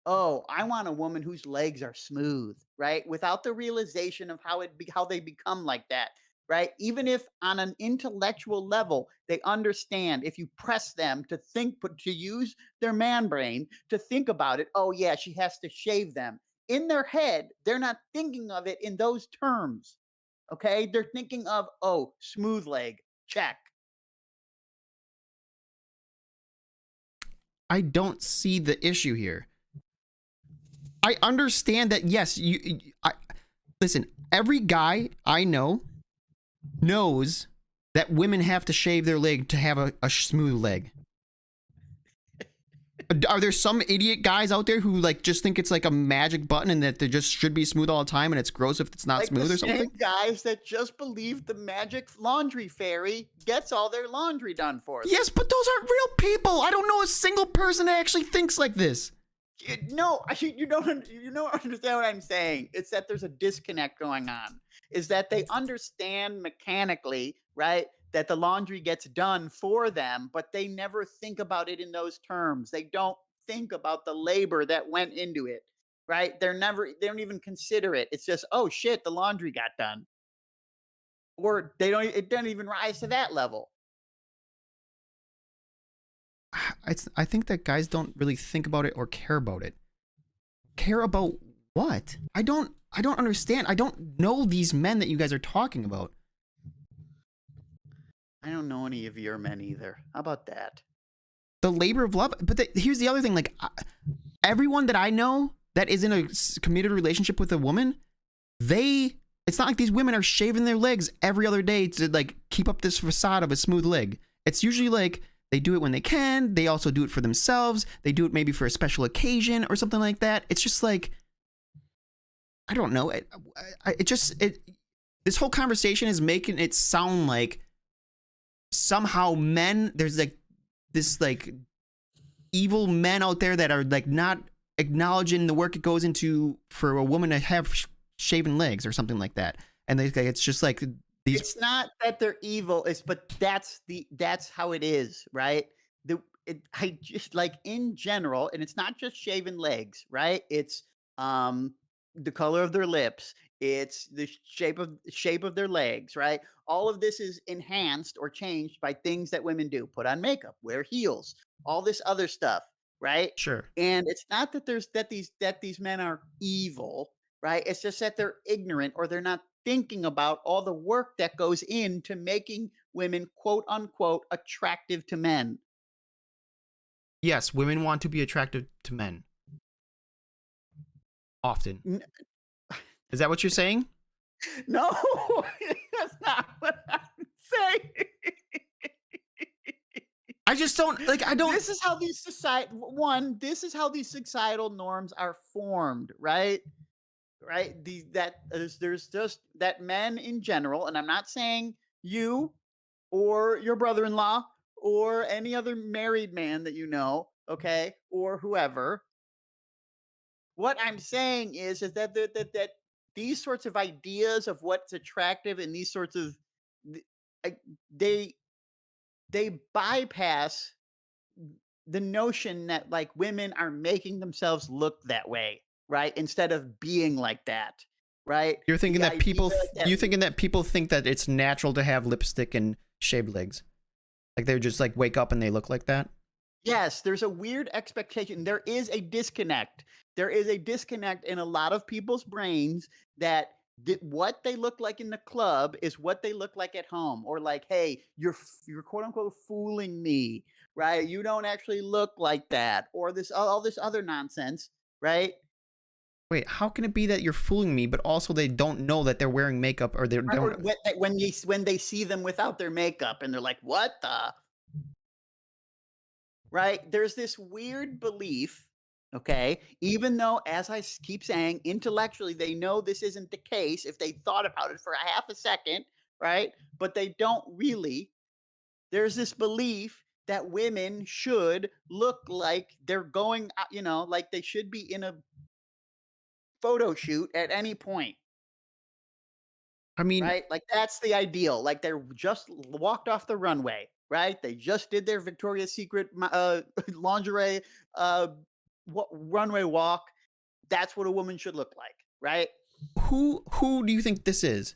oh, I want a woman whose legs are smooth, right? Without the realization of how they become like that, right? Even if on an intellectual level they understand, if you press them to think, but to use their man brain to think about it, oh yeah, she has to shave them. In their head, they're not thinking of it in those terms. Okay, they're thinking of, oh, smooth leg, check. I don't see the issue here. I understand that. Yes, listen. Every guy I know knows that women have to shave their leg to have a smooth leg. Are there some idiot guys out there who like just think it's like a magic button and that they just should be smooth all the time and it's gross if it's not Like smooth the or something? same guys that just believe the magic laundry fairy gets all their laundry done for them. Yes, but those aren't real people. I don't know a single person that actually thinks like this. No, you don't understand what I'm saying. It's that there's a disconnect going on. Is that they understand mechanically, right, that the laundry gets done for them, but they never think about it in those terms. They don't think about the labor that went into it, right? They don't even consider it. It's just, oh shit, the laundry got done. Or it doesn't even rise to that level. I think that guys don't really think about it or care about it. Care about what? I don't understand. I don't know these men that you guys are talking about. I don't know any of your men either. How about that? The labor of love. But here's the other thing. Like, everyone that I know that is in a committed relationship with a woman, it's not like these women are shaving their legs every other day to like keep up this facade of a smooth leg. It's usually like they do it when they can. They also do it for themselves. They do it maybe for a special occasion or something like that. It's just like, I don't know. This whole conversation is making it sound like somehow there's like this like evil men out there that are like not acknowledging the work it goes into for a woman to have shaven legs or something like that. And it's just like these. It's not that they're evil. But that's how it is, right? I just like in general, and it's not just shaven legs, right? It's the color of their lips. It's the shape of their legs, right? All of this is enhanced or changed by things that women do: put on makeup, wear heels, all this other stuff, right? Sure. And it's not that these men are evil, right? It's just that they're ignorant or they're not thinking about all the work that goes into making women quote unquote attractive to men. Yes, women want to be attractive to men. Often. Is that what you're saying? No, that's not what I'm saying. I just don't like. I don't. This is how this is how these societal norms are formed, right? Right? There's just that men in general, and I'm not saying you or your brother-in-law or any other married man that you know, okay, or whoever. What I'm saying is that these sorts of ideas of what's attractive and these sorts of th- I- they they bypass the notion that like women are making themselves look that way, right? Instead of being like that, right? You're thinking The that people. idea that You thinking that people think that it's natural to have lipstick and shaved legs, like they just like wake up and they look like that. yes, there's a weird expectation. There is a disconnect. There is a disconnect in a lot of people's brains that what they look like in the club is what they look like at home, or like, hey, you're quote unquote fooling me, right? You don't actually look like that, or this all this other nonsense, right? Wait, how can it be that you're fooling me, but also they don't know that they're wearing makeup or they Or don't? when they see them without their makeup and they're like, what the right? There's this weird belief, okay? Even though, as keep saying, intellectually, they know this isn't the case if they thought about it for a half a second, right? But they don't really. There's this belief that women should look like they're going, like they should be in a photo shoot at any point. I mean, Right? Like, that's the ideal. Like, they're just walked off the runway, right? They just did their Victoria's Secret lingerie runway walk. That's what a woman should look like, right? who do you think this is?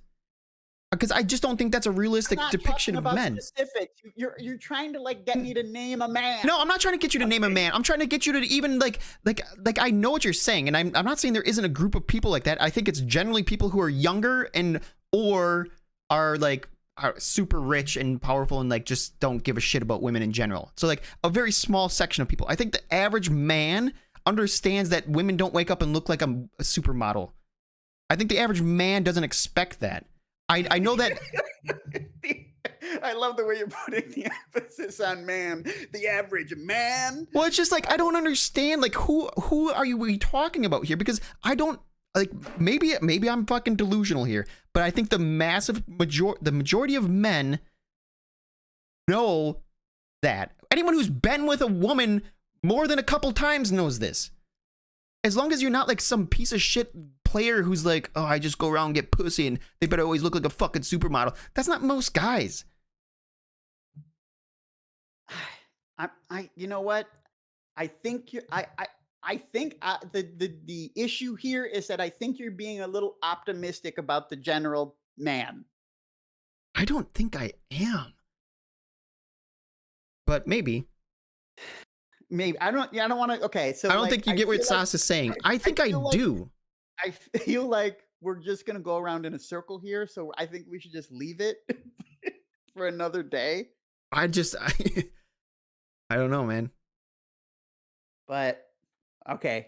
Because I just don't think that's a I'm realistic not depiction talking of about men. specifics. You're trying to like get me to name a man. No, I'm not trying to get you to name a man. I'm trying to get you to even like I know what you're saying, and I'm not saying there isn't a group of people like that. I think it's generally people who are younger and or are like are super rich and powerful and like just don't give a shit about women in general. So like a very small section of people. I think the average man, understands that women don't wake up and look like a supermodel. I think the average man doesn't expect that. I know that. I love the way you're putting the emphasis on man, the average man. Well, it's just like I don't understand. Like, who are we talking about here? Because I don't like. Maybe I'm fucking delusional here, but I think the majority of men know that. Anyone who's been with a woman more than a couple times knows this. As long as you're not like some piece of shit player who's like, oh, I just go around and get pussy and they better always look like a fucking supermodel. That's not most guys. You know what? I think I think the issue here is that I think you're being a little optimistic about the general man. I don't think I am. But maybe. Maybe I don't. Yeah, I don't want to. Okay, so I don't like, think you get what Sas is saying. I think I feel do. I feel like we're just gonna go around in a circle here. So I think we should just leave it for another day. I don't know, man. But okay,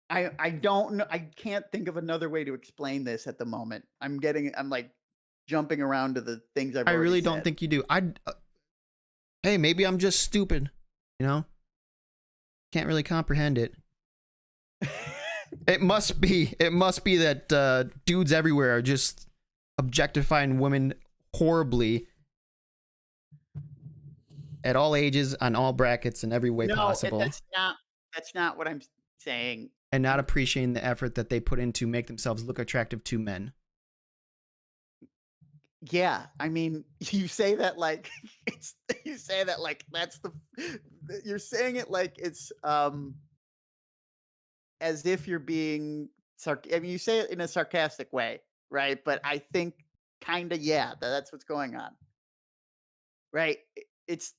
I don't know. I can't think of another way to explain this at the moment. I'm like jumping around to the things I've I already really said. don't think you do. Hey, maybe I'm just stupid. You know, can't really comprehend it. It must be that dudes everywhere are just objectifying women horribly at all ages, on all brackets, in every way possible. That's not what I'm saying. And not appreciating the effort that they put in to make themselves look attractive to men. Yeah, I mean, you say that like you say that like you're saying it like it's as if you're being I mean, you say it in a sarcastic way, right? But I think kind of yeah, that's what's going on. Right? It's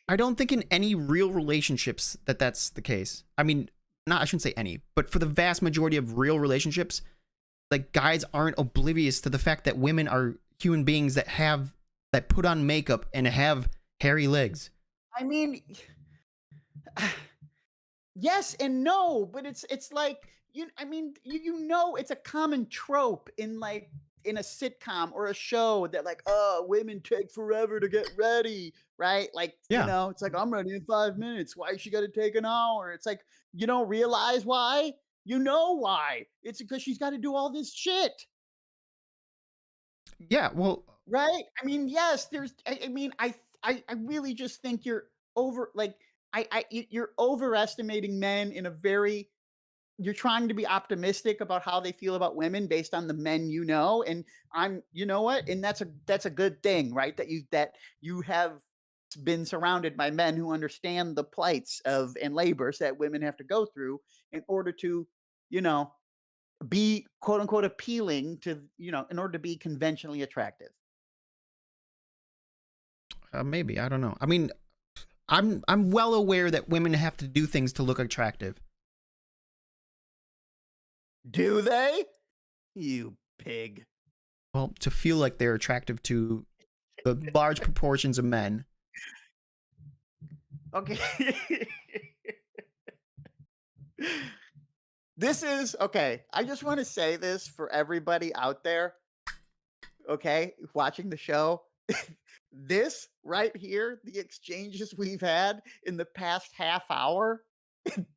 I don't think in any real relationships that's the case. I mean, I shouldn't say any, but for the vast majority of real relationships, like guys aren't oblivious to the fact that women are human beings that put on makeup and have hairy legs. I mean, yes and no, but it's like I mean, you know it's a common trope in like in a sitcom or a show that like, oh, women take forever to get ready, right? Like, Yeah. it's like I'm ready in 5 minutes. Why she got to take an hour? It's like you don't realize why. You know why? It's because she's got to do all this shit. Yeah, well, Right? I mean, yes, I mean, I really just think you're over like you're overestimating men in a very you're trying to be optimistic about how they feel about women based on the men you know, and you know what? And that's a good thing, right? That you have been surrounded by men who understand the plights of and labors that women have to go through in order to, you know, be quote unquote appealing to, in order to be conventionally attractive. maybe, I don't know. I mean, I'm well aware that women have to do things to look attractive. Do they? You pig. Well, to feel like they're attractive to the large proportions of men. Okay. This is okay. I just want to say this for everybody out there, okay, watching the show. This right here, the exchanges we've had in the past half hour,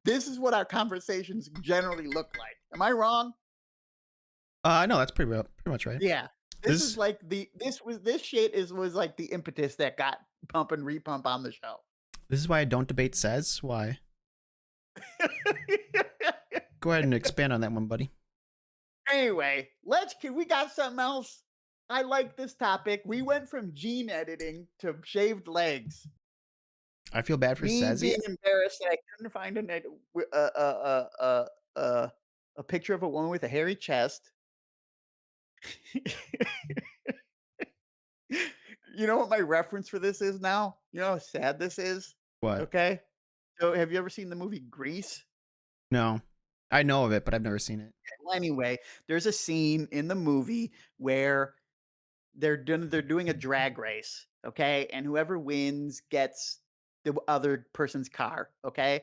this is what our conversations generally look like. Am I wrong? No, that's pretty much right. Yeah. This This is like this shit was like the impetus that got pump and repump on the show. this is why I don't debate says. Why? Go ahead and expand on that one, buddy. Anyway, we got something else. I like this topic. We went from gene editing to shaved legs. I feel bad for Me Sezzy. being embarrassed that I couldn't find a picture of a woman with a hairy chest. You know what my reference for this is now? You know how sad this is? What? Okay. So have you ever seen the movie Grease? No, I know of it, but I've never seen it. Well, anyway, there's a scene in the movie where they're doing a drag race, okay? And whoever wins gets the other person's car, okay?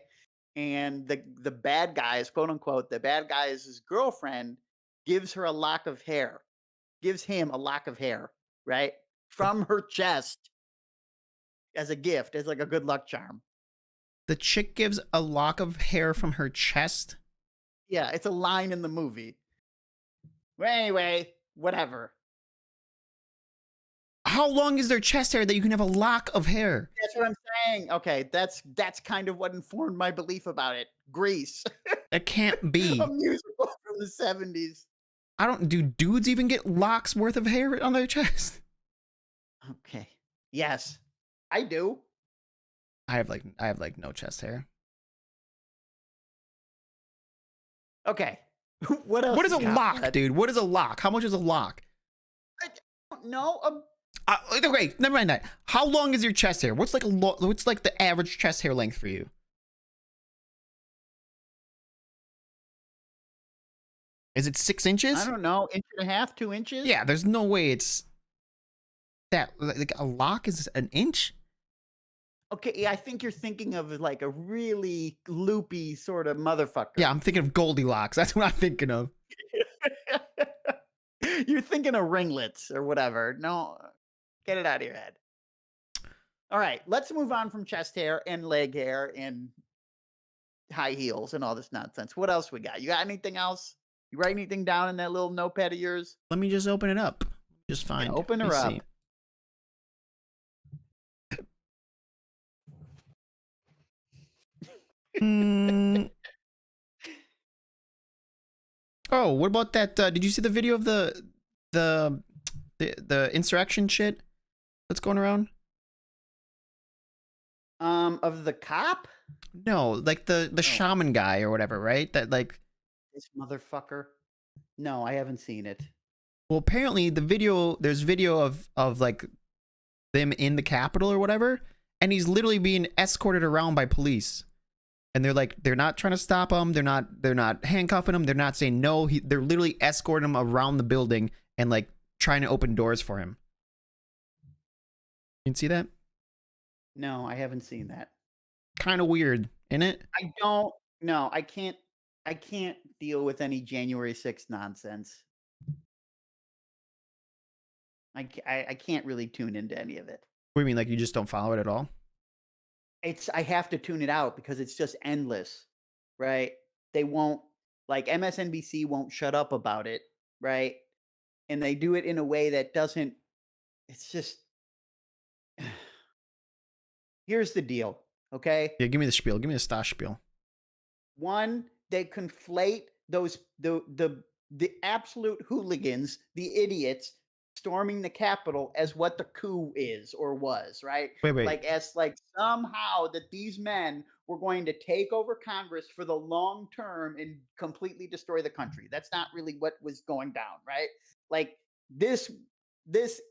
and the bad guys, quote unquote, the bad guy's girlfriend gives her a lock of hair, gives him a lock of hair, right? The, From her chest as a gift, as like a good luck charm. the chick gives a lock of hair from her chest. Yeah, it's a line in the movie. Well, anyway, whatever. How long is their chest hair that you can have a lock of hair? That's what I'm saying. Okay, that's kind of what informed my belief about it. Grease, That can't a be. musical from the 70s. I don't. Do dudes even get locks worth of hair on their chest? Okay. Yes, I do. I have like no chest hair. Okay. What else What is you a got, lock, bud? dude? What is a lock? How much is a lock? I don't know. Okay, never mind that. How long is your chest hair? What's like the average chest hair length for you? Is it 6 I inches? don't know, inch and a half, 2 inches? Yeah, there's no way it's that. Like a lock is an inch. Okay, yeah, I think you're thinking of like a really loopy sort of motherfucker. Yeah, I'm thinking of Goldilocks. That's what I'm thinking of. You're thinking of ringlets or whatever. No, get it out of your head. All right, let's move on from chest hair and leg hair and high heels and all this nonsense. What else we got? You got anything else? You write anything down in that little notepad of yours? Let me just open it up. Just Yeah, find. open Let me her see. up. Hmm. Oh, what about that? Did you see the video of the the insurrection shit that's going around? Of the cop? No, like the No, shaman guy or whatever, right? That like, this motherfucker. No, I haven't seen it. well, apparently there's video of like them in the Capitol or whatever, and he's literally being escorted around by police. And they're not trying to stop him. They're not handcuffing him. They're not saying no. They're literally escorting him around the building and like trying to open doors for him. You can see that? No, I haven't seen that. Kind of weird, isn't it? I don't. No, I can't deal with any January 6th nonsense. I can't really tune into any of it. What do you mean, like you just don't follow it at all? I have to tune it out because it's just endless, right? They won't, like, MSNBC won't shut up about it, right? And they do it in a way that doesn't. It's just. Here's the deal, okay? Yeah, give me the spiel. Give me the Stash spiel. One, they conflate those the absolute hooligans, the idiots storming the Capitol as what the coup is or was, right? Wait. Like as like somehow that these men were going to take over Congress for the long term and completely destroy the country. That's not really what was going down, right? Like this this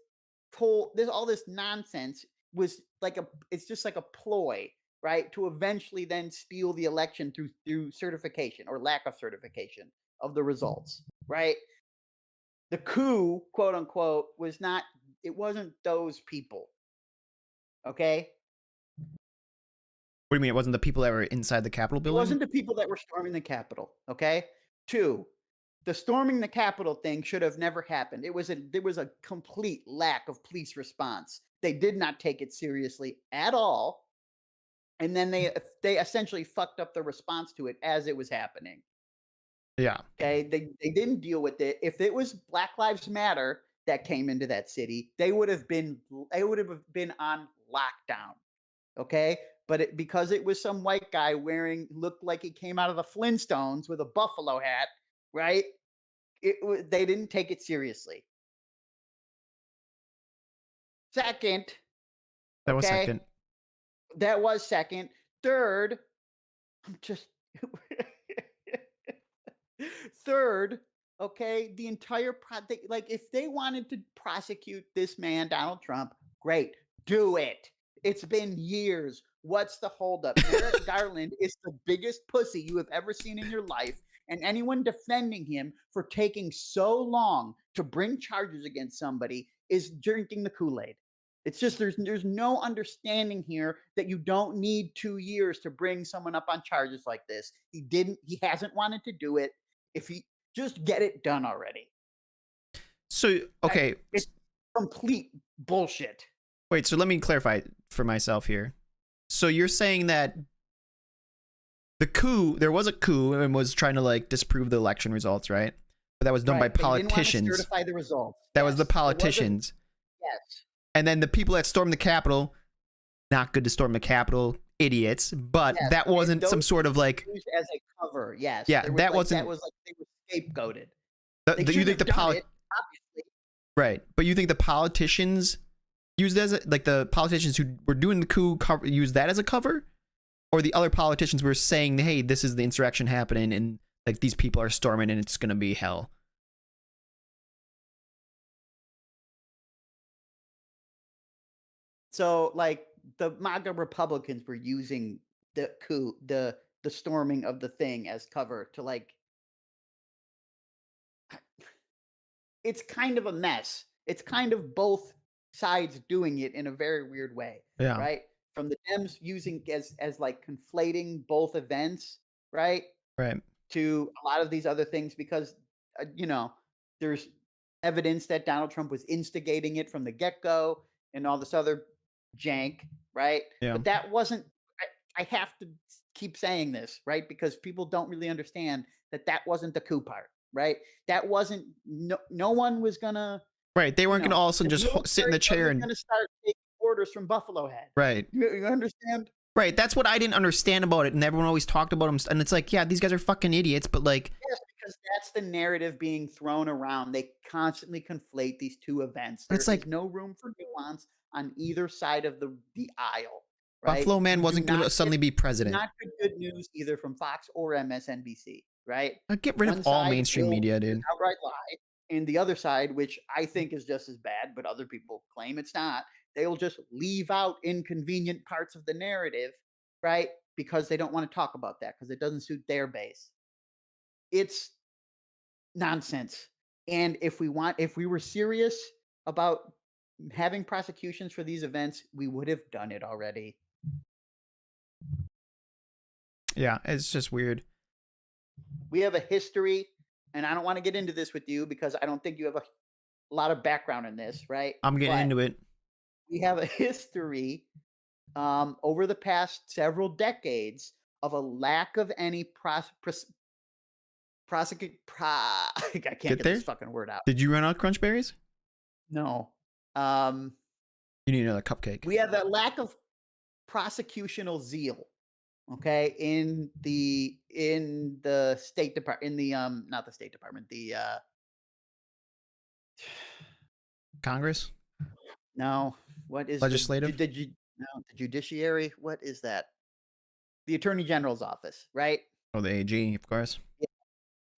this all this nonsense was like it's just like a ploy, right, to eventually then steal the election through certification or lack of certification of the results, right? The coup, quote unquote, was not. It wasn't those people. Okay, What do you mean? It wasn't the people that were inside the Capitol it building? wasn't the people that were storming the Capitol. Okay, two, the storming the Capitol thing should have never happened. There was a complete lack of police response. They did not take it seriously at all, and then they essentially fucked up the response to it as it was happening. Yeah. Okay, they didn't deal with it. If it was Black Lives Matter that came into that city, they would have been on lockdown. Okay, but because it was some white guy looked like he came out of the Flintstones with a buffalo hat, right? They didn't take it seriously. Second, That was okay, second. that was second. Third, I'm just third, okay, the entire like if they wanted to prosecute this man, Donald Trump, great, do it. It's been years. What's the holdup? Merrick Garland is the biggest pussy you have ever seen in your life. And anyone defending him for taking so long to bring charges against somebody is drinking the Kool Aid. It's just there's no understanding here that you don't need 2 years to bring someone up on charges like this. He hasn't wanted to do it. If he just get it done already. So, I okay. It's complete bullshit. Wait, so let me clarify for myself here. So you're saying that the coup, there was a coup and was trying to like disprove the election results, right? But that was done by Right, they didn't want to politicians. certify the results. That was the Yes, it wasn't. politicians. Yes. And then the people that stormed the Capitol, not good to storm the Capitol, idiots. But Yes, that and wasn't some those sort of like, used as a cover, yes. yeah, that That wasn't, was like they were scapegoated. They you shouldn't think the have done it, obviously. right. But you think the politicians used as a, like the politicians who were doing the coup used that as a cover? Or the other politicians were saying, hey, this is the insurrection happening and like these people are storming and it's going to be hell. So, like, the MAGA Republicans were using the coup, the storming of the thing as cover to, like, it's kind of a mess. It's kind of both sides doing it in a very weird way, Yeah. right? From the Dems using as like conflating both events, right? Right. To a lot of these other things because you know, there's evidence that Donald Trump was instigating it from the get-go and all this other jank, right? Yeah. But that wasn't I have to keep saying this, right? Because people don't really understand that that wasn't the coup part, right? That wasn't no one was gonna, Right. They weren't going to all of a sudden the just sit in military the chair wasn't and gonna start taking orders from Buffalo Head. right. You understand? Right. That's what I didn't understand about it. And everyone always talked about them. And it's like, yeah, these guys are fucking idiots. But like, Yes, because that's the narrative being thrown around. They constantly conflate these two events. but There it's is like no room for nuance on either side of the aisle, right? Buffalo Man You do wasn't going to not get suddenly be you do president. not get good news either from Fox or MSNBC, right? Get rid of One all side mainstream will media, just dude. outright lie, and the other side, which I think is just as bad, but other people claim it's not, they'll just leave out inconvenient parts of the narrative, right? Because they don't want to talk about that because it doesn't suit their base. It's nonsense. And if we were serious about having prosecutions for these events, we would have done it already. Yeah. It's just weird. We have a history, and I don't want to get into this with you because I don't think you have a lot of background in this, right? I'm getting But into it. we have a history over the past several decades of a lack of any prosecute. I can't Get get there? this fucking word out. Did you run out of crunch berries? No. Um, You need another cupcake. we have a lack of prosecutional zeal, okay, in the State Department, in the not the State Department, the Congress? no, what is Legislative? no, the judiciary? What is that? The Attorney General's office, right? Oh, the AG, of course.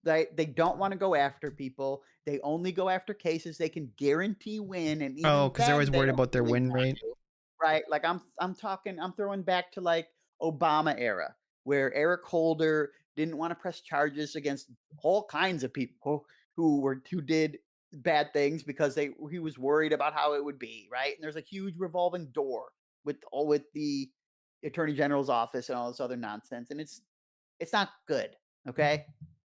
They don't want to go after people. They only go after cases they can guarantee win, and Oh, even because they're then always they worried don't about their really win want rate. to, right? Like I'm throwing back to like Obama era, where Eric Holder didn't want to press charges against all kinds of people who did bad things because he was worried about how it would be, right? And there's a huge revolving door with the Attorney General's office and all this other nonsense, and it's not good. Okay.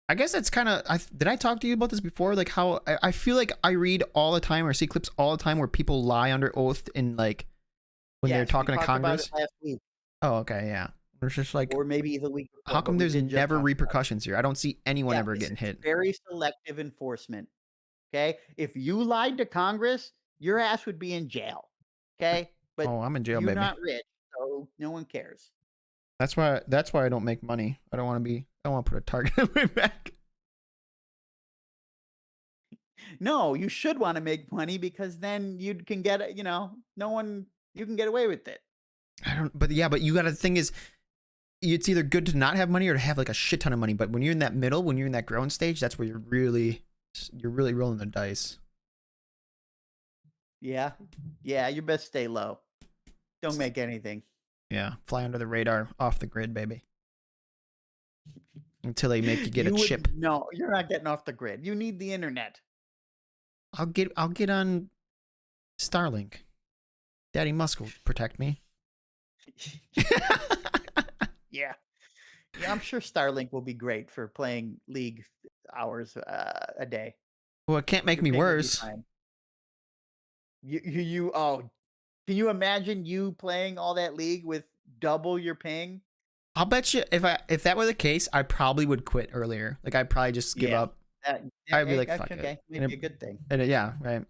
I guess that's kind of. Did I talk to you about this before? Like how I feel like I read all the time or see clips all the time where people lie under oath in like when they're Yes, we talking to talked about Congress. it last week, Oh, okay, yeah. It's just like, or maybe the week how before, but come we there's did just never talk about it. repercussions here? I don't see anyone Yeah, ever this getting is hit. very selective enforcement. Okay, if you lied to Congress, your ass would be in jail. Okay, but Oh, I'm in jail, you're baby. not rich, so no one cares. That's why I don't make money. I don't want to be. I don't want to put a target on my back. No, you should want to make money because then you can get it. No one you can get away with it. I don't. But yeah, but you got to. The thing is, it's either good to not have money or to have like a shit ton of money. But when you're in that middle, when you're in that growing stage, that's where you're really rolling the dice. Yeah, yeah, you best stay low. Don't make anything. Yeah, fly under the radar, off the grid, baby. Until they make you get a chip. No, you're not getting off the grid. You need the internet. I'll get on Starlink. Daddy Musk will protect me. Yeah. Yeah, I'm sure Starlink will be great for playing League hours a day. Well, it can't make Your me ping will be worse. fine. Oh, can you imagine you playing all that League with double your ping? I'll bet you if that were the case, I probably would quit earlier. Like I'd probably just give Yeah. up. I'd be Hey, like, that's fuck it. okay. Maybe a good thing. Yeah, right.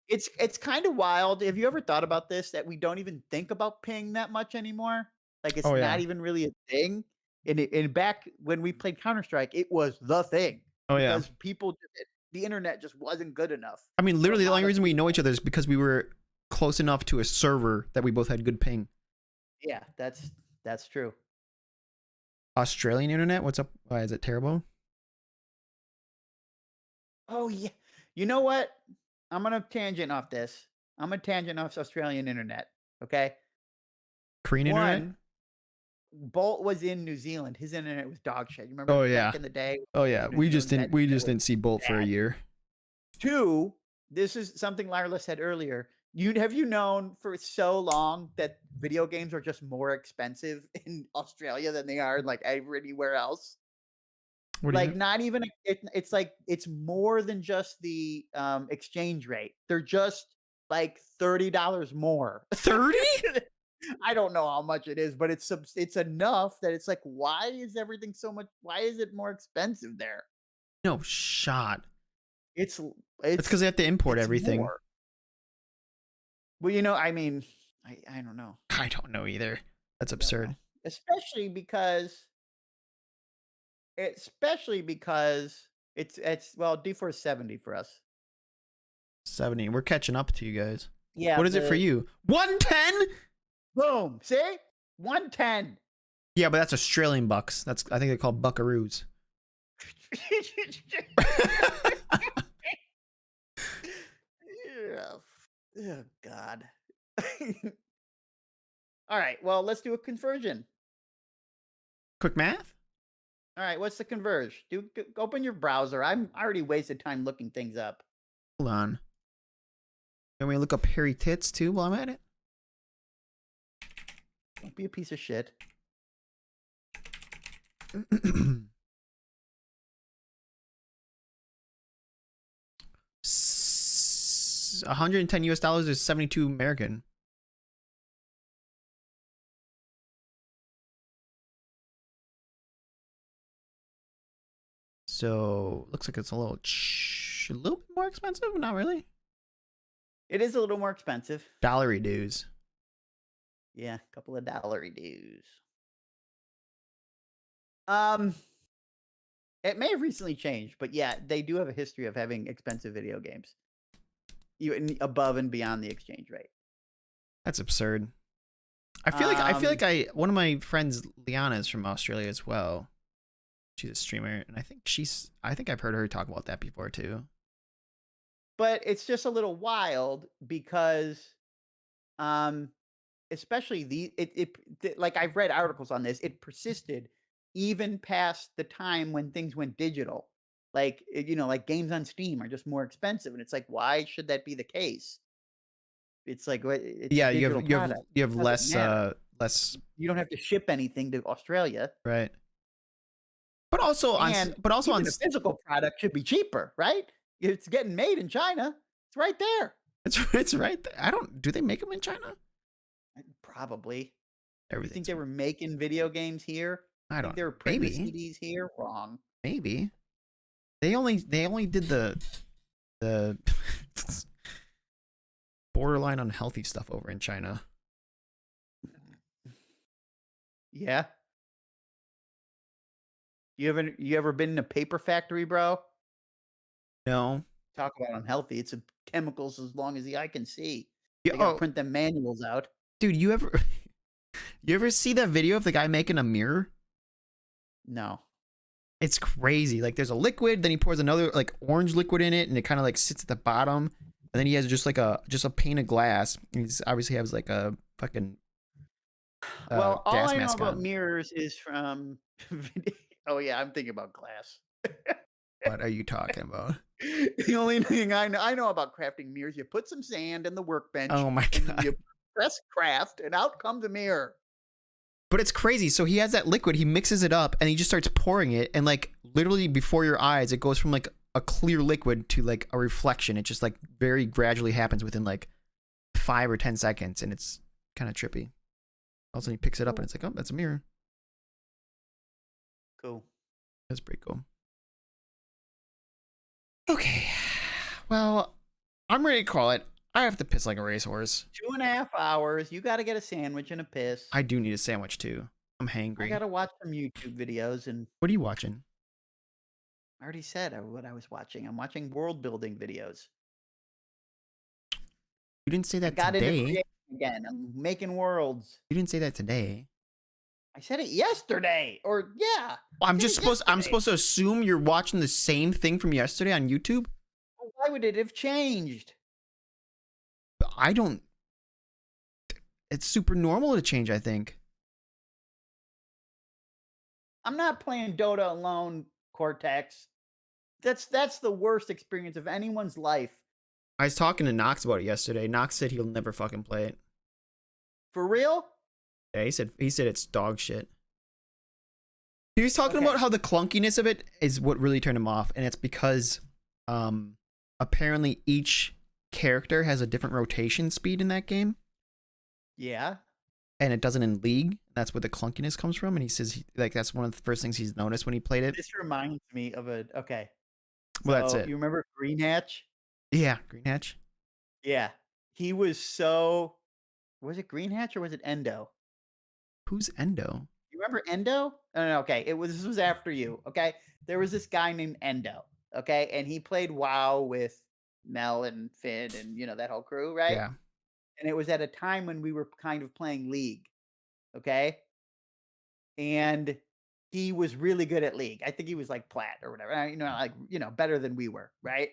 It's kind of wild. Have you ever thought about this, that we don't even think about ping that much anymore? Like, it's Oh not yeah. even really a thing. And back when we played Counter-Strike, it was the thing Oh yeah. because the internet just wasn't good enough I mean, for a literally the only lot of reason we know people. each other is because we were close enough to a server that we both had good ping. Yeah, that's true. Australian internet? What's up? Why is it terrible? Oh, yeah. You know what? I'm gonna tangent off this. I'm gonna tangent off Australian internet, okay? Korean internet? One, Bolt was in New Zealand. His internet was dog shit. You remember Oh back yeah. in the day, Oh yeah. New Zealand that We internet just was didn't see Bolt for a bad. year. 2, this is something Larla said earlier. Have you known for so long that video games are just more expensive in Australia than they are like everywhere else? What do you Like, mean? not even it's like it's more than just the, exchange rate. They're just like $30 more. 30? I don't know how much it is, but it's enough that it's like, why is everything so much why is it more expensive there? No shot. It's That's because they have to import it's everything. more. Well, I mean, I don't know. I don't know either. That's I don't know. absurd. Especially because it's well, D4 is 70 for us. 70. We're catching up to you guys. Yeah, What is it for the you? 110? boom, see? 110. Yeah, but that's Australian bucks. I think they're called buckaroos. Yeah. Oh God. All right, well, let's do a conversion. Quick math? All right, what's the converge? Open your browser. I already wasted time looking things up. Hold on. Can we look up hairy tits too while I'm at it? Don't be a piece of shit. $110 is 72 American. So looks like it's a little bit more expensive. Not really. It is a little more expensive. Dollary dues. Yeah, a couple of dollary dues. Um, it may have recently changed, but yeah, they do have a history of having expensive video games, even above and beyond the exchange rate. That's absurd. I feel like one of my friends Liana is from Australia as well. She's a streamer, and I think I've heard her talk about that before too. But it's just a little wild because, especially like I've read articles on this, it persisted even past the time when things went digital. Like, like games on Steam are just more expensive, and it's like, why should that be the case? It's like, it's a Yeah, digital product. you have It doesn't matter. less You don't have to ship anything to Australia, right. But also on and on even a physical product should be cheaper, right? It's getting made in China. It's right there. it's right there. Do they make them in China? Probably. You think Everything's they were making video games here? I Think don't they were printing the maybe. CDs here? Wrong. Maybe. They only did the borderline unhealthy stuff over in China. Yeah. You ever been in a paper factory, bro? No. Talk about unhealthy. It's chemicals as long as the eye can see. Yeah, They gotta oh, print them manuals out. dude, you ever see that video of the guy making a mirror? No. It's crazy. Like there's a liquid, then he pours another like orange liquid in it, and it kind of like sits at the bottom, and then he has just a pane of glass. He's obviously has like a fucking Well, all gas I know mask about on. mirrors is from oh yeah, I'm thinking about glass. What are you talking about? The only thing I know about crafting mirrors, you put some sand in the workbench, Oh my and god. you press craft, and out comes a mirror. But it's crazy. So he has that liquid, he mixes it up, and he just starts pouring it, and like literally before your eyes, it goes from like a clear liquid to like a reflection. It just like very gradually happens within like 5 or 10 seconds, and it's kind of trippy. All of a sudden he picks it up and it's like, oh, that's a mirror. Cool. That's pretty cool. Okay. Well, I'm ready to call it. I have to piss like a racehorse. 2.5 hours. You got to get a sandwich and a piss. I do need a sandwich too. I'm hangry. I got to watch some YouTube videos. And what are you watching? I already said what I was watching. I'm watching world building videos. You didn't say that I got into today. creating again. I'm making worlds. You didn't say that today. I said it yesterday. Or yeah. Well, I'm supposed to assume you're watching the same thing from yesterday on YouTube? Well, why would it have changed? I don't. It's super normal to change, I think. I'm not playing Dota alone, Cortex. That's the worst experience of anyone's life. I was talking to Knox about it yesterday. Knox said he'll never fucking play it. For real? Yeah, he said it's dog shit. He was talking about how the clunkiness of it is what really turned him off, and it's because apparently each character has a different rotation speed in that game. Yeah. And it doesn't in League. That's where the clunkiness comes from. And he says that's one of the first things he's noticed when he played it. This reminds me of a Well, that's it. You remember Green Hatch? Yeah, Green Hatch. Yeah. He was so. Was it Green Hatch or was it Endo? Who's Endo? You remember Endo? Oh, no, okay. This was after you. Okay. There was this guy named Endo. Okay. And he played WoW with Mel and Finn and that whole crew, right? Yeah. And it was at a time when we were kind of playing League. Okay. And he was really good at League. I think he was like plat or whatever, better than we were, right?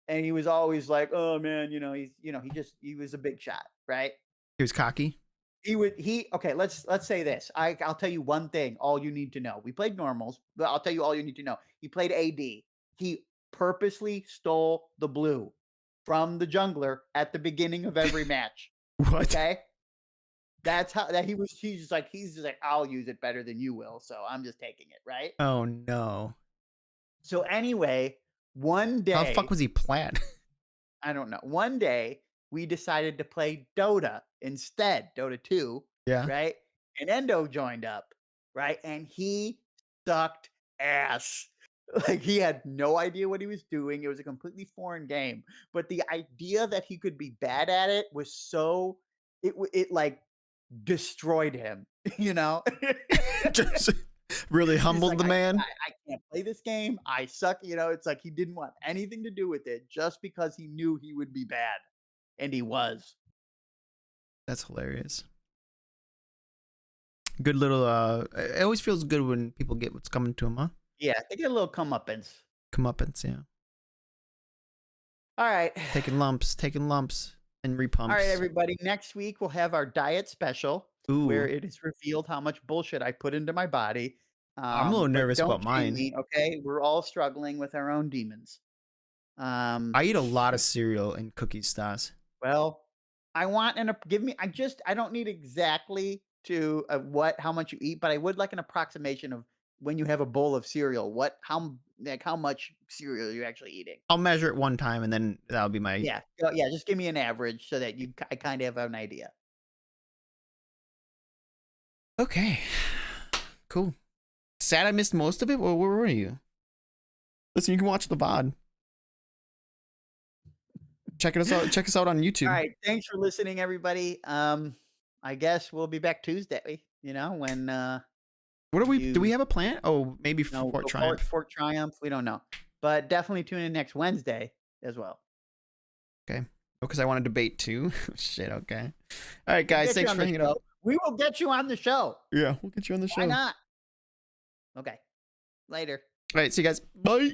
And he was always like, "Oh man, he was a big shot, right?" He was cocky. Okay, let's say this. I'll tell you one thing, all you need to know. We played normals, but I'll tell you all you need to know. He played AD. He purposely stole the blue from the jungler at the beginning of every match. What? Okay? That's how that he's just like, I'll use it better than you will, so I'm just taking it, right? Oh no. So anyway, one day, how the fuck was he plat? I don't know. One day we decided to play Dota instead, Dota 2. Yeah. Right? And Endo joined up, right? And he sucked ass. Like he had no idea what he was doing. It was a completely foreign game. But the idea that he could be bad at it was so it like destroyed him, Just really humbled the man. I can't play this game. I suck. It's like he didn't want anything to do with it just because he knew he would be bad. And he was. That's hilarious. Good little it always feels good when people get what's coming to them, huh? Yeah, they get a little comeuppance. Comeuppance, yeah. All right. Taking lumps and repumps. All right, everybody. Next week we'll have our diet special. Ooh. Where it is revealed how much bullshit I put into my body. I'm a little nervous about mine. Okay, we're all struggling with our own demons. I eat a lot of cereal and cookies, Stas. Well, I want I don't need exactly to how much you eat, but I would like an approximation of when you have a bowl of cereal, how much cereal you're actually eating. I'll measure it one time and then that'll be my yeah. Just give me an average so that I kind of have an idea. Okay, cool. Sad I missed most of it. Well, where were you? Listen, you can watch the VOD. Check us out on YouTube. All right, thanks for listening, everybody. I guess we'll be back Tuesday. When what are we? Do we have a plan? Oh, maybe Fort Triumph. Fort Triumph. We don't know, but definitely tune in next Wednesday as well. Okay. Because I want to debate too. Shit. Okay. All right, guys. Thanks for hanging out. We will get you on the show. Yeah, we'll get you on the show. Why not? Okay. Later. All right. See you guys. Bye.